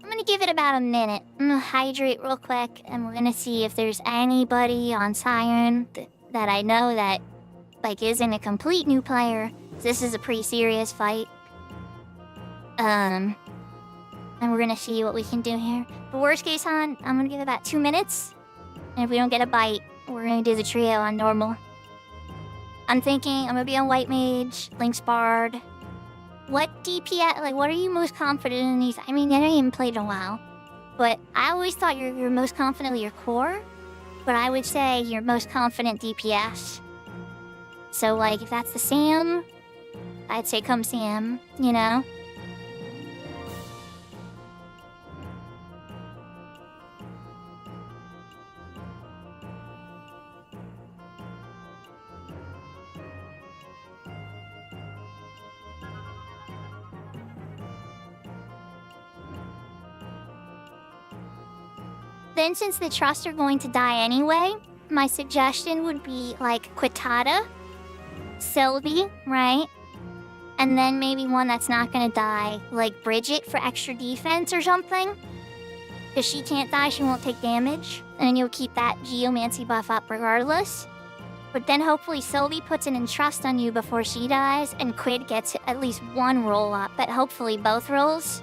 I'm gonna give it about a minute. I'm gonna hydrate real quick, and we're gonna see if there's anybody on Siren that I know that, like, isn't a complete new player. This is a pretty serious fight. And we're gonna see what we can do here. The worst case on, I'm gonna give it about 2 minutes. And if we don't get a bite, we're gonna do the trio on normal. I'm thinking I'm gonna be on White Mage, Lynx Bard. What DPS, like, what are you most confident in these? I mean, I haven't played in a while. But I always thought you're most confident with your core. But I would say you're most confident DPS. So, like, if that's the Sam, I'd say come Sam, you know? Then, since the Trust are going to die anyway, my suggestion would be, like, Quitata, Sylvie, right? And then maybe one that's not gonna die, like Bridget for extra defense or something. Because she can't die, she won't take damage. And then you'll keep that Geomancy buff up regardless. But then hopefully Sylvie puts an Entrust on you before she dies, and Quid gets at least one roll up, but hopefully both rolls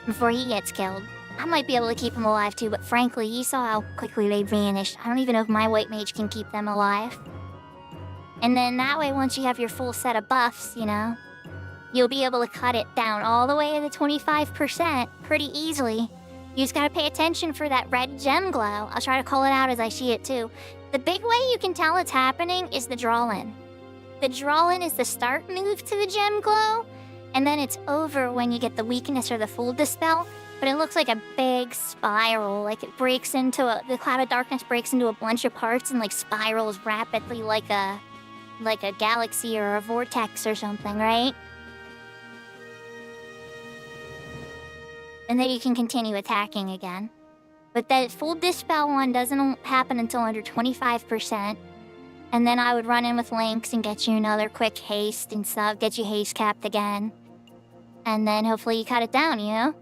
before he gets killed. I might be able to keep him alive too, but frankly, you saw how quickly they vanished. I don't even know if my White Mage can keep them alive. And then that way, once you have your full set of buffs, you know, you'll be able to cut it down all the way to the 25% pretty easily. You just gotta pay attention for that red gem glow. I'll try to call it out as I see it too. The big way you can tell it's happening is the draw-in. The draw-in is the start move to the gem glow, and then it's over when you get the weakness or the full dispel. But it looks like a big spiral, like it breaks into the cloud of darkness breaks into a bunch of parts and like spirals rapidly like a galaxy or a vortex or something, right? And then you can continue attacking again. But that full dispel one doesn't happen until under 25%. And then I would run in with Lynx and get you another quick haste and stuff, get you haste capped again. And then hopefully you cut it down, you know?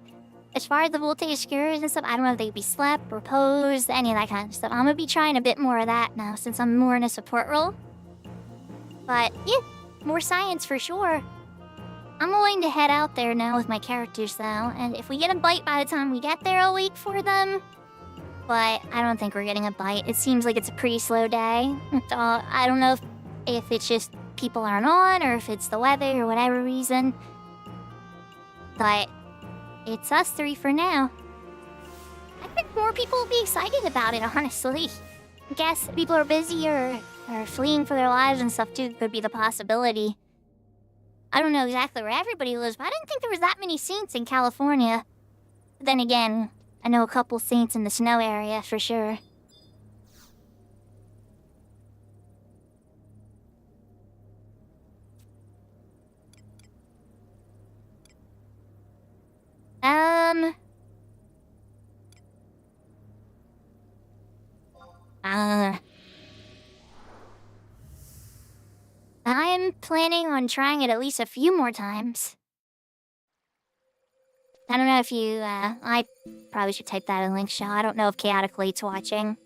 As far as the Voltage Skewers and stuff, I don't know if they'd be slept, reposed, any of that kind of stuff. I'm gonna be trying a bit more of that now since I'm more in a support role. But yeah, more science for sure. I'm willing to head out there now with my characters, though, and if we get a bite by the time we get there, I'll wait for them. But I don't think we're getting a bite. It seems like it's a pretty slow day. I don't know if it's just people aren't on, or if it's the weather, or whatever reason. But it's us three for now. I think more people will be excited about it, honestly. I guess people are busy or fleeing for their lives and stuff too could be the possibility. I don't know exactly where everybody lives, but I didn't think there was that many saints in California. But then again, I know a couple saints in the snow area for sure. I'm planning on trying it at least a few more times. I don't know if you, I probably should type that in link show. I don't know if Chaotic Late's watching.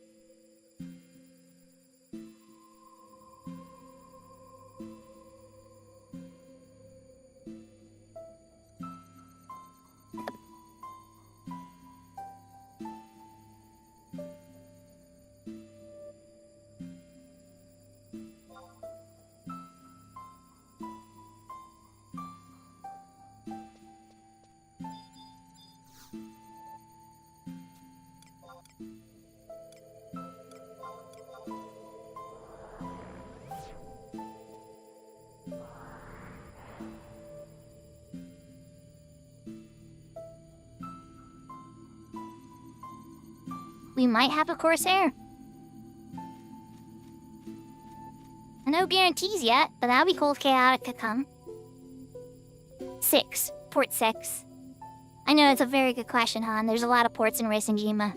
We might have a Corsair. No guarantees yet, but that'd be cool if Chaotic could come. 6. Port 6. I know it's a very good question, Han. There's a lot of ports in Racingima.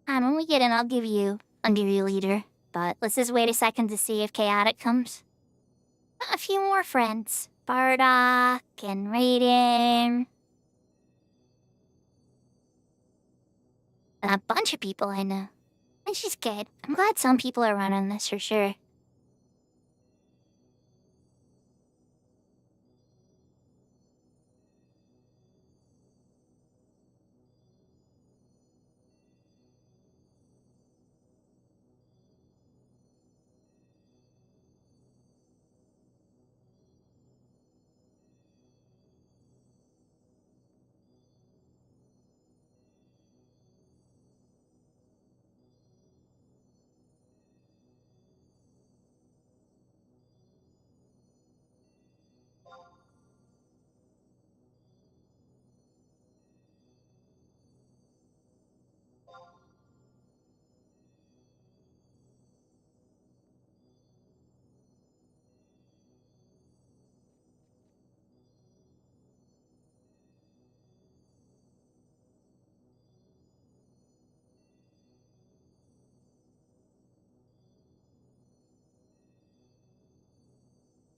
And when we get in, I'll give you leader. But let's just wait a second to see if Chaotic comes. A few more friends. Bardock and Raiden. A bunch of people I know. Which is good. I'm glad some people are running this for sure.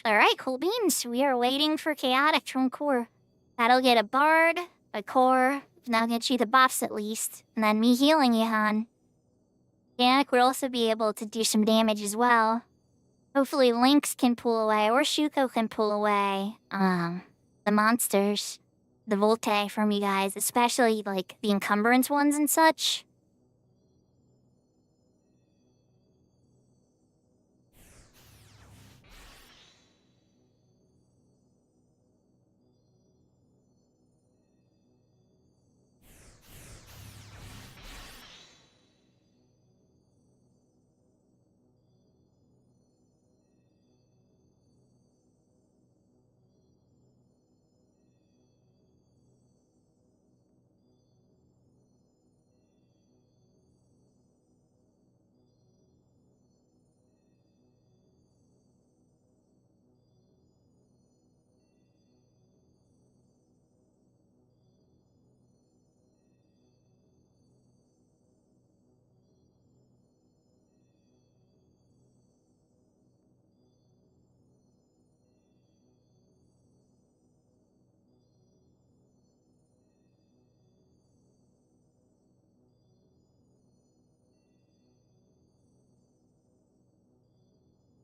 Alright, cool beans. We are waiting for Chaotic from Core. That'll get a Bard, a Core, and that'll get you the buffs at least. And then me healing you, hon. Chaotic will also be able to do some damage as well. Hopefully Lynx can pull away, or Shuko can pull away, the monsters. The Volte from you guys, especially, like, the encumbrance ones and such.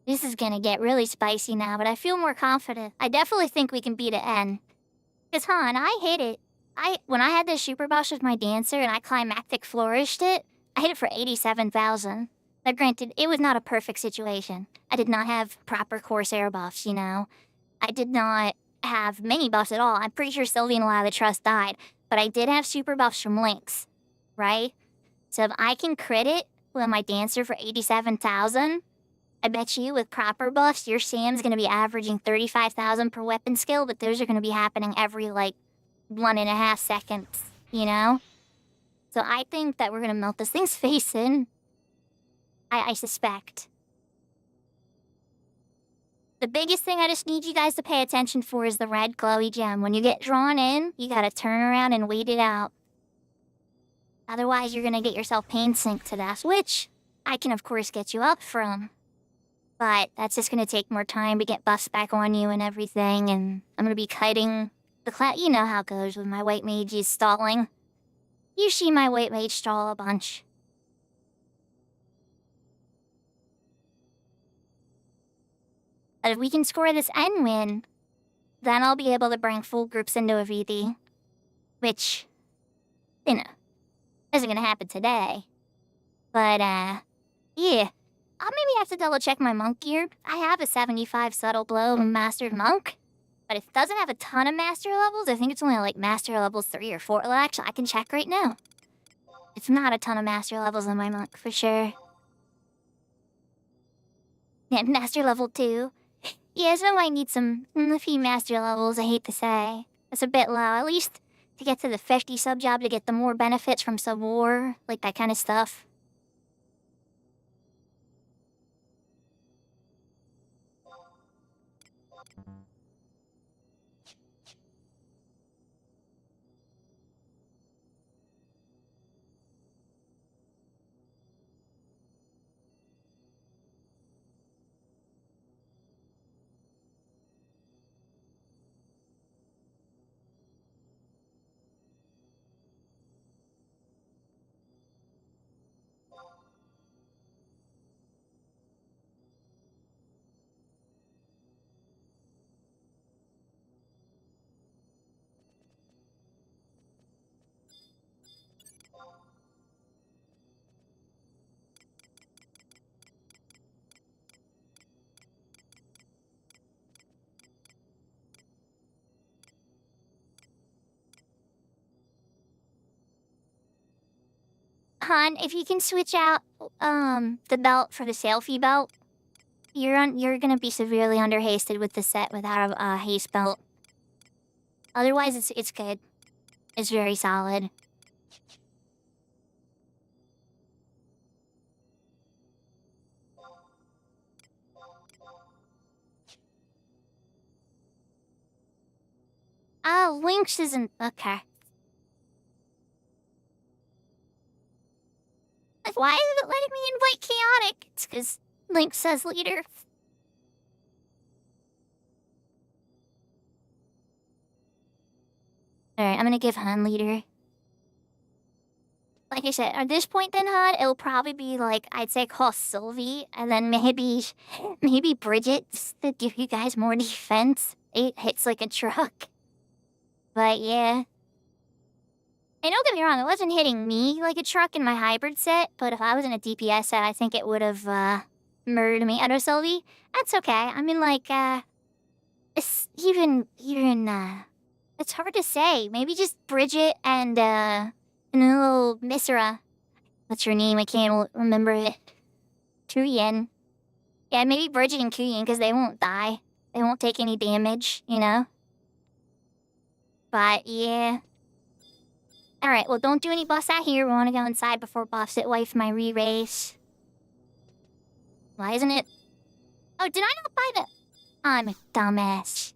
This is gonna get really spicy now, but I feel more confident. I definitely think we can beat an N. Cause, hon, I hit it. When I had this super buff with my dancer and I climactic flourished it, I hit it for 87,000. Now, granted, it was not a perfect situation. I did not have proper Corsair buffs, you know? I did not have many buffs at all. I'm pretty sure Sylvie and a lot of the Trust died, but I did have super buffs from Lynx, right? So if I can crit it with my dancer for 87,000, I bet you with proper buffs, your Sam's gonna be averaging 35,000 per weapon skill, but those are gonna be happening every, like, 1.5 seconds, you know? So I think that we're gonna melt this thing's face in. I suspect. The biggest thing I just need you guys to pay attention for is the red glowy gem. When you get drawn in, you gotta turn around and wait it out. Otherwise, you're gonna get yourself pain synced to death, which I can, of course, get you up from. But that's just gonna take more time to get buffs back on you and everything, and I'm gonna be kiting the cloud. You know how it goes with my white mages stalling. You see my white mage stall a bunch. But if we can score this N win, then I'll be able to bring full groups into a VD. Which, you know, isn't gonna happen today. But, yeah. I'll maybe have to double check my monk gear. I have a 75 subtle blow mastered monk, but it doesn't have a ton of master levels. I think it's only like master levels 3 or 4. Well, actually, I can check right now. It's not a ton of master levels on my monk, for sure. Yeah, master level 2. Yeah, so I need a few master levels, I hate to say. That's a bit low, at least to get to the 50 sub job to get the more benefits from sub war, like that kind of stuff. Hon, if you can switch out the belt for the selfie belt, you're gonna be severely underhasted with the set without a haste belt. Otherwise, it's good. It's very solid. Lynx isn't okay. Why is it letting me invite Chaotic? It's because Lynx says leader. Alright, I'm gonna give Han leader. Like I said, at this point then, Han, it'll probably be like, I'd say call Sylvie, and then maybe Bridget, just to give you guys more defense. 8 hits like a truck. But yeah. Hey, don't get me wrong, it wasn't hitting me like a truck in my hybrid set, but if I was in a DPS set, I think it would have, murdered me. Otto Sylvie? That's okay. I mean, like, it's it's hard to say. Maybe just Bridget and a little Misra. What's her name? I can't remember it. Kuyen. Yeah, maybe Bridget and Kuyen, because they won't die. They won't take any damage, you know? But, yeah. Alright, well, don't do any buffs out here. We want to go inside before buffs it. Wife my re-race. Why isn't it? Oh, did I not buy the... I'm a dumbass.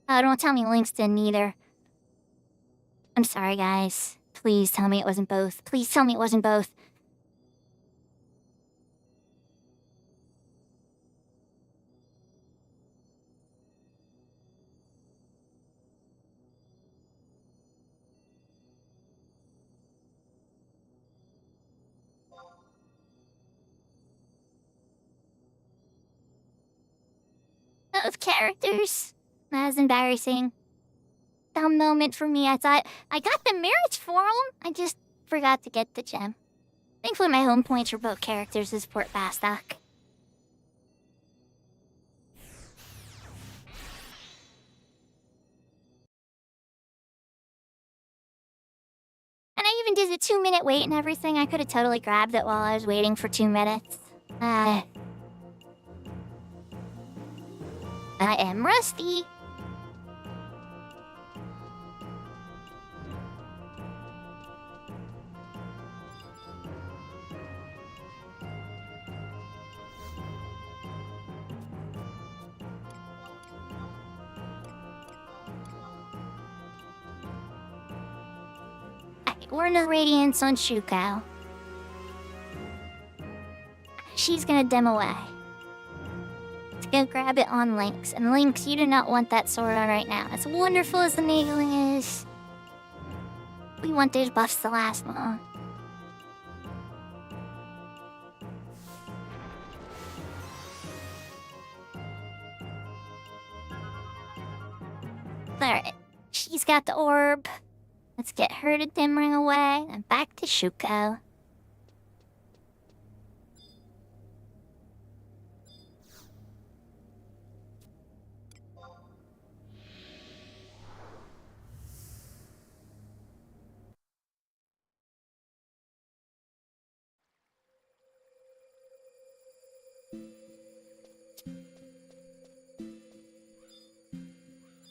Oh, don't tell me Lynx didn't either. I'm sorry, guys. Please tell me it wasn't both. Please tell me it wasn't both. Those characters. That was embarrassing. Dumb moment for me. I thought I got the merits for them. I just forgot to get the gem. Thankfully, my home points for both characters is Port Bastock. And I even did a 2-minute wait and everything. I could have totally grabbed it while I was waiting for 2 minutes. I am rusty. We're in the Radiance on Shuko. She's gonna dim away. Let's go grab it on Lynx. And Lynx, you do not want that sword on right now. As wonderful as the nailing is, we want those buffs to last long. Alright, she's got the orb. Let's get her to dim ring away, and back to Shuko.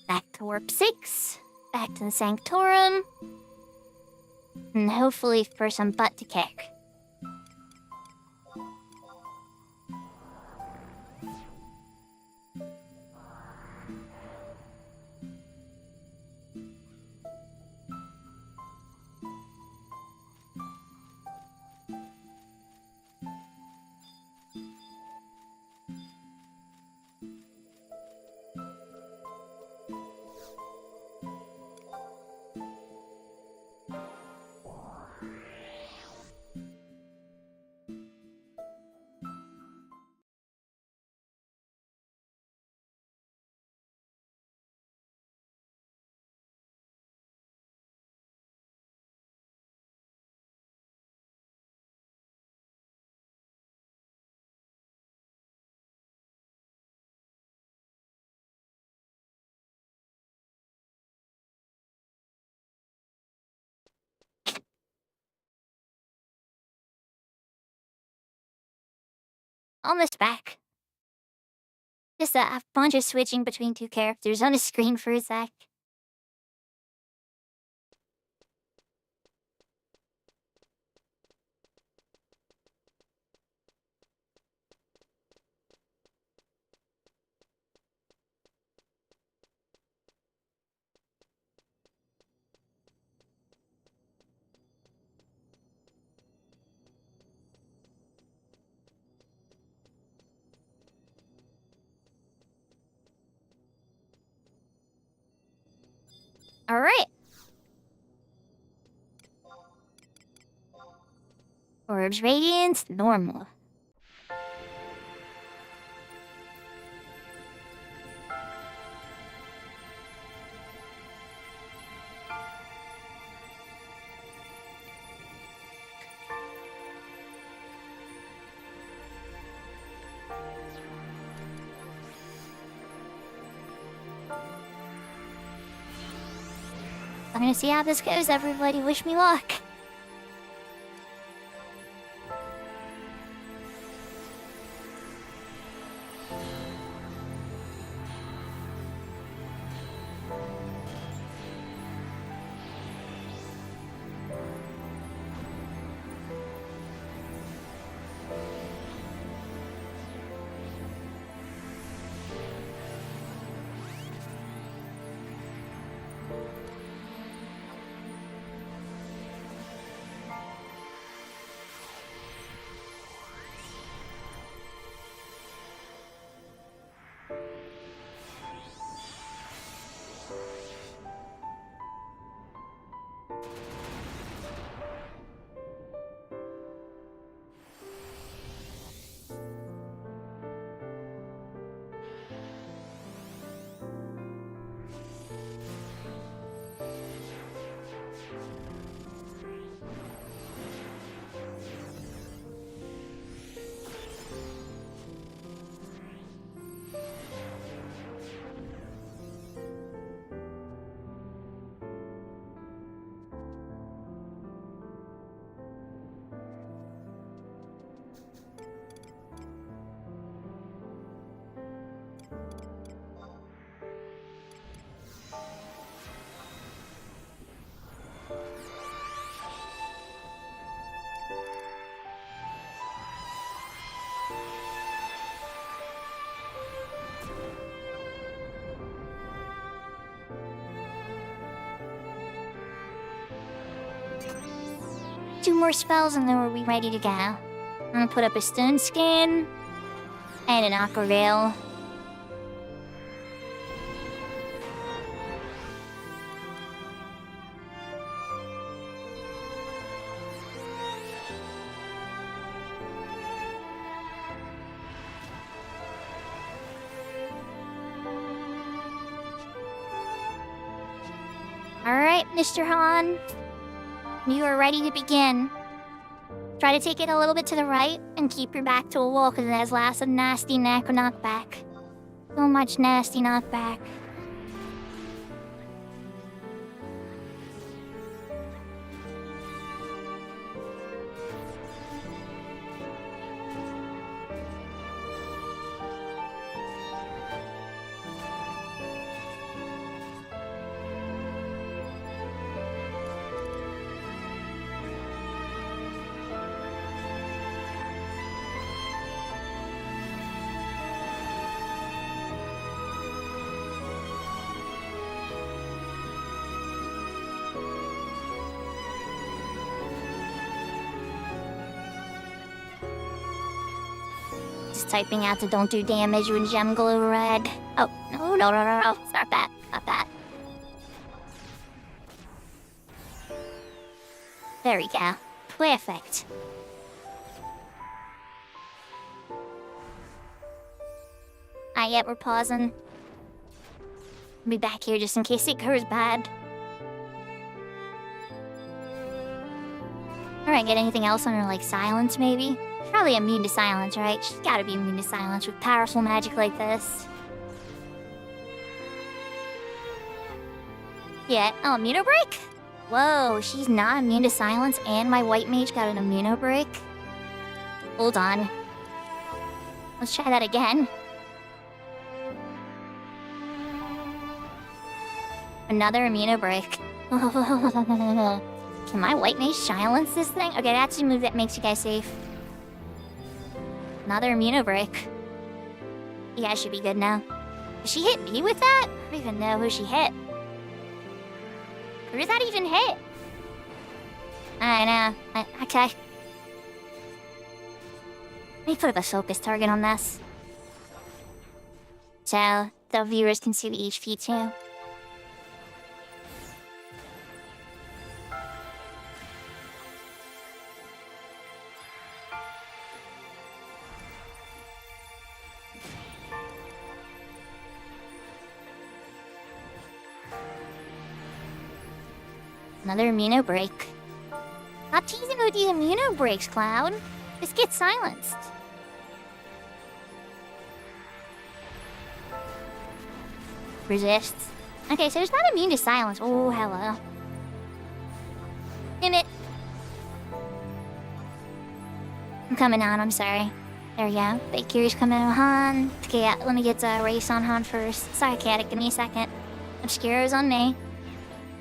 Back to Warp 6. Back to the Sanctorum. And hopefully for some butt to kick. Almost back. Just a bunch of switching between two characters on a screen for a sec. Alright, Orbs Radiance, normal. I'm gonna see how this goes, everybody. Wish me luck. Two more spells and then we'll be ready to go. I'm gonna put up a stun skin and an aqua veil. Alright, Mr. Han. You are ready to begin. Try to take it a little bit to the right and keep your back to a wall because it has lots of nasty knockback. So much nasty knockback. Typing out the don't do damage when gem glow red. Oh, no. Stop that. Not that. There we go. Perfect. Yet we're pausing. I'll be back here just in case it goes bad. Alright, get anything else on her, like silence maybe? Probably immune to silence, right? She's gotta be immune to silence with powerful magic like this. Yeah, oh, immuno break? Whoa, she's not immune to silence and my white mage got an immuno break? Hold on. Let's try that again. Another immuno break. Can my white mage silence this thing? Okay, that's a move that makes you guys safe. Another immuno break. You guys should be good now. Did she hit me with that? I don't even know who she hit. Who did that even hit? I know. Okay. Let me put up a focus target on this. So the viewers can see the HP too. Another immuno break. Stop teasing with these immuno breaks, Cloud. Just get silenced. Resists. Okay, so it's not immune to silence. Oh, hello. Damn it. I'm coming on, I'm sorry. There we go. Big Kiri's coming on Han. Okay, yeah, let me get Race on Han first. Sorry, Chaotic, give me a second. Obscuro's on me.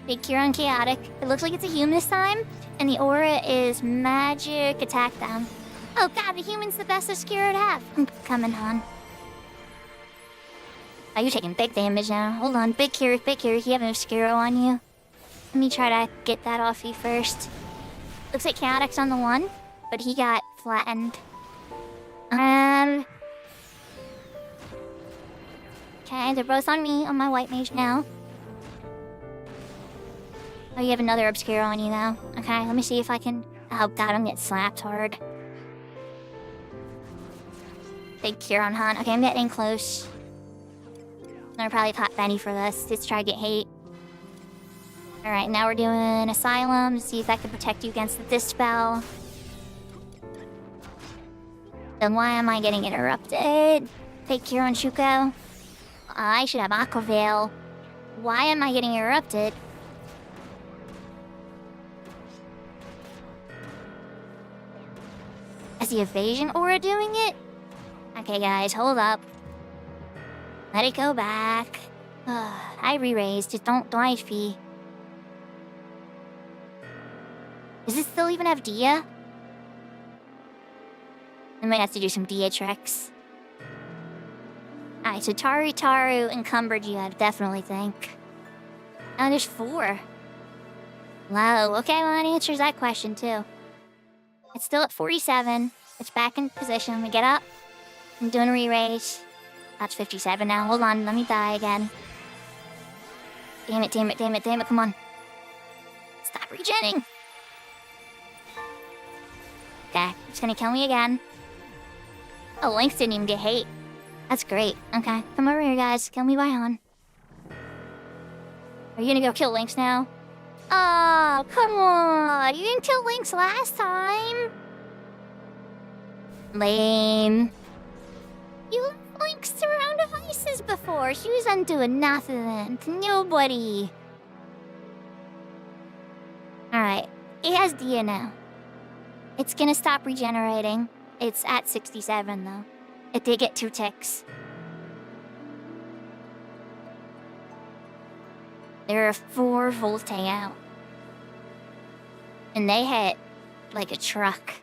Big Kira on Chaotic. It looks like it's a human this time. And the aura is magic attack down. Oh god, the human's the best Obscuro to have. I'm coming on. Oh, you're taking big damage now. Hold on, Big Kira, you have an Obscuro on you. Let me try to get that off you first. Looks like Chaotic's on the one, but he got flattened. Okay, they're both on me, on my white mage now. Oh, you have another Obscuro on you now. Okay, let me see if I can... Oh god, I'm getting slapped hard. Big Cure on Han. Okay, I'm getting close. I'm gonna probably pop Benny for this. Let's try to get hate. Alright, now we're doing Asylum. See if that can protect you against the Dispel. Then why am I getting interrupted? Take Cure on Shuko. I should have Aqua Veil. Why am I getting interrupted? Is the evasion aura doing it? Okay, guys, hold up. Let it go back. I re-raised. Just don't IFE. Does it still even have Dia? I might have to do some Dia tricks. Alright, so Taru encumbered you, I definitely think. Oh, there's 4. Low. Okay, well, that answers that question, too. It's still at 47. It's back in position. We get up. I'm doing a re-raise. That's 57 now. Hold on, let me die again. Damn it, come on. Stop regenning. Okay, it's gonna kill me again. Oh, Lynx didn't even get hate. That's great. Okay, come over here, guys. Kill me by Han. Are you gonna go kill Lynx now? Oh, come on. You didn't kill Lynx last time. Lame. You left Lynx around devices before. She was undoing nothing to nobody. Alright, it has Dia now. It's gonna stop regenerating. It's at 67 though. It did get 2 ticks. There are 4 Volte out. And they hit like a truck.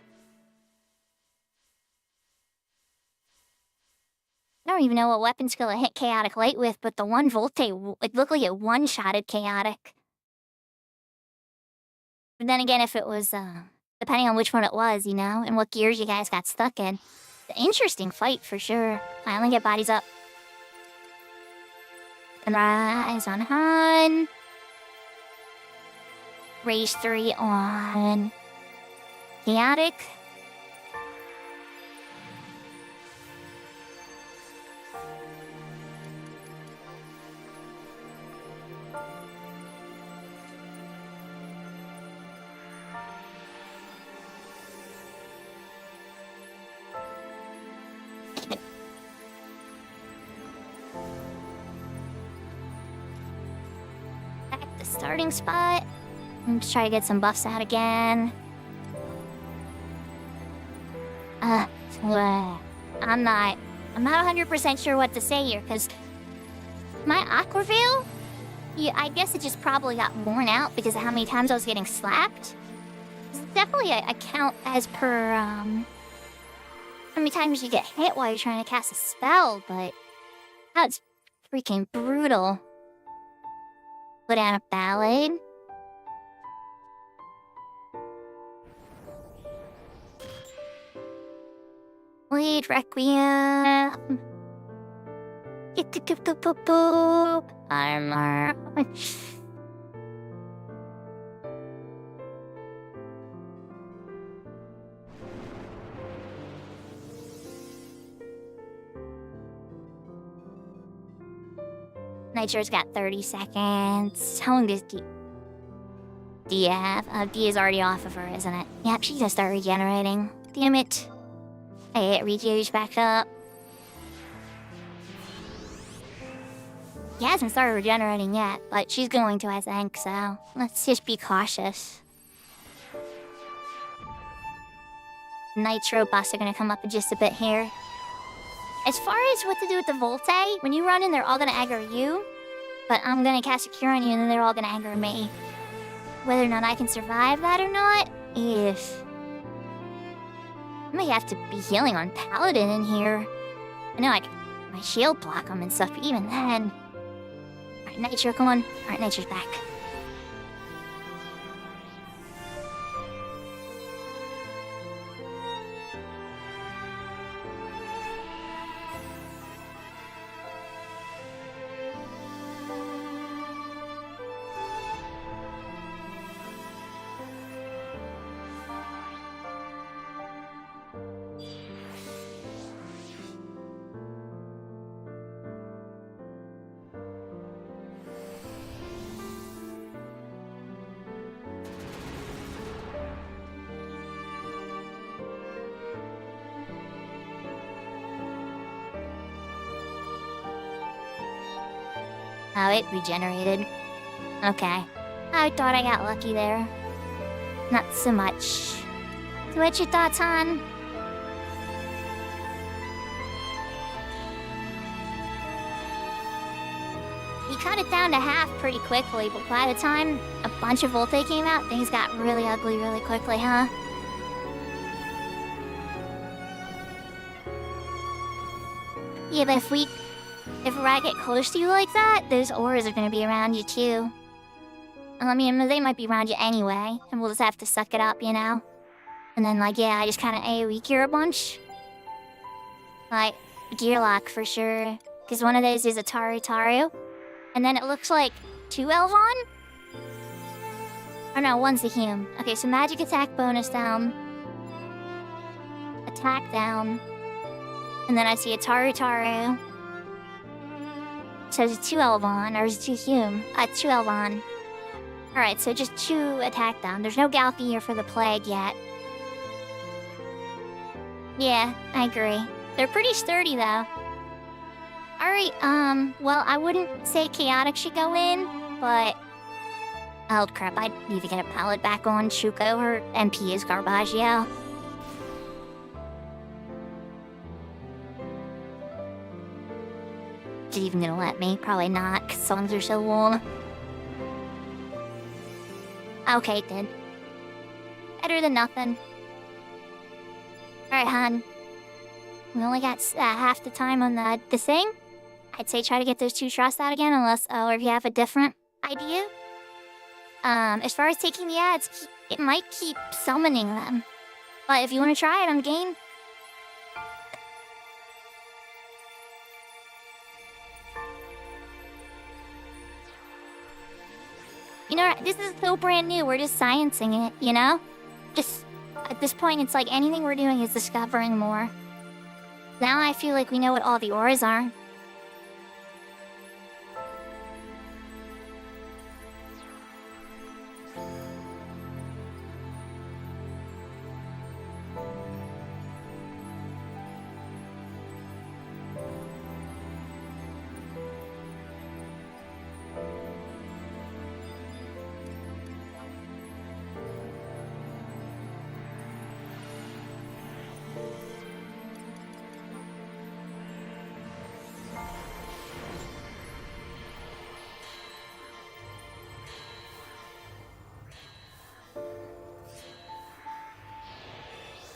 I don't even know what weapon skill it hit Chaotic Light with, but the one Volte, it looked like it one-shotted Chaotic. But then again, if it was, depending on which one it was, you know, and what gears you guys got stuck in. It's an interesting fight, for sure. I only get bodies up. And Rise on Han. Raise 3 on Chaotic. Back to starting spot. Let's try to get some buffs out again. I'm not 100% sure what to say here, because my Aqua Veil, yeah, I guess it just probably got worn out because of how many times I was getting slapped. It's definitely a count as per, how many times you get hit while you're trying to cast a spell, but that's freaking brutal. Put down a ballad. Wait, Requiem. Armor. Nitro's got 30 seconds. How long does Dia have? Dia's already off of her, isn't it? Yep, she's gonna start regenerating. Damn it. Hey, it regenerates back up. He hasn't started regenerating yet, but she's going to, I think, so let's just be cautious. Nitro buffs are gonna come up in just a bit here. As far as what to do with the Volte, when you run in, they're all gonna aggro you, but I'm gonna cast a cure on you and then they're all gonna aggro me. Whether or not I can survive that or not, if... I may have to be healing on Paladin in here. I know I can my shield block them and stuff, but even then... Alright, Nitro, come on. Alright, Nitro's back. Oh, it regenerated. Okay. I thought I got lucky there. Not so much. So what's your thoughts, hon? He cut it down to half pretty quickly, but by the time a bunch of Volte came out, things got really ugly really quickly, huh? Yeah, but if I get close to you like that, those auras are gonna be around you too. I mean, they might be around you anyway, and we'll just have to suck it up, you know? And then, like, yeah, I just kinda AoE cure a bunch. Like, Gearlock for sure. Because one of those is a Taru. And then it looks like 2 Elvon? Or no, one's the Hume. Okay, so magic attack bonus down. Attack down. And then I see a Taru. So is it 2 Elvon, or is it 2 Hume? 2 Elvon. Alright, so just 2 attack down. There's no Galthy here for the Plague yet. Yeah, I agree. They're pretty sturdy, though. Alright, well, I wouldn't say Chaotic should go in, but... Oh, crap, I need to get a pallet back on Shuko. Her MP is Garbaggio. Is it even gonna let me? Probably not, because songs are so long. Okay, it did. Better than nothing. Alright, hon. We only got half the time on the thing. I'd say try to get those 2 trusts out again, unless, or if you have a different idea. As far as taking the ads, it might keep summoning them. But if you want to try it, I'm game. You know, this is so brand new, we're just sciencing it, you know? Just, at this point, it's like anything we're doing is discovering more. Now I feel like we know what all the auras are.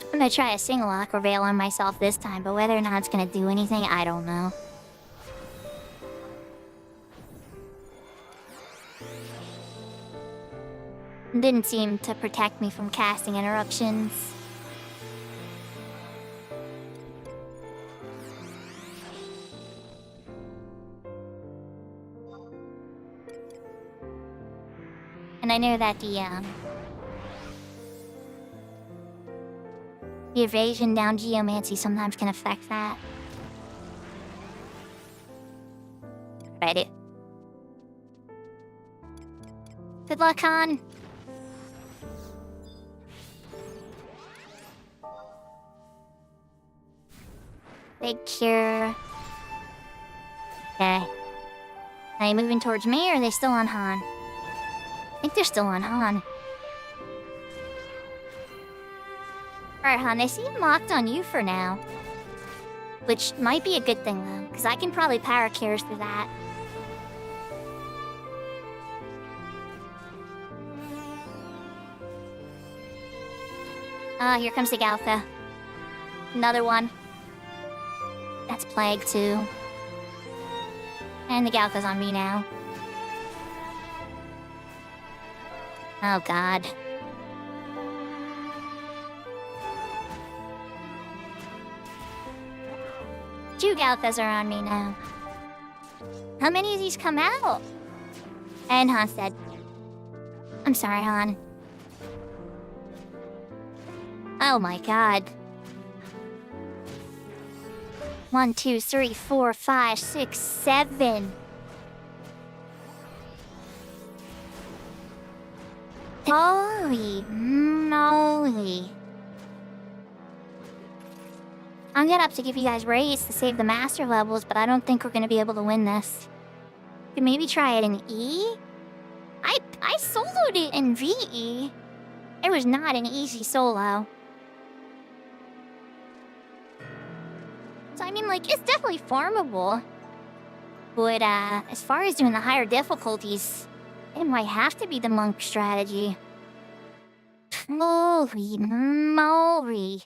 I'm gonna try a single lock or veil on myself this time, but whether or not it's gonna do anything, I don't know. Didn't seem to protect me from casting interruptions. And I know that the evasion down Geomancy sometimes can affect that. Ready. Good luck, hon. Big cure. Okay. Are they moving towards me or are they still on Han? I think they're still on Han. Alright, Han, they seem locked on you for now. Which might be a good thing, though, because I can probably power cures through that. Here comes the Galtha. Another one. That's Plague, too. And the Galtha's on me now. Oh, God. Two Galthas are on me now. How many of these come out? And Han said, I'm sorry, Han. Oh my God. 1, 2, 3, 4, 5, 6, 7. Holy moly. I'm gonna have to give you guys raids to save the master levels, but I don't think we're gonna be able to win this. We could maybe try it in E? I soloed it in VE. It was not an easy solo. So I mean, like, it's definitely farmable. But as far as doing the higher difficulties, it might have to be the monk strategy. Holy moly.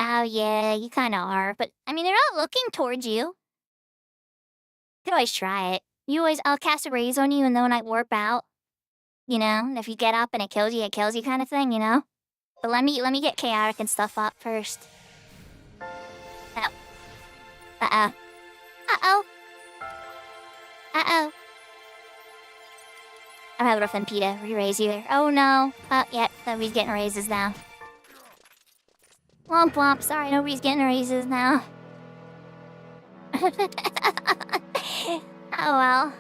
Oh yeah, you kinda are, but I mean, they're not looking towards you. You could always try it. I'll cast a raise on you and then when I warp out, you know, and if you get up and it kills you kind of thing, you know? But let me get chaotic and stuff up first. Oh. Uh-oh. Uh-oh. Uh-oh. I'm having a Fempita re-raise you there. Oh no. Oh, yeah, nobody's getting raises now. Womp womp, sorry, nobody's getting raises now. Oh well.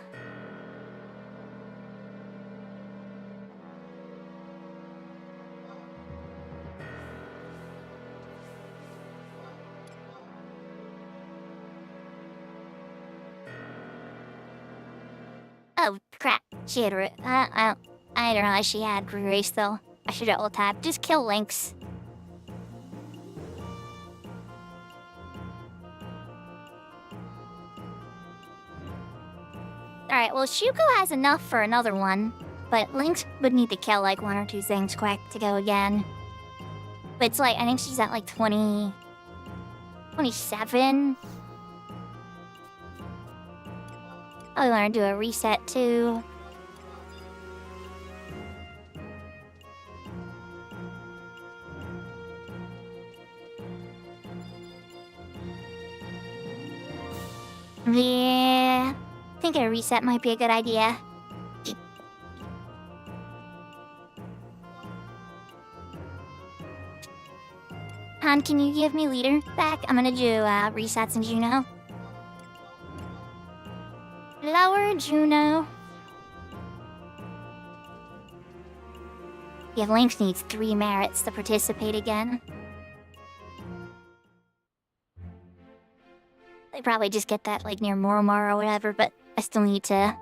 Oh crap, she had I didn't realize she had re-race though. I should have ult-tabbed. Just kill Lynx. Alright, well, Shuko has enough for another one, but Lynx would need to kill like 1 or 2 things quick to go again. But it's like, I think she's at like 20... 27? I want to do a reset too. Yeah, I think a reset might be a good idea. Han, can you give me leader back? I'm gonna do resets in Juno. Lower Juno. Yeah, Lynx needs 3 merits to participate again. They probably just get that like near Moromar or whatever, but I still need to.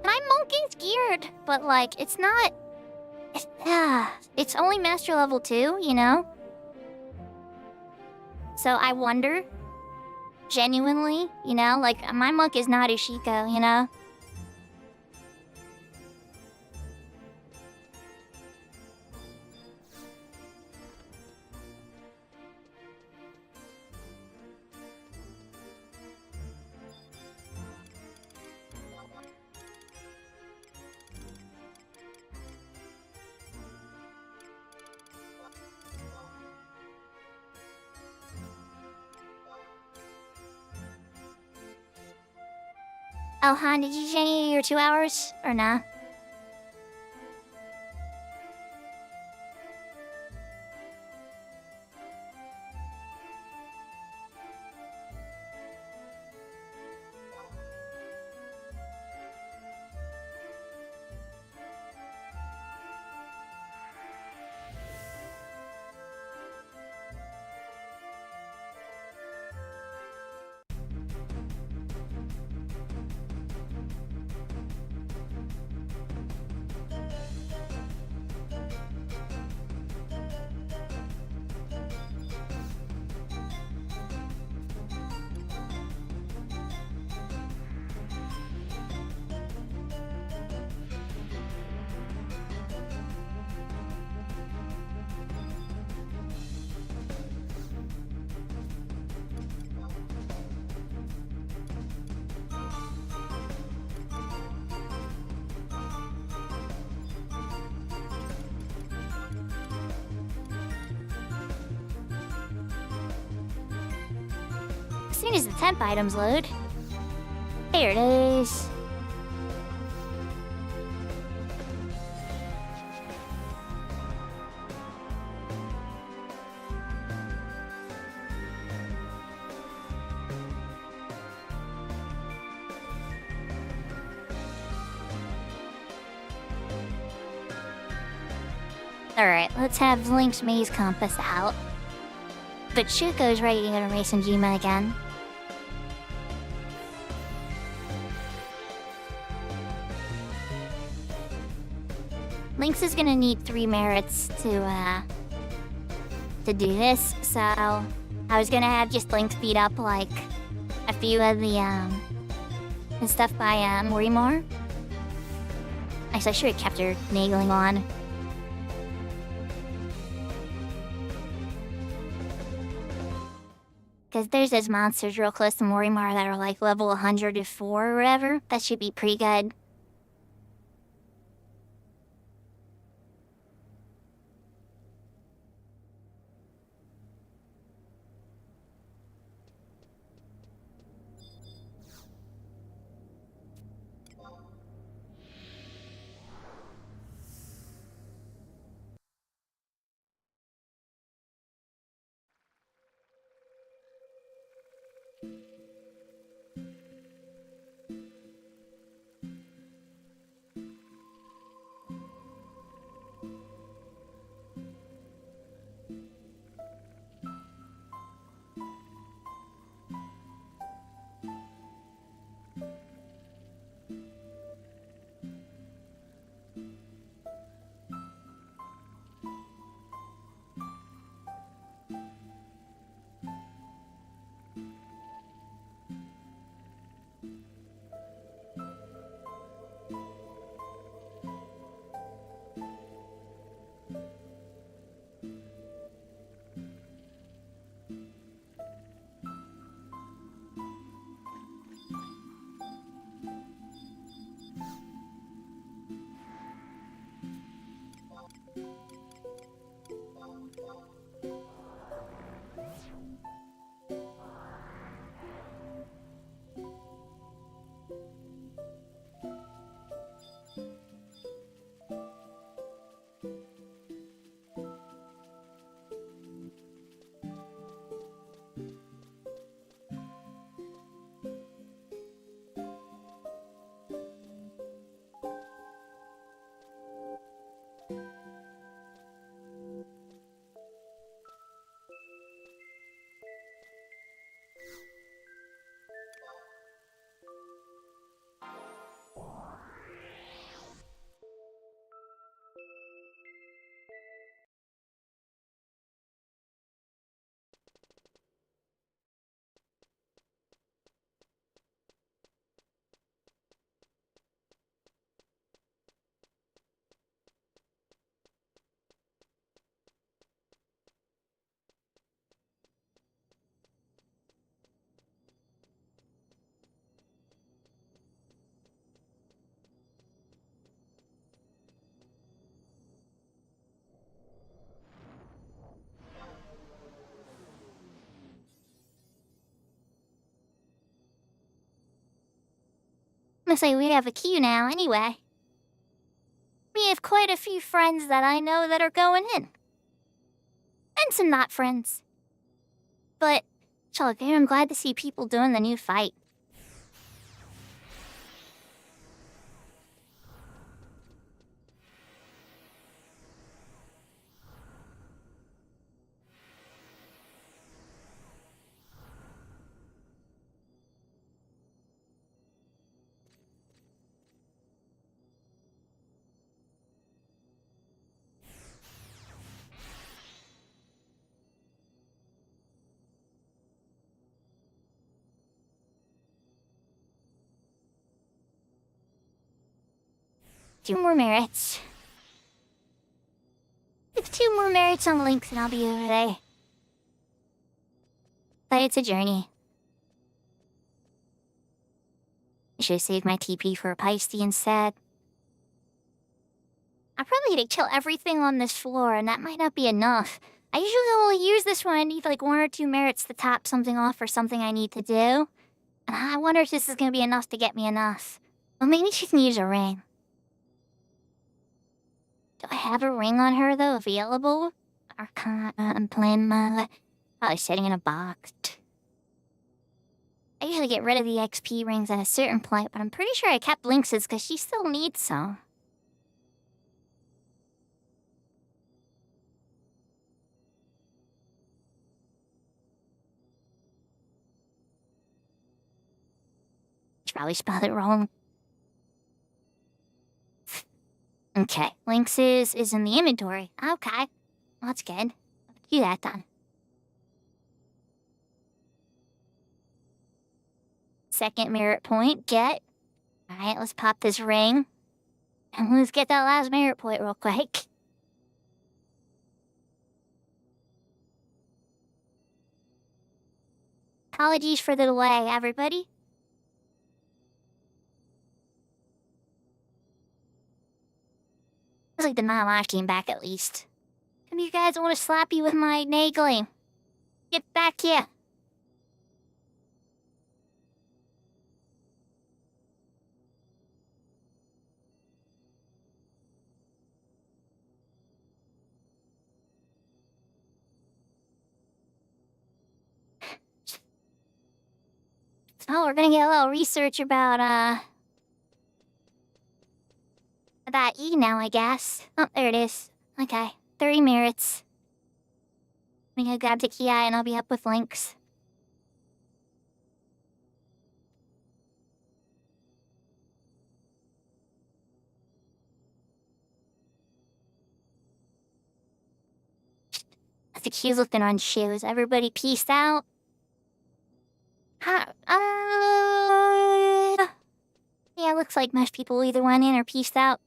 My monkey's geared, but like it's not. It's only master level 2, you know? So I wonder, genuinely, you know, like my monk is not Ushiko, you know? Oh, Han, did you change your 2 hours or nah? As soon as the temp items load. There it is. Alright, let's have Link's maze compass out. But Shuko's ready to go to Race and Jima again. Lynx is gonna need 3 merits to do this, so I was gonna have just Lynx beat up like a few of the stuff by Morimor. Actually, I should have kept her nagling on. Because there's those monsters real close to Morimar that are like level 104 or whatever. That should be pretty good. Looks like we have a queue now anyway. We have quite a few friends that I know that are going in. And some not friends. But, it's all good. I'm glad to see people doing the new fight. Two more merits. With 2 more merits on links and I'll be over there. But it's a journey. I should have saved my TP for a Peisty instead. I probably need to kill everything on this floor, and that might not be enough. I usually only use this when I need like 1 or 2 merits to top something off for something I need to do. And I wonder if this is gonna be enough to get me enough. Well, maybe she can use a ring. Do I have a ring on her, though, available? Or I'm playing my... Probably sitting in a box. I usually get rid of the XP rings at a certain point, but I'm pretty sure I kept Lynx's because she still needs some. She probably spelled it wrong. Okay, Lynx's is in the inventory. Okay, well, that's good. Do that then. Second merit point, get. Alright, let's pop this ring. And let's get that last merit point real quick. Apologies for the delay, everybody. Looks like the live came back at least. Some of you guys want to slap you with my nagling. Get back here. Oh, we're gonna get a little research about E now, I guess. Oh, there it is. Okay, 30 merits. I'm gonna grab the key eye and I'll be up with Lynx. The queue's looking on shoes. Everybody peaced out. Yeah, looks like most people either went in or peaced out.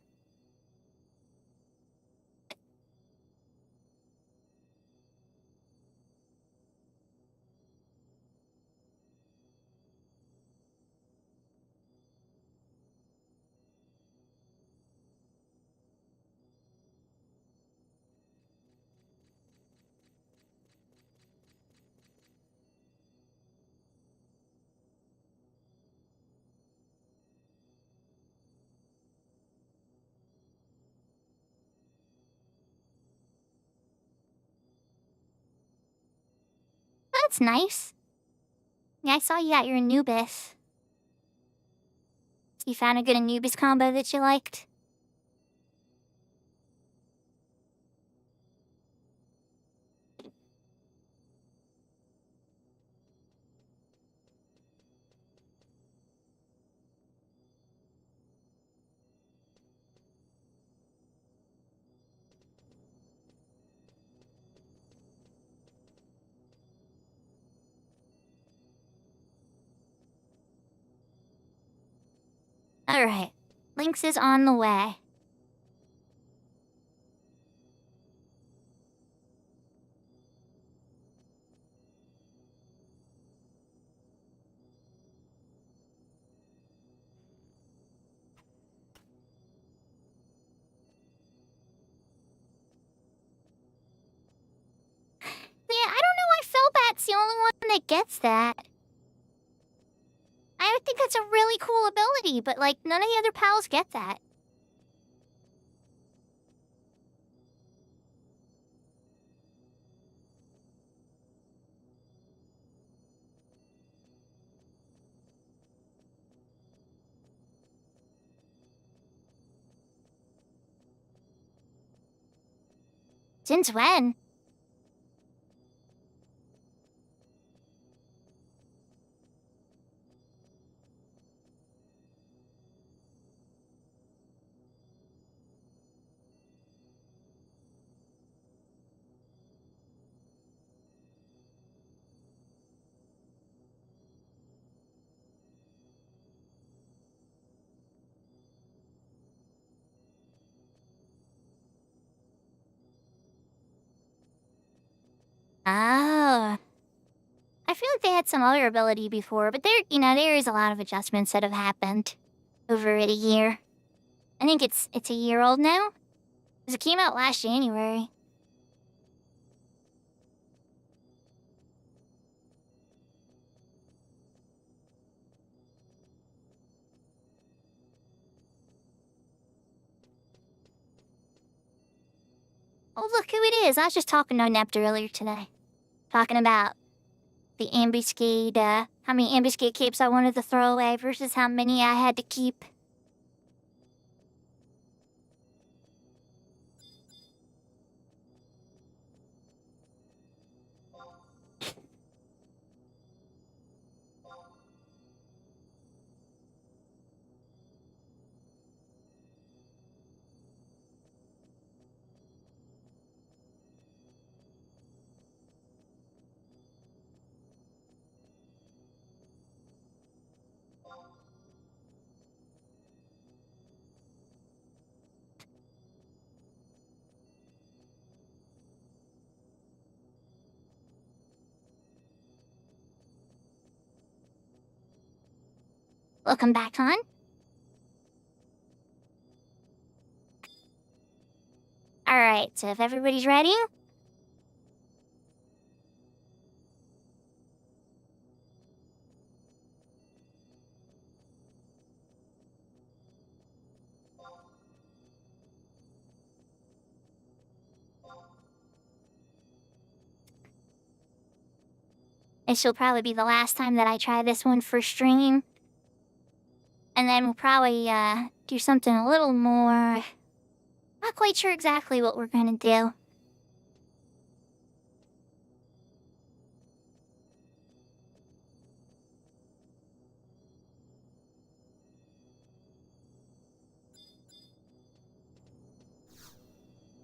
That's nice. Yeah, I saw you got your Anubis. You found a good Anubis combo that you liked? Alright, Lynx is on the way. Yeah, I don't know why Philbat's the only one that gets that. I would think that's a really cool ability, but like none of the other pals get that. Since when? Oh. I feel like they had some other ability before, but there is a lot of adjustments that have happened over a year. I think it's a year old now, because it came out last January. Oh, look who it is. I was just talking to Nept earlier today. Talking about the ambuscade, how many ambuscade capes I wanted to throw away versus how many I had to keep. Welcome back, hon. Alright, so if everybody's ready... This will probably be the last time that I try this one for stream. And then we'll probably, do something a little more... Not quite sure exactly what we're gonna do.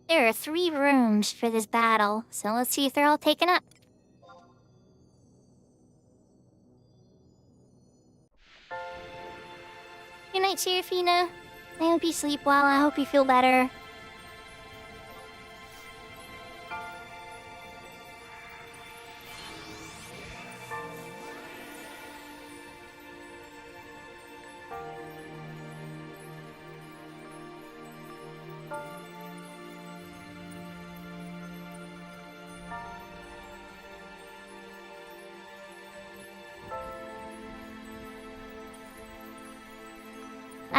There are 3 rooms for this battle, so let's see if they're all taken up. Good night, Serafina. I hope you sleep well. I hope you feel better.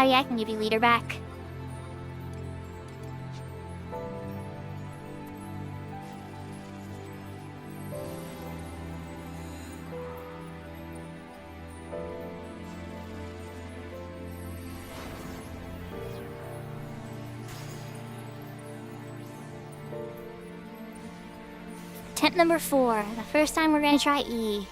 Oh yeah, I can give you leader back. Attempt number 4. The first time we're gonna try E.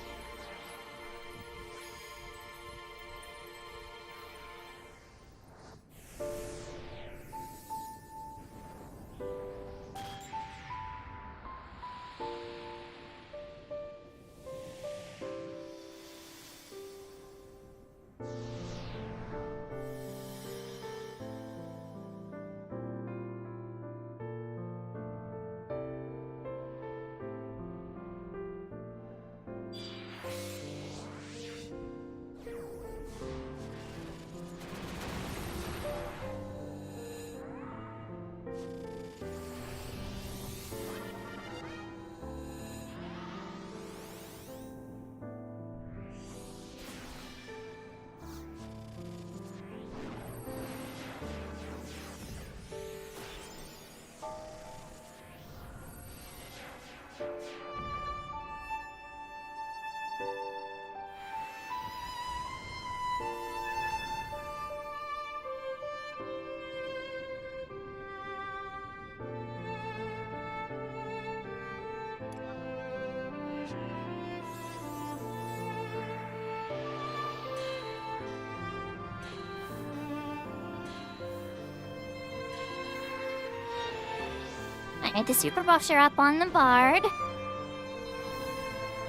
Alright, the super buffs are up on the bard.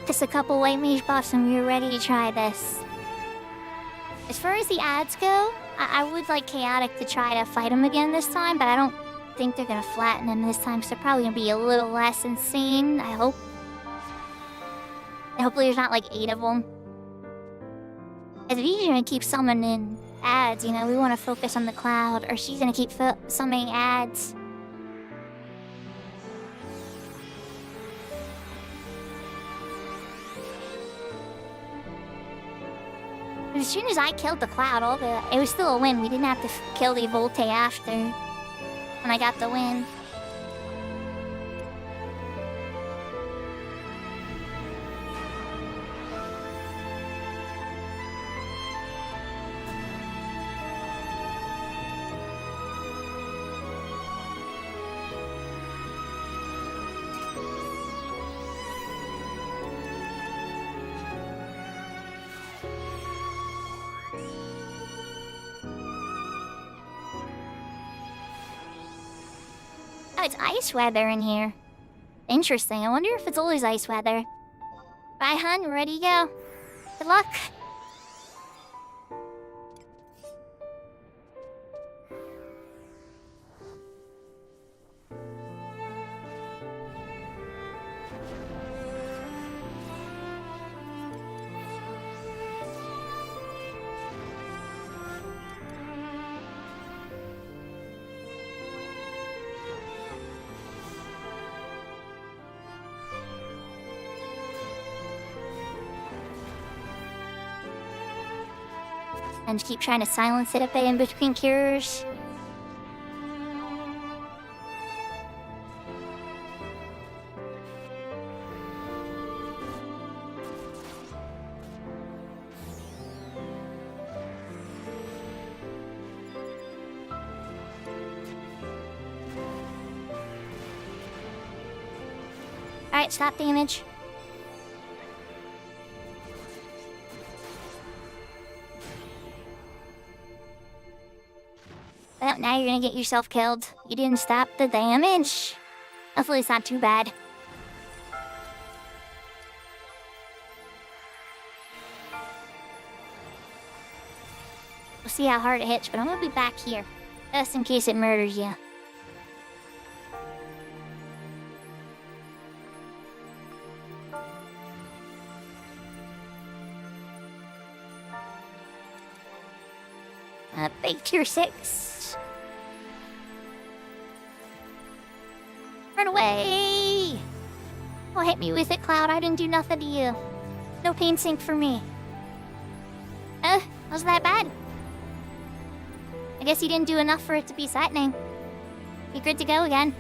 Just a couple white mage buffs and we're ready to try this. As far as the ads go, I would like Chaotic to try to fight him again this time, but I don't think they're gonna flatten him this time, so they're probably gonna be a little less insane, I hope. And hopefully there's not like 8 of them. As V's gonna keep summoning ads, you know, we want to focus on the cloud, or she's gonna keep summoning ads. As soon as I killed the cloud, it was still a win. We didn't have to kill the Volte after. And I got the win. Oh, it's ice weather in here. Interesting. I wonder if it's always ice weather. Bye, hun. We're ready to go. Good luck. And keep trying to silence it a bit in between cures. Alright, stop damage. Well, now you're gonna get yourself killed. You didn't stop the damage. Hopefully it's not too bad. We'll see how hard it hits, but I'm gonna be back here. Just in case it murders you. Big tier 6. Run away! Oh, hit me with it, Cloud. I didn't do nothing to you. No pain sink for me. Wasn't that bad? I guess you didn't do enough for it to be threatening. You're good to go again.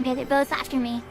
Okay, they're both after me.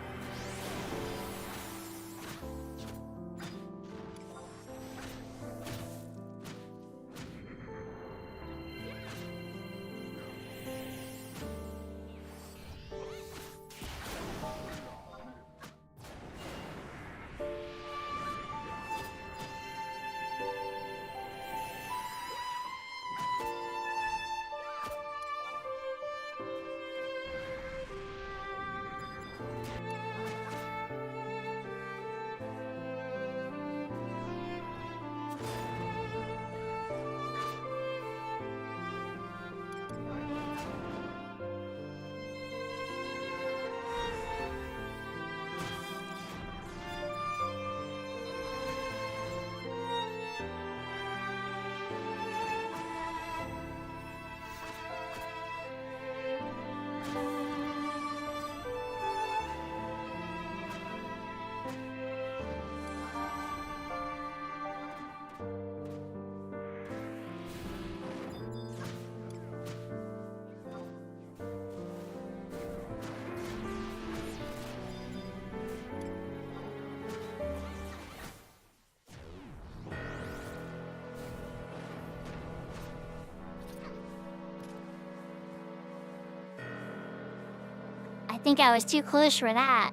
think I was too close for that.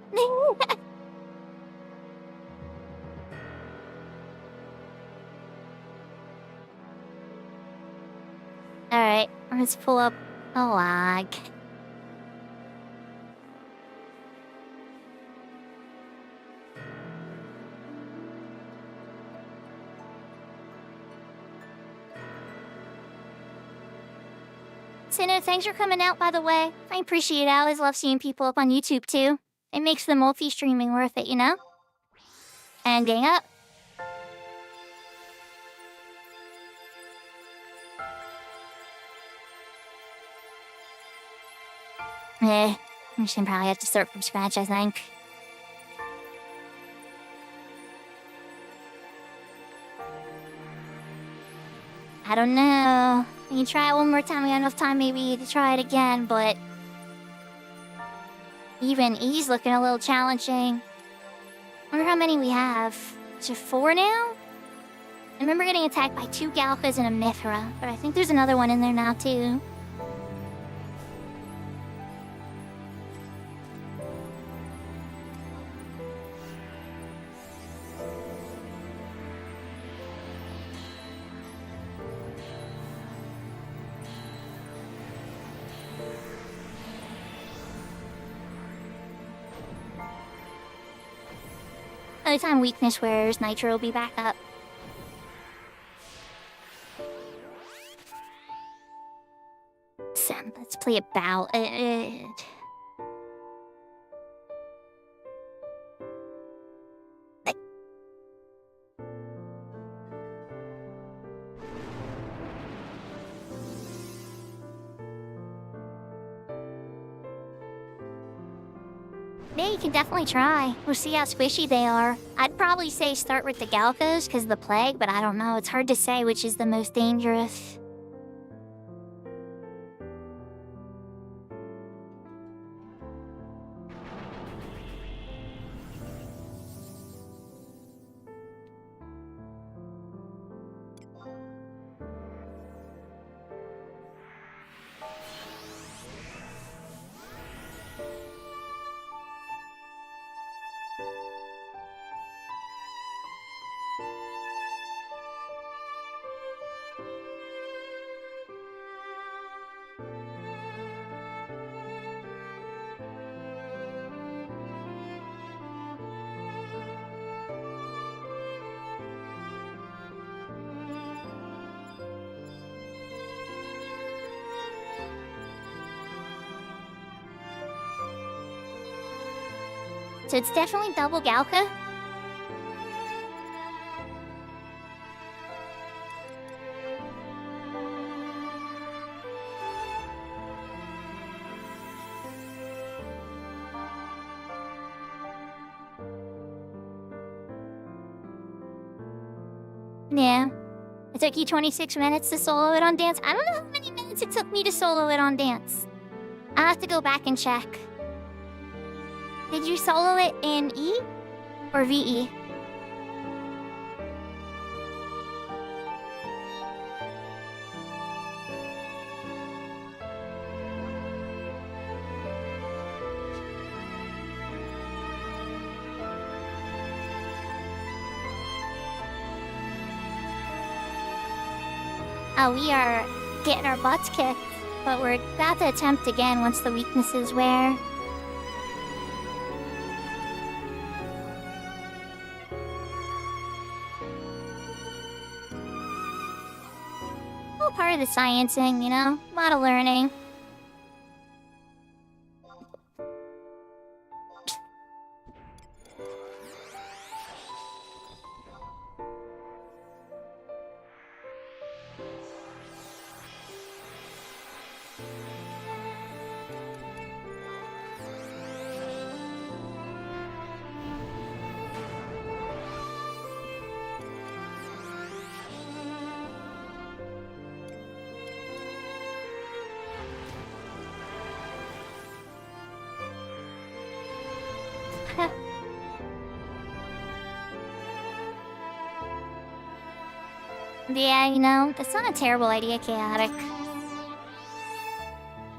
Alright, let's pull up a log. Sino, thanks for coming out, by the way. I appreciate it. I always love seeing people up on YouTube, too. It makes the multi-streaming worth it, you know? And gang up. I'm just gonna probably have to start from scratch, I think. I don't know. We can try it one more time. We got enough time maybe to try it again, but... Even E's looking a little challenging. I wonder how many we have. Is it 4 now? I remember getting attacked by 2 Galkas and a Mithra, but I think there's another one in there now, too. By the time weakness wears, Nitro will be back up. So, let's play about it. Yeah, you can definitely try. We'll see how squishy they are. I'd probably say start with the Galcos because of the plague, but I don't know. It's hard to say which is the most dangerous. So it's definitely double Galka. Yeah. It took you 26 minutes to solo it on Dance. I don't know how many minutes it took me to solo it on Dance. I'll have to go back and check. Did you solo it in E or VE? We are getting our butts kicked, but we're about to attempt again once the weaknesses wear. All part of the sciencing, you know? A lot of learning. Yeah, you know, that's not a terrible idea, Chaotic.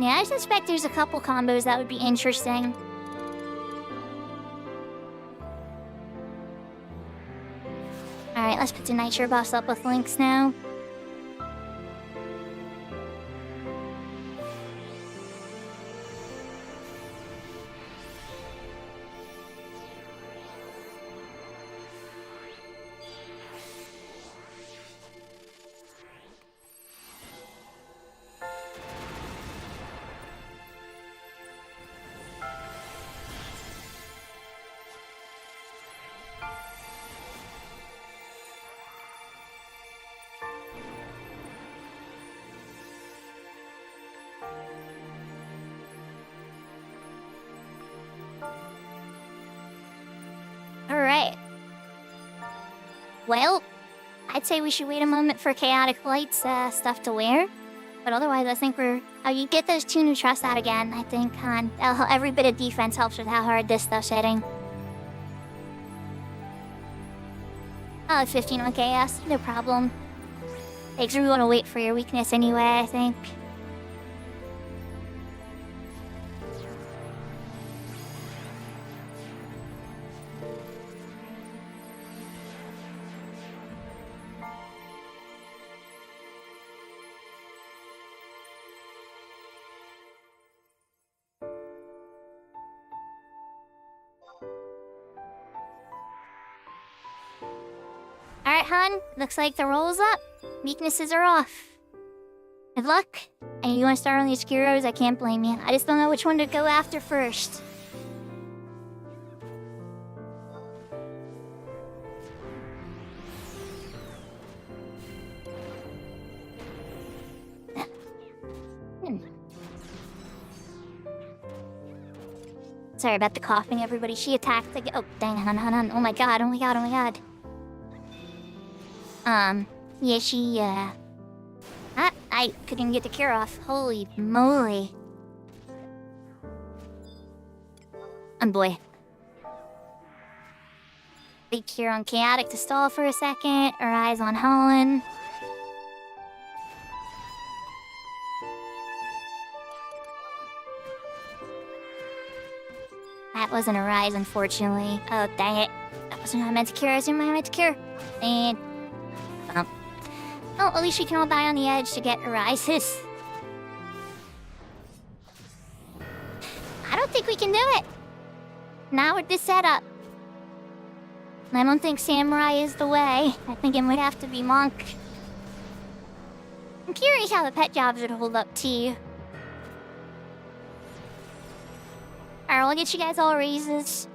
Yeah, I suspect there's a couple combos that would be interesting. Alright, let's put the Nitro buffs up with Lynx now. Alright. Well, I'd say we should wait a moment for Chaotic Light's stuff to wear. But otherwise, I think you get those 2 new trusts out again, I think, Han. Every bit of defense helps with how hard this stuff's hitting. Oh, 15 on chaos, no problem. Thanks, we want to wait for your weakness anyway, I think. Alright, Han. Looks like the roll's up. Weaknesses are off. Good luck. And you want to start on these Kyros? I can't blame you. I just don't know which one to go after first. Sorry about the coughing, everybody. She attacked again. Oh, dang, Han. Oh my god, oh my god, oh my god. Yeah, she, I couldn't get the cure off. Holy moly. Boy. Big cure on Chaotic to stall for a second. Her eyes on Holland. That wasn't a rise, unfortunately. Oh, dang it. That wasn't what I meant to cure. I wasn't what I meant to cure. And... oh, at least we can all die on the edge to get rises. I don't think we can do it. Not with this setup. I don't think Samurai is the way. I think it might have to be Monk. I'm curious how the pet jobs would hold up to you. Alright, I'll get you guys all raises.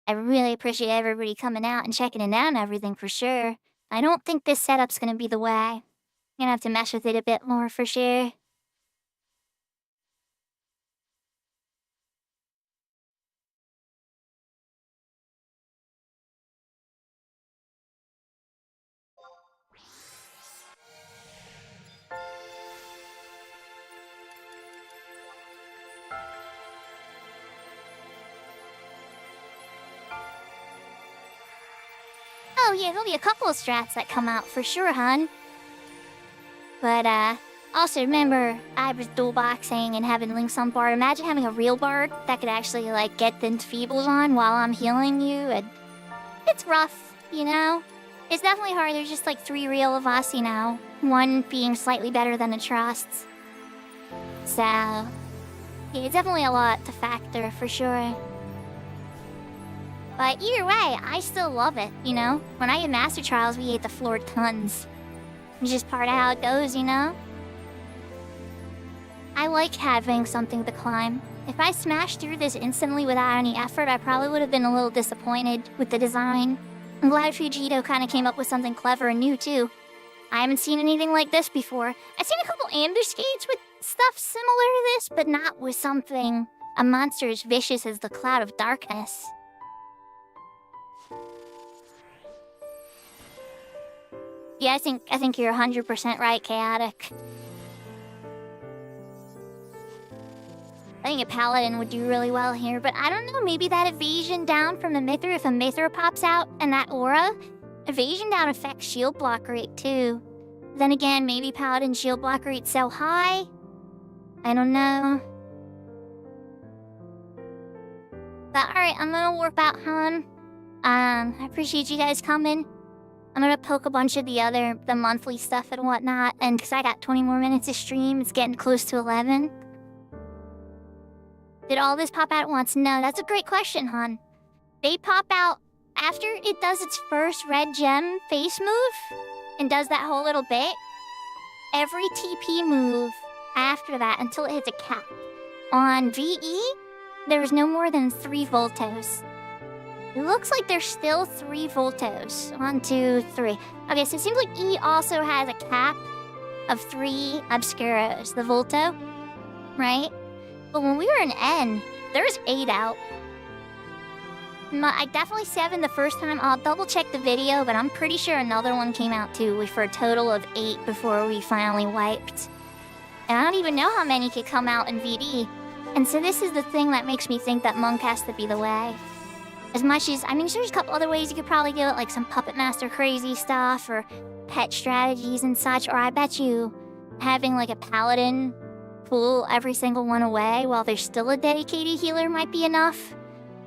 I really appreciate everybody coming out and checking it out and everything for sure. I don't think this setup's gonna be the way. I'm gonna have to mess with it a bit more for sure. Oh yeah, there'll be a couple of strats that come out for sure, hun. But also remember, I was dual boxing and having Lynx on bard. Imagine having a real bard that could actually like get the enfeebles on while I'm healing you. And it's rough, you know? It's definitely hard. There's just like 3 real of us, you know? One being slightly better than the trusts. So, yeah, it's definitely a lot to factor for sure. But either way, I still love it, you know? When I get Master Trials, we ate the floor tons. It's just part of how it goes, you know? I like having something to climb. If I smashed through this instantly without any effort, I probably would have been a little disappointed with the design. I'm glad Fujito kind of came up with something clever and new, too. I haven't seen anything like this before. I've seen a couple ambuscades with stuff similar to this, but not with something a monster as vicious as the Cloud of Darkness. Yeah, I think you're 100% right, Chaotic. I think a Paladin would do really well here, but I don't know, maybe that evasion down from the Mithra, if a Mithra pops out and that aura, evasion down affects shield block rate too. Then again, maybe Paladin shield block rate's so high. I don't know. But alright, I'm gonna warp out, Han. I appreciate you guys coming. I'm gonna poke a bunch of the monthly stuff and whatnot, and because I got 20 more minutes of stream, it's getting close to 11. Did all this pop out at once? No, that's a great question, hon. They pop out after it does its first red gem face move, and does that whole little bit. Every TP move after that until it hits a cap. On VE, there's no more than 3 Voltos. It looks like there's still 3 Voltos. 1, 2, 3. Okay, so it seems like E also has a cap of 3 Obscuros, the Volto, right? But when we were in N, there's 8 out. I definitely 7 the first time. I'll double check the video, but I'm pretty sure another one came out too, for a total of 8 before we finally wiped. And I don't even know how many could come out in VD. And so this is the thing that makes me think that Monk has to be the way. As much as, I mean, there's a couple other ways you could probably do it, like some Puppet Master crazy stuff, or pet strategies and such, or I bet you having like a Paladin pull every single one away while there's still a dedicated healer might be enough.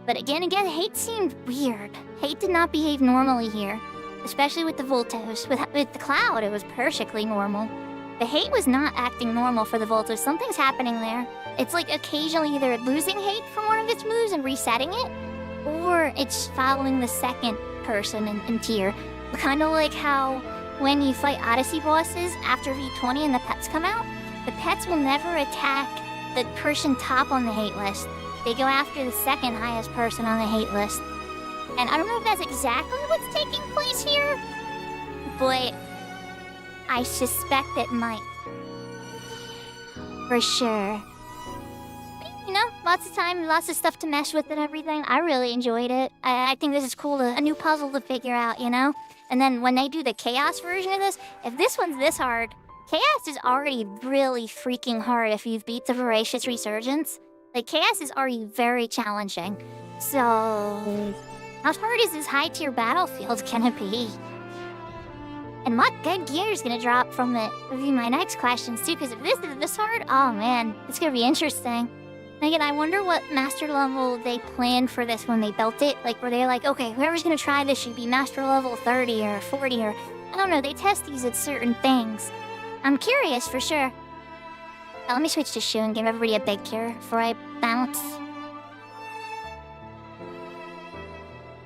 But again, Hate seemed weird. Hate did not behave normally here, especially with the Voltos. With the Cloud, it was perfectly normal. The Hate was not acting normal for the Voltos. Something's happening there. It's like occasionally either losing Hate from one of its moves and resetting it, or it's following the second person in tier. Kind of like how when you fight Odyssey bosses after V20 and the pets come out, the pets will never attack the person top on the hate list. They go after the second highest person on the hate list. And I don't know if that's exactly what's taking place here, but I suspect it might. For sure. You know, lots of time, lots of stuff to mess with and everything. I really enjoyed it. I think this is cool, a new puzzle to figure out, you know? And then when they do the Chaos version of this, if this one's this hard, Chaos is already really freaking hard if you've beat the Voracious Resurgence. Like, Chaos is already very challenging. So, how hard is this high-tier battlefield gonna be? And what good gear is gonna drop from it would be my next questions, too, because if this is this hard, oh man, it's gonna be interesting. And again, I wonder what master level they planned for this when they built it. Like, were they like, okay, whoever's gonna try this should be master level 30 or 40 or... I don't know, they test these at certain things. I'm curious, for sure. Now, let me switch to Shu and give everybody a big cure before I bounce.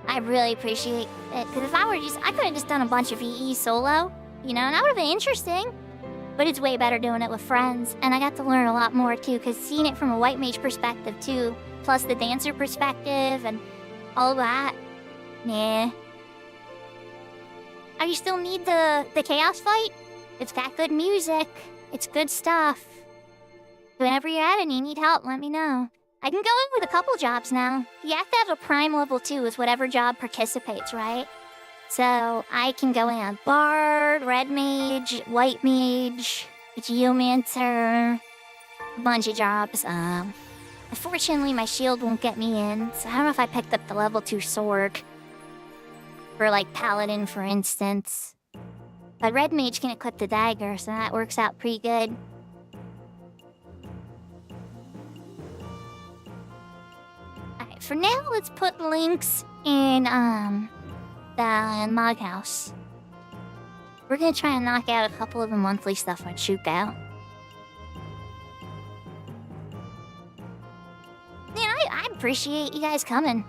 I really appreciate it, because if I were I could have just done a bunch of VE solo, you know, and that would have been interesting. But it's way better doing it with friends, and I got to learn a lot more, too, because seeing it from a white mage perspective, too, plus the dancer perspective and all that, yeah. Oh, you still need the Chaos fight? It's got good music. It's good stuff. Whenever you're at it and you need help, let me know. I can go in with a couple jobs now. You have to have a prime level 2 with whatever job participates, right? So I can go in on Bard, Red Mage, White Mage, Geomancer, a bunch of jobs. Unfortunately, my shield won't get me in, so I don't know if I picked up the level 2 sword. For like Paladin, for instance. But Red Mage can equip the dagger, so that works out pretty good. Alright, for now, let's put links in, the mod house. We're gonna try and knock out a couple of the monthly stuff on Shuko. Man, I appreciate you guys coming.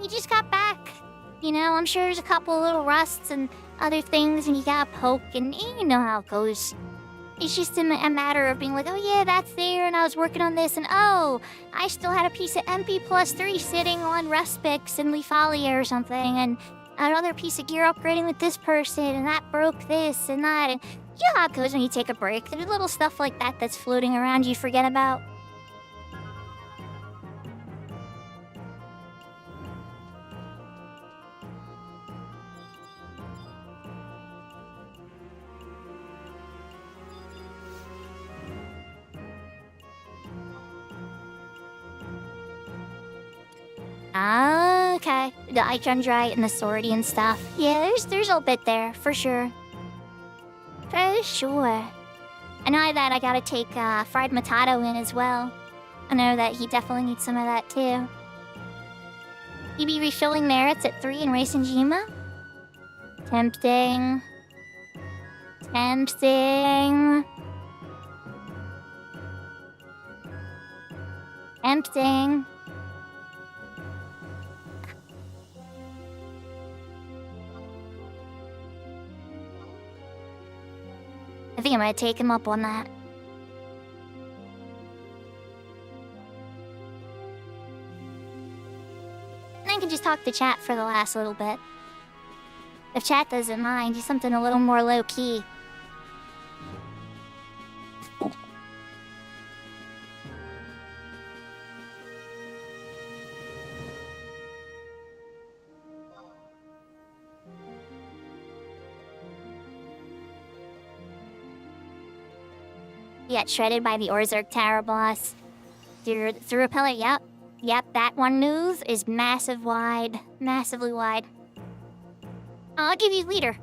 You just got back. You know, I'm sure there's a couple of little rusts and other things, and you gotta poke, and you know how it goes. It's just a matter of being like, oh yeah, that's there, and I was working on this, and oh, I still had a piece of MP plus 3 sitting on Respix and Lefalia or something, and another piece of gear upgrading with this person, and that broke this and that, and you know how it goes when you take a break. There's little stuff like that that's floating around you forget about. Ah, okay. The Ichandrite and the Swordy and stuff. Yeah, there's a bit there, for sure. For sure. I know that I gotta take Fried Matato in as well. I know that he definitely needs some of that too. You be refilling merits at 3 in Racing Jima? Tempting. Tempting. Tempting. I think I'm gonna take him up on that. And I can just talk to chat for the last little bit. If chat doesn't mind, do something a little more low-key. Get shredded by the Orzerk Tower boss. Through Repeller, yep. Yep, that one move is massive wide. Massively wide. I'll give you leader.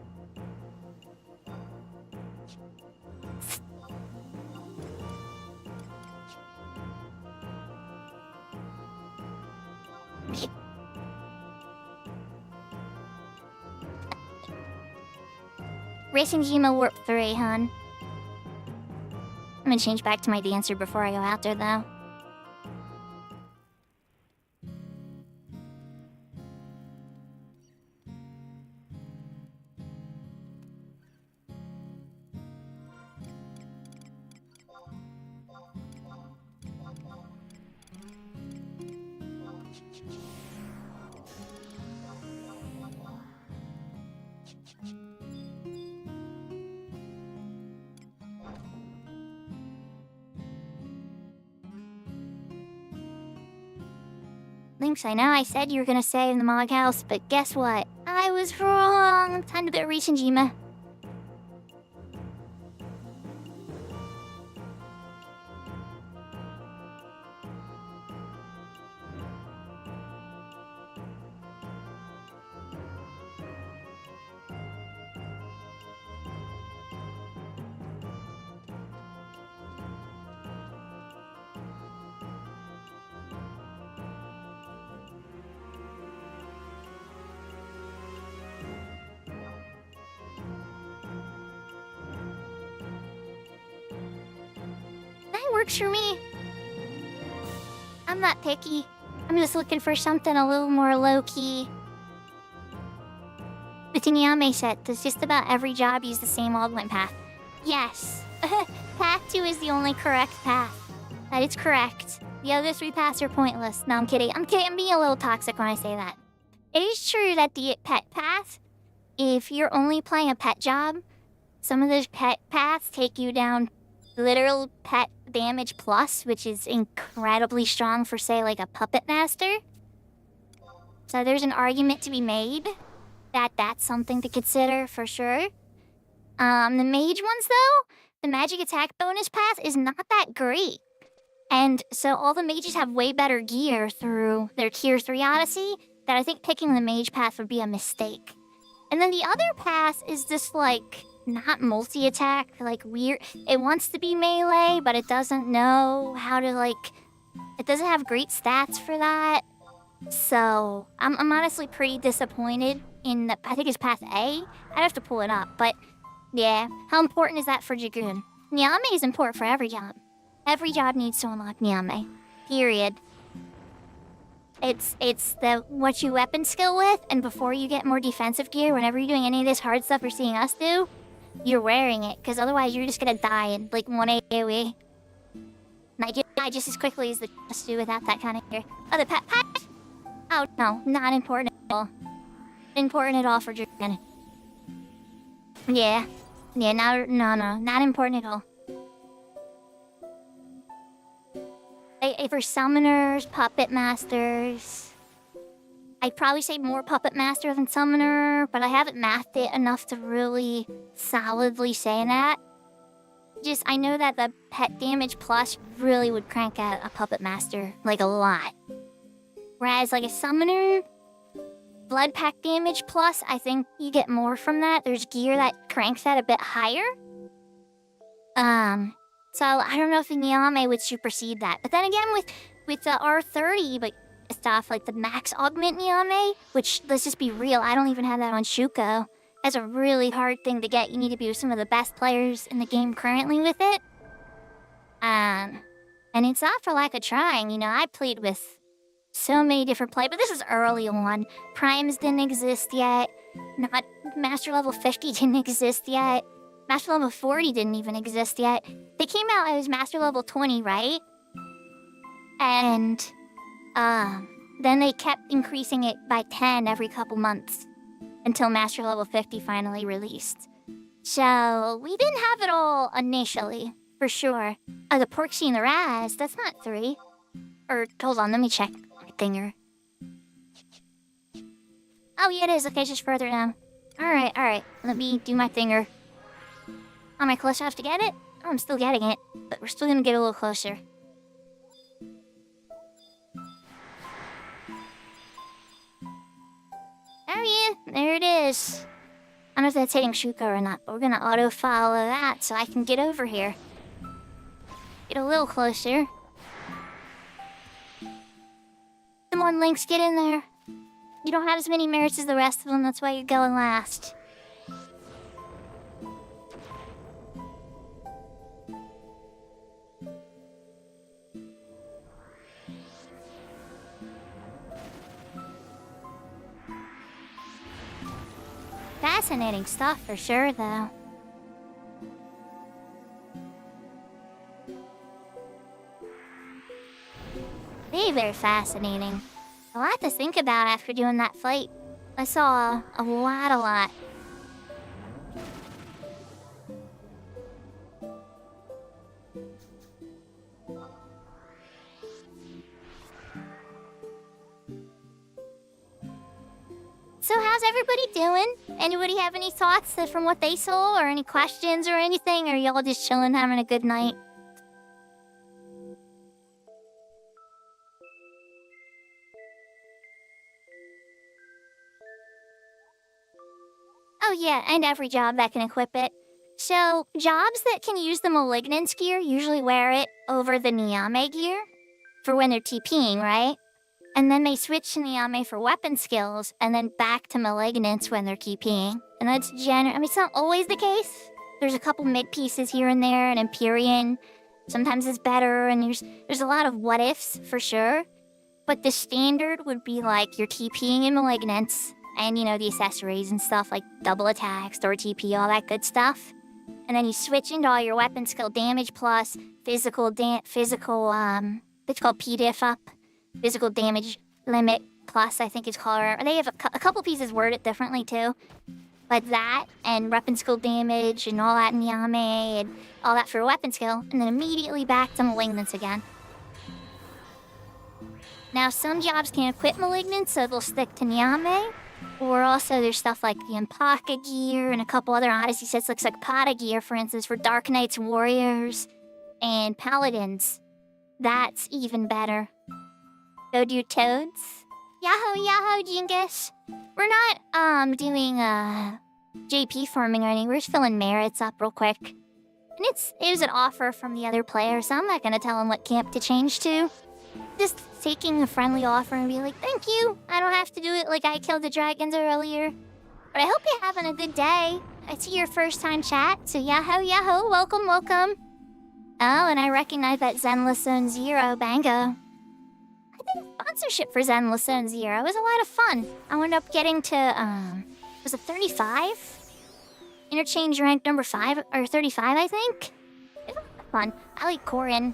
Racing Jima Warp 3, hon. I'm gonna change back to my dancer before I go out there, though. Lynx, I know I said you were gonna stay in the Mog House, but guess what? I was wrong. Time to beat Racing Jima. Works for me. I'm not picky. I'm just looking for something a little more low-key. The Tinyame set does just about every job use the same augment path. Yes. Path 2 is the only correct path. That is correct. The other 3 paths are pointless. No, I'm kidding. I'm being a little toxic when I say that. It is true that the pet path, if you're only playing a pet job, some of those pet paths take you down literal pet damage plus, which is incredibly strong for, say, like a puppet master. So there's an argument to be made that that's something to consider for sure. The mage ones, though, the magic attack bonus path is not that great. And so all the mages have way better gear through their Tier 3 Odyssey that I think picking the mage path would be a mistake. And then the other path is just like not multi-attack, like weird. It wants to be melee, but it doesn't know how to, like, it doesn't have great stats for that. So I'm honestly pretty disappointed in the, I think it's path A. I'd have to pull it up, but yeah. How important is that for Dragoon? Nyame is important for every job. Every job needs to unlock Nyame. Period. It's the what you weapon skill with, and before you get more defensive gear, whenever you're doing any of this hard stuff you're seeing us do, you're wearing it, because otherwise you're just gonna die in like 1 AoE. And I die just as quickly as the just do without that kind of gear. Oh, the pet. Oh no, not important at all. Important at all for Dragon. Yeah, no, not important at all. For summoners, puppet masters, I'd probably say more puppet master than summoner, but I haven't mathed it enough to really solidly say that. Just, I know that the pet damage plus really would crank out a puppet master, like, a lot. Whereas like a summoner, blood pack damage plus, I think you get more from that. There's gear that cranks that a bit higher. So I don't know if the Niame would supersede that. But then again, with the R30, but stuff like the max augment Niame, which let's just be real, I don't even have that on Shuko. That's a really hard thing to get. You need to be with some of the best players in the game currently with it. And it's not for lack of trying. You know, I played with so many different players, but this is early on. Primes didn't exist yet. Not Master Level 50 didn't exist yet. Master Level 40 didn't even exist yet. They came out as Master Level 20, right? And then they kept increasing it by 10 every couple months until Master Level 50 finally released. So we didn't have it all initially, for sure. The Porksy and the Raz, that's not 3. Or, hold on, let me check my thinger. Oh, yeah, it is. Okay, just further down. Alright. Let me do my thinger. Am I close enough to get it? Oh, I'm still getting it, but we're still gonna get a little closer. Oh yeah, there it is. I don't know if that's hitting Shuko or not, but we're gonna auto-follow that so I can get over here. Get a little closer. Come on, Lynx, get in there. You don't have as many merits as the rest of them, that's why you're going last. Fascinating stuff for sure, though. Very fascinating. A lot to think about after doing that fight. I saw a lot. So how's everybody doing? Anybody have any thoughts from what they saw, or any questions or anything? Or are y'all just chilling, having a good night? Oh yeah, and every job that can equip it. So, jobs that can use the Malignance gear usually wear it over the Niame gear for when they're TPing, right? And then they switch to Niame for weapon skills, and then back to Malignance when they're TPing. And that's I mean, it's not always the case. There's a couple mid-pieces here and there, and Empyrean. Sometimes it's better, and there's a lot of what-ifs, for sure. But the standard would be like you're TPing in Malignance, and you know, the accessories and stuff like double attack, store TP, all that good stuff. And then you switch into all your weapon skill damage plus physical, it's called PDIF up. Physical damage limit plus, I think it's called. Or they have a couple pieces word it differently too. But that and weapon skill damage and all that in Niame and all that for weapon skill, and then immediately back to Malignance again. Now some jobs can equip Malignance, so they'll stick to Niame. Or also there's stuff like the Empaka gear and a couple other Odyssey sets, looks like Pada gear, for instance, for Dark Knights, Warriors, and Paladins. That's even better. Go do Toads. Yahoo, Jingus. We're not doing JP farming or anything. We're just filling merits up real quick. And it was an offer from the other player, so I'm not gonna tell him what camp to change to. Just taking a friendly offer and be like, thank you. I don't have to do it like I killed the dragons earlier. But I hope you're having a good day. I see your first time chat, so yahoo, welcome. Oh, and I recognize that Zenless Zone Zero, bango. Sponsorship for Zenless Zone Zero. It was a lot of fun. I wound up getting to, was it 35? Interchange rank number 5, or 35, I think? It was fun. I like Corin.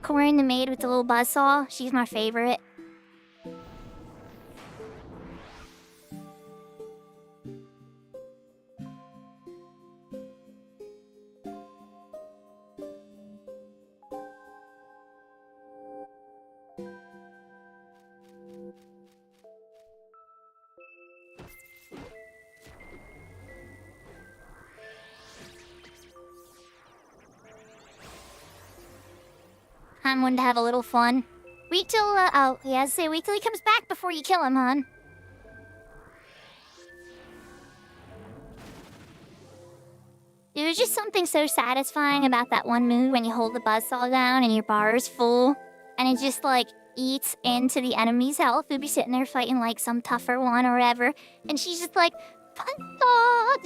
Corin, the maid with the little buzzsaw. She's my favorite. Time one to have a little fun. Wait till, oh, yeah, say wait till he comes back before you kill him, hon. There's just something so satisfying about that one move when you hold the buzzsaw down and your bar is full, and it just, like, eats into the enemy's health. Who'd be sitting there fighting, like, some tougher one or whatever, and she's just like,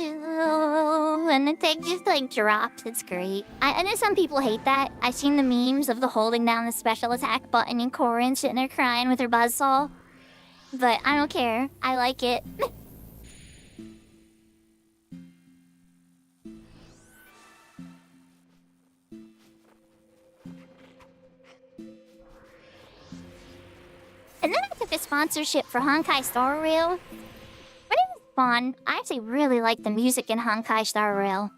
and the thing just, like, drops. It's great. I know some people hate that. I've seen the memes of the holding down the special attack button in Corin sitting there crying with her buzzsaw, but I don't care. I like it. And then I took a sponsorship for Honkai Star Rail. But it was fun. I actually really liked the music in Honkai Star Rail.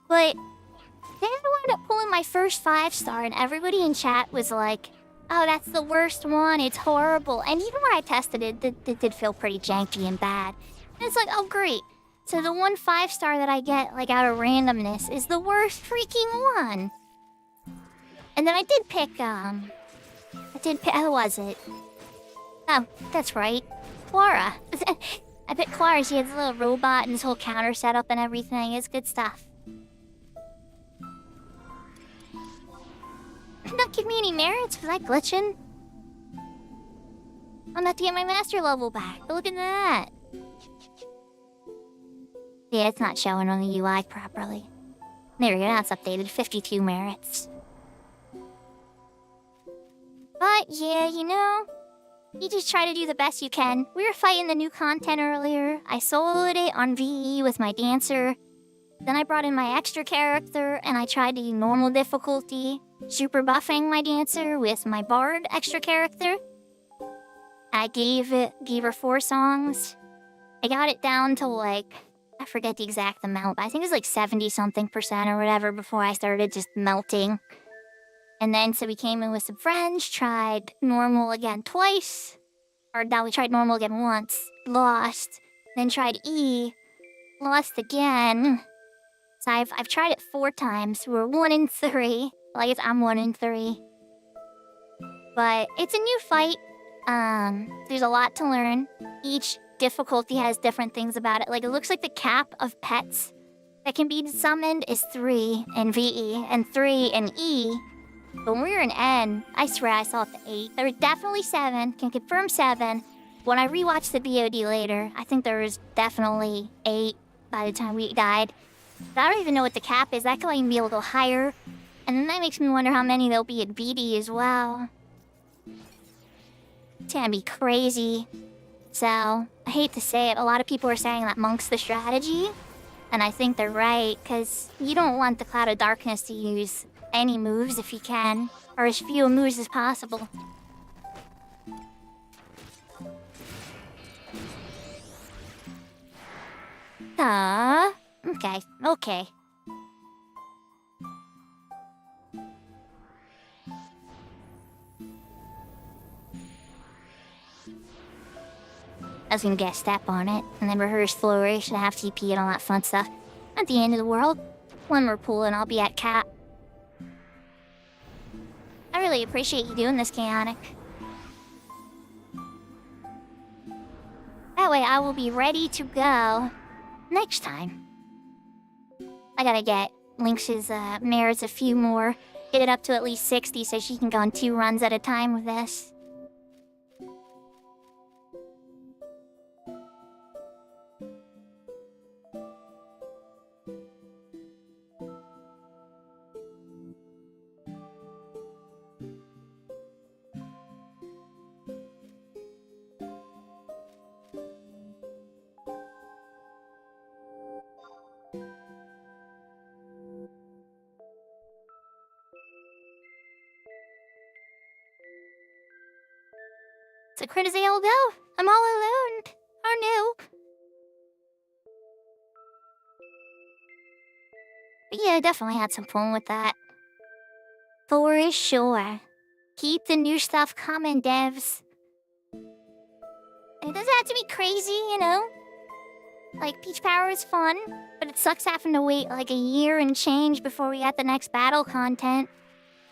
But then I wound up pulling my first 5-star, and everybody in chat was like, oh, that's the worst one, it's horrible. And even when I tested it, it did feel pretty janky and bad. And it's like, oh great. So the one 5-star that I get, like, out of randomness is the worst freaking one. And then I did pick, how was it? Oh, that's right. Clara. I picked Clara. She has a little robot and this whole counter setup and everything. It's good stuff. Not give me any merits. Was I glitching? I'm about to get my master level back. Look at that. Yeah, it's not showing on the UI properly. There we go. Now it's updated. 52 merits. But yeah, you know, you just try to do the best you can. We were fighting the new content earlier. I soloed it on VE with my dancer. Then I brought in my extra character and I tried to do normal difficulty, super buffing my dancer with my bard extra character. I gave her 4 songs. I got it down to, like, I forget the exact amount, but I think it was like 70-something% or whatever before I started just melting. And then, so we came in with some friends, tried normal again twice. Or no, we tried normal again once, lost. Then tried E, lost again. So I've tried it 4 times. We're 1 in 3. Well, I guess I'm 1 in 3. But it's a new fight. There's a lot to learn. Each difficulty has different things about it. Like, it looks like the cap of pets that can be summoned is 3 in VE and 3 in E. But when we were in N, I swear I saw it to 8. There were definitely 7, can confirm 7. When I rewatched the VOD later, I think there was definitely 8 by the time we died. But I don't even know what the cap is. That could even be a little higher. And then that makes me wonder how many there'll be at BD as well. It's gonna be crazy. So, I hate to say it, a lot of people are saying that Monk's the strategy. And I think they're right, because you don't want the Cloud of Darkness to use any moves if you can, or as few moves as possible. Okay. I was gonna get a step on it, and then rehearse flourish and have TP and all that fun stuff. At the end of the world, when we're pulling, I'll be at cap. I really appreciate you doing this, Chaotic. That way I will be ready to go next time. I gotta get Lynx's merits a few more. Get it up to at least 60 so she can go on 2 runs at a time with this. So Critizale go. I'm all alone. Oh no. But yeah, I definitely had some fun with that. For sure. Keep the new stuff coming, devs. It doesn't have to be crazy, you know? Like, Peach Power is fun, but it sucks having to wait like a year and change before we get the next battle content.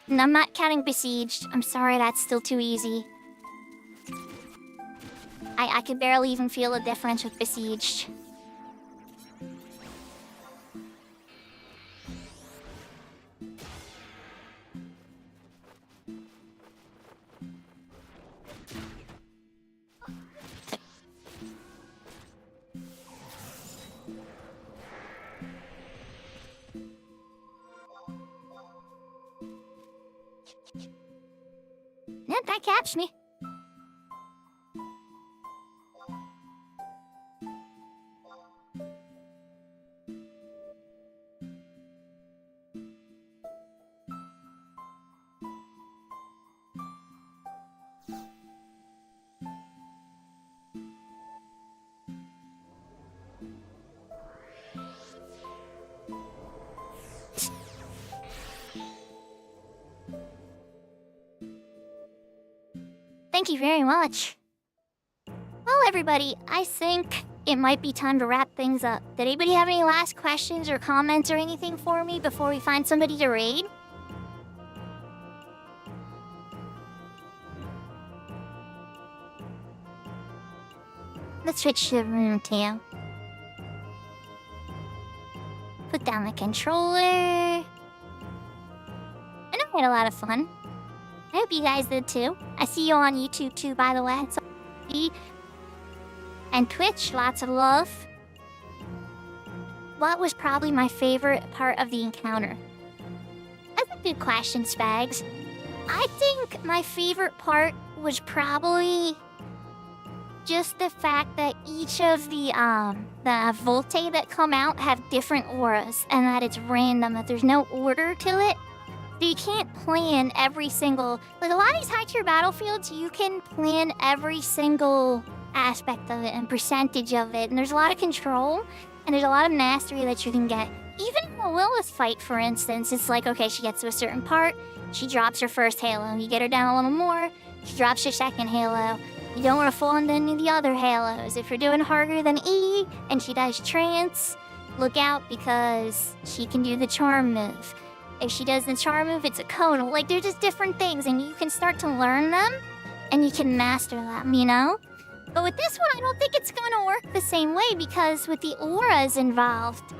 And I'm not counting Besieged. I'm sorry, that's still too easy. I could barely even feel a difference with Besieged. Nope, that catch me. Thank you very much. Well, everybody, I think it might be time to wrap things up. Did anybody have any last questions or comments or anything for me before we find somebody to raid? Let's switch to the room, too. Put down the controller. I know I had a lot of fun. I hope you guys did too. I see you on YouTube too, by the way. So, and Twitch, lots of love. What was probably my favorite part of the encounter? That's a good question, Spags. I think my favorite part was probably just the fact that each of the Volte that come out have different auras, and that it's random, that there's no order to it. So you can't plan every single... Like, a lot of these high-tier battlefields, you can plan every single aspect of it and percentage of it. And there's a lot of control, and there's a lot of mastery that you can get. Even in a Lilith fight, for instance, it's like, okay, she gets to a certain part, she drops her first halo. You get her down a little more, she drops her second halo. You don't want to fall into any of the other halos. If you're doing harder than E, and she does trance, look out, because she can do the charm move. If she does the charm move, it's a cone. Like, they're just different things, and you can start to learn them, and you can master them, you know? But with this one, I don't think it's going to work the same way, because with the auras involved,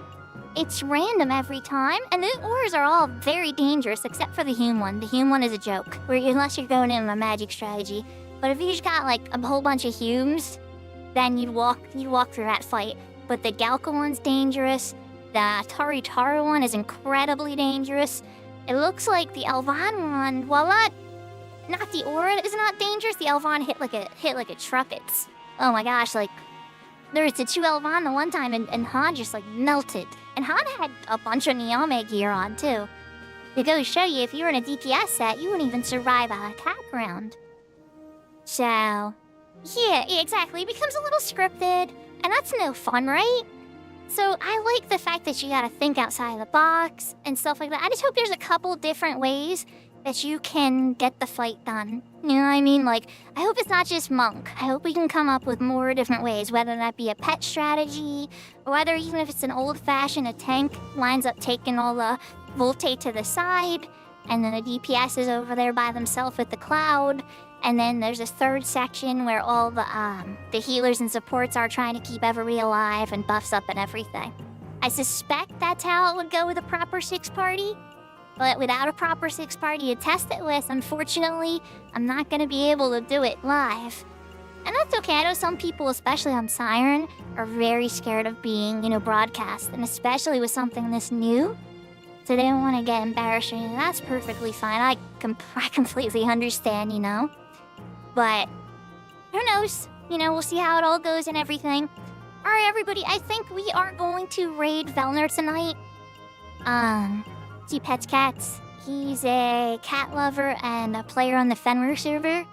it's random every time, and the auras are all very dangerous, except for the Hume one. The Hume one is a joke, where unless you're going in a magic strategy. But if you just got, like, a whole bunch of Humes, then you'd walk through that fight. But the Galka one's dangerous. The Taru one is incredibly dangerous. It looks like the Elvan one, while not the aura is not dangerous, the Elvan hit like a truck. It's, oh my gosh, like, there was the 2 Elvan the one time, and Han just, like, melted. And Han had a bunch of Niame gear on, too. To go show you, if you were in a DPS set, you wouldn't even survive a attack round. So, yeah, exactly. It becomes a little scripted, and that's no fun, right? So I like the fact that you gotta think outside of the box and stuff like that. I just hope there's a couple different ways that you can get the fight done. You know what I mean? Like, I hope it's not just Monk. I hope we can come up with more different ways, whether that be a pet strategy, or whether even if it's an old-fashioned, a tank lines up taking all the Volte to the side, and then the DPS is over there by themselves with the cloud. And then there's a third section where all the healers and supports are trying to keep everybody alive and buffs up and everything. I suspect that's how it would go with a proper 6-party. But without a proper 6-party to test it with, unfortunately, I'm not going to be able to do it live. And that's okay. I know some people, especially on Siren, are very scared of being, broadcast. And especially with something this new. So they don't want to get embarrassed. And that's perfectly fine. I completely understand, But who knows? We'll see how it all goes and everything. Alright, everybody, I think we are going to raid Fenrir tonight. He pets cats. He's a cat lover and a player on the Fenrir server.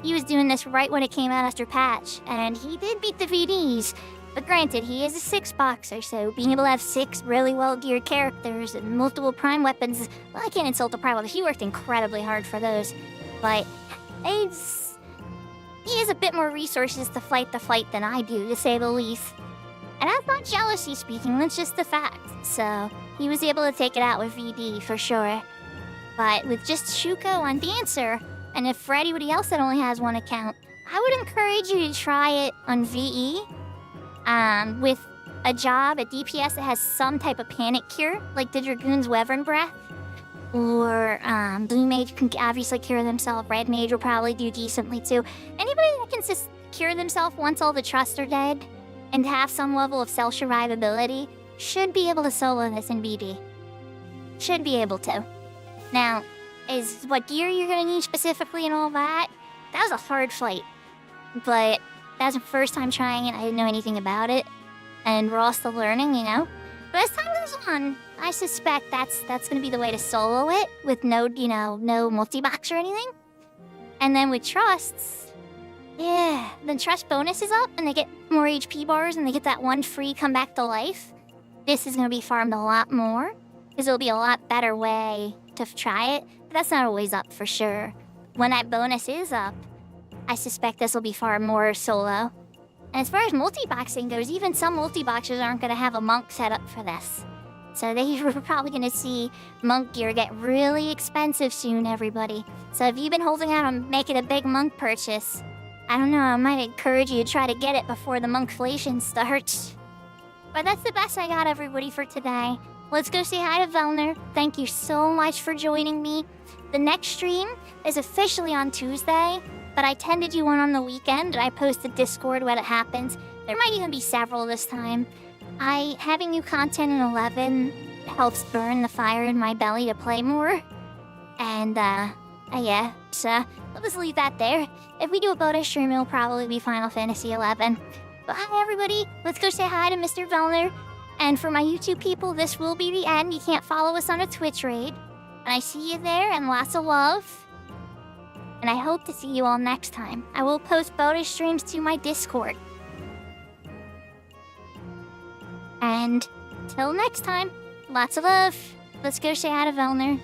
He was doing this right when it came out after patch, and he did beat the VDs. But granted, he is a 6-boxer, so being able to have 6 really well-geared characters and multiple prime weapons... Well, I can't insult the prime weapons. He worked incredibly hard for those. But he has a bit more resources to fight the fight than I do, to say the least. And that's not jealousy speaking, that's just the fact. So, he was able to take it out with VD, for sure. But with just Shuko on Dancer, and if for anybody else that only has one account, I would encourage you to try it on VE. With a job at DPS that has some type of panic cure, like the Dragoon's Wyvern Breath. Or Blue Mage can obviously cure themselves. Red Mage will probably do decently too. Anybody that can just cure themselves once all the trusts are dead and have some level of self-survivability should be able to solo this in BD. Should be able to. Now, is what gear you're gonna need specifically and all that? That was a hard fight. But that was the first time trying it. I didn't know anything about it. And we're all still learning, you know? But as time goes on, I suspect that's gonna be the way to solo it with no, no multi-box or anything. And then with trusts, yeah, then trust bonus is up and they get more HP bars and they get that one free come back to life. This is gonna be farmed a lot more because it'll be a lot better way to try it. But that's not always up for sure. When that bonus is up, I suspect this will be far more solo. And as far as multi-boxing goes, even some multi-boxers aren't going to have a monk set up for this. So we're probably going to see monk gear get really expensive soon, everybody. So if you've been holding out on making a big monk purchase, I don't know, I might encourage you to try to get it before the monkflation starts. But that's the best I got, everybody, for today. Let's go say hi to Velner. Thank you so much for joining me. The next stream is officially on Tuesday, but I tend to do one on the weekend, and I post to Discord when it happens. There might even be several this time. Having new content in 11 helps burn the fire in my belly to play more. And, yeah, so we'll just leave that there. If we do a bonus stream, it'll probably be Final Fantasy 11. But hi, everybody. Let's go say hi to Mr. Velner. And for my YouTube people, this will be the end. You can't follow us on a Twitch raid. And I see you there, and lots of love. And I hope to see you all next time. I will post bonus streams to my Discord. And till next time, lots of love. Let's go say hi to Velner.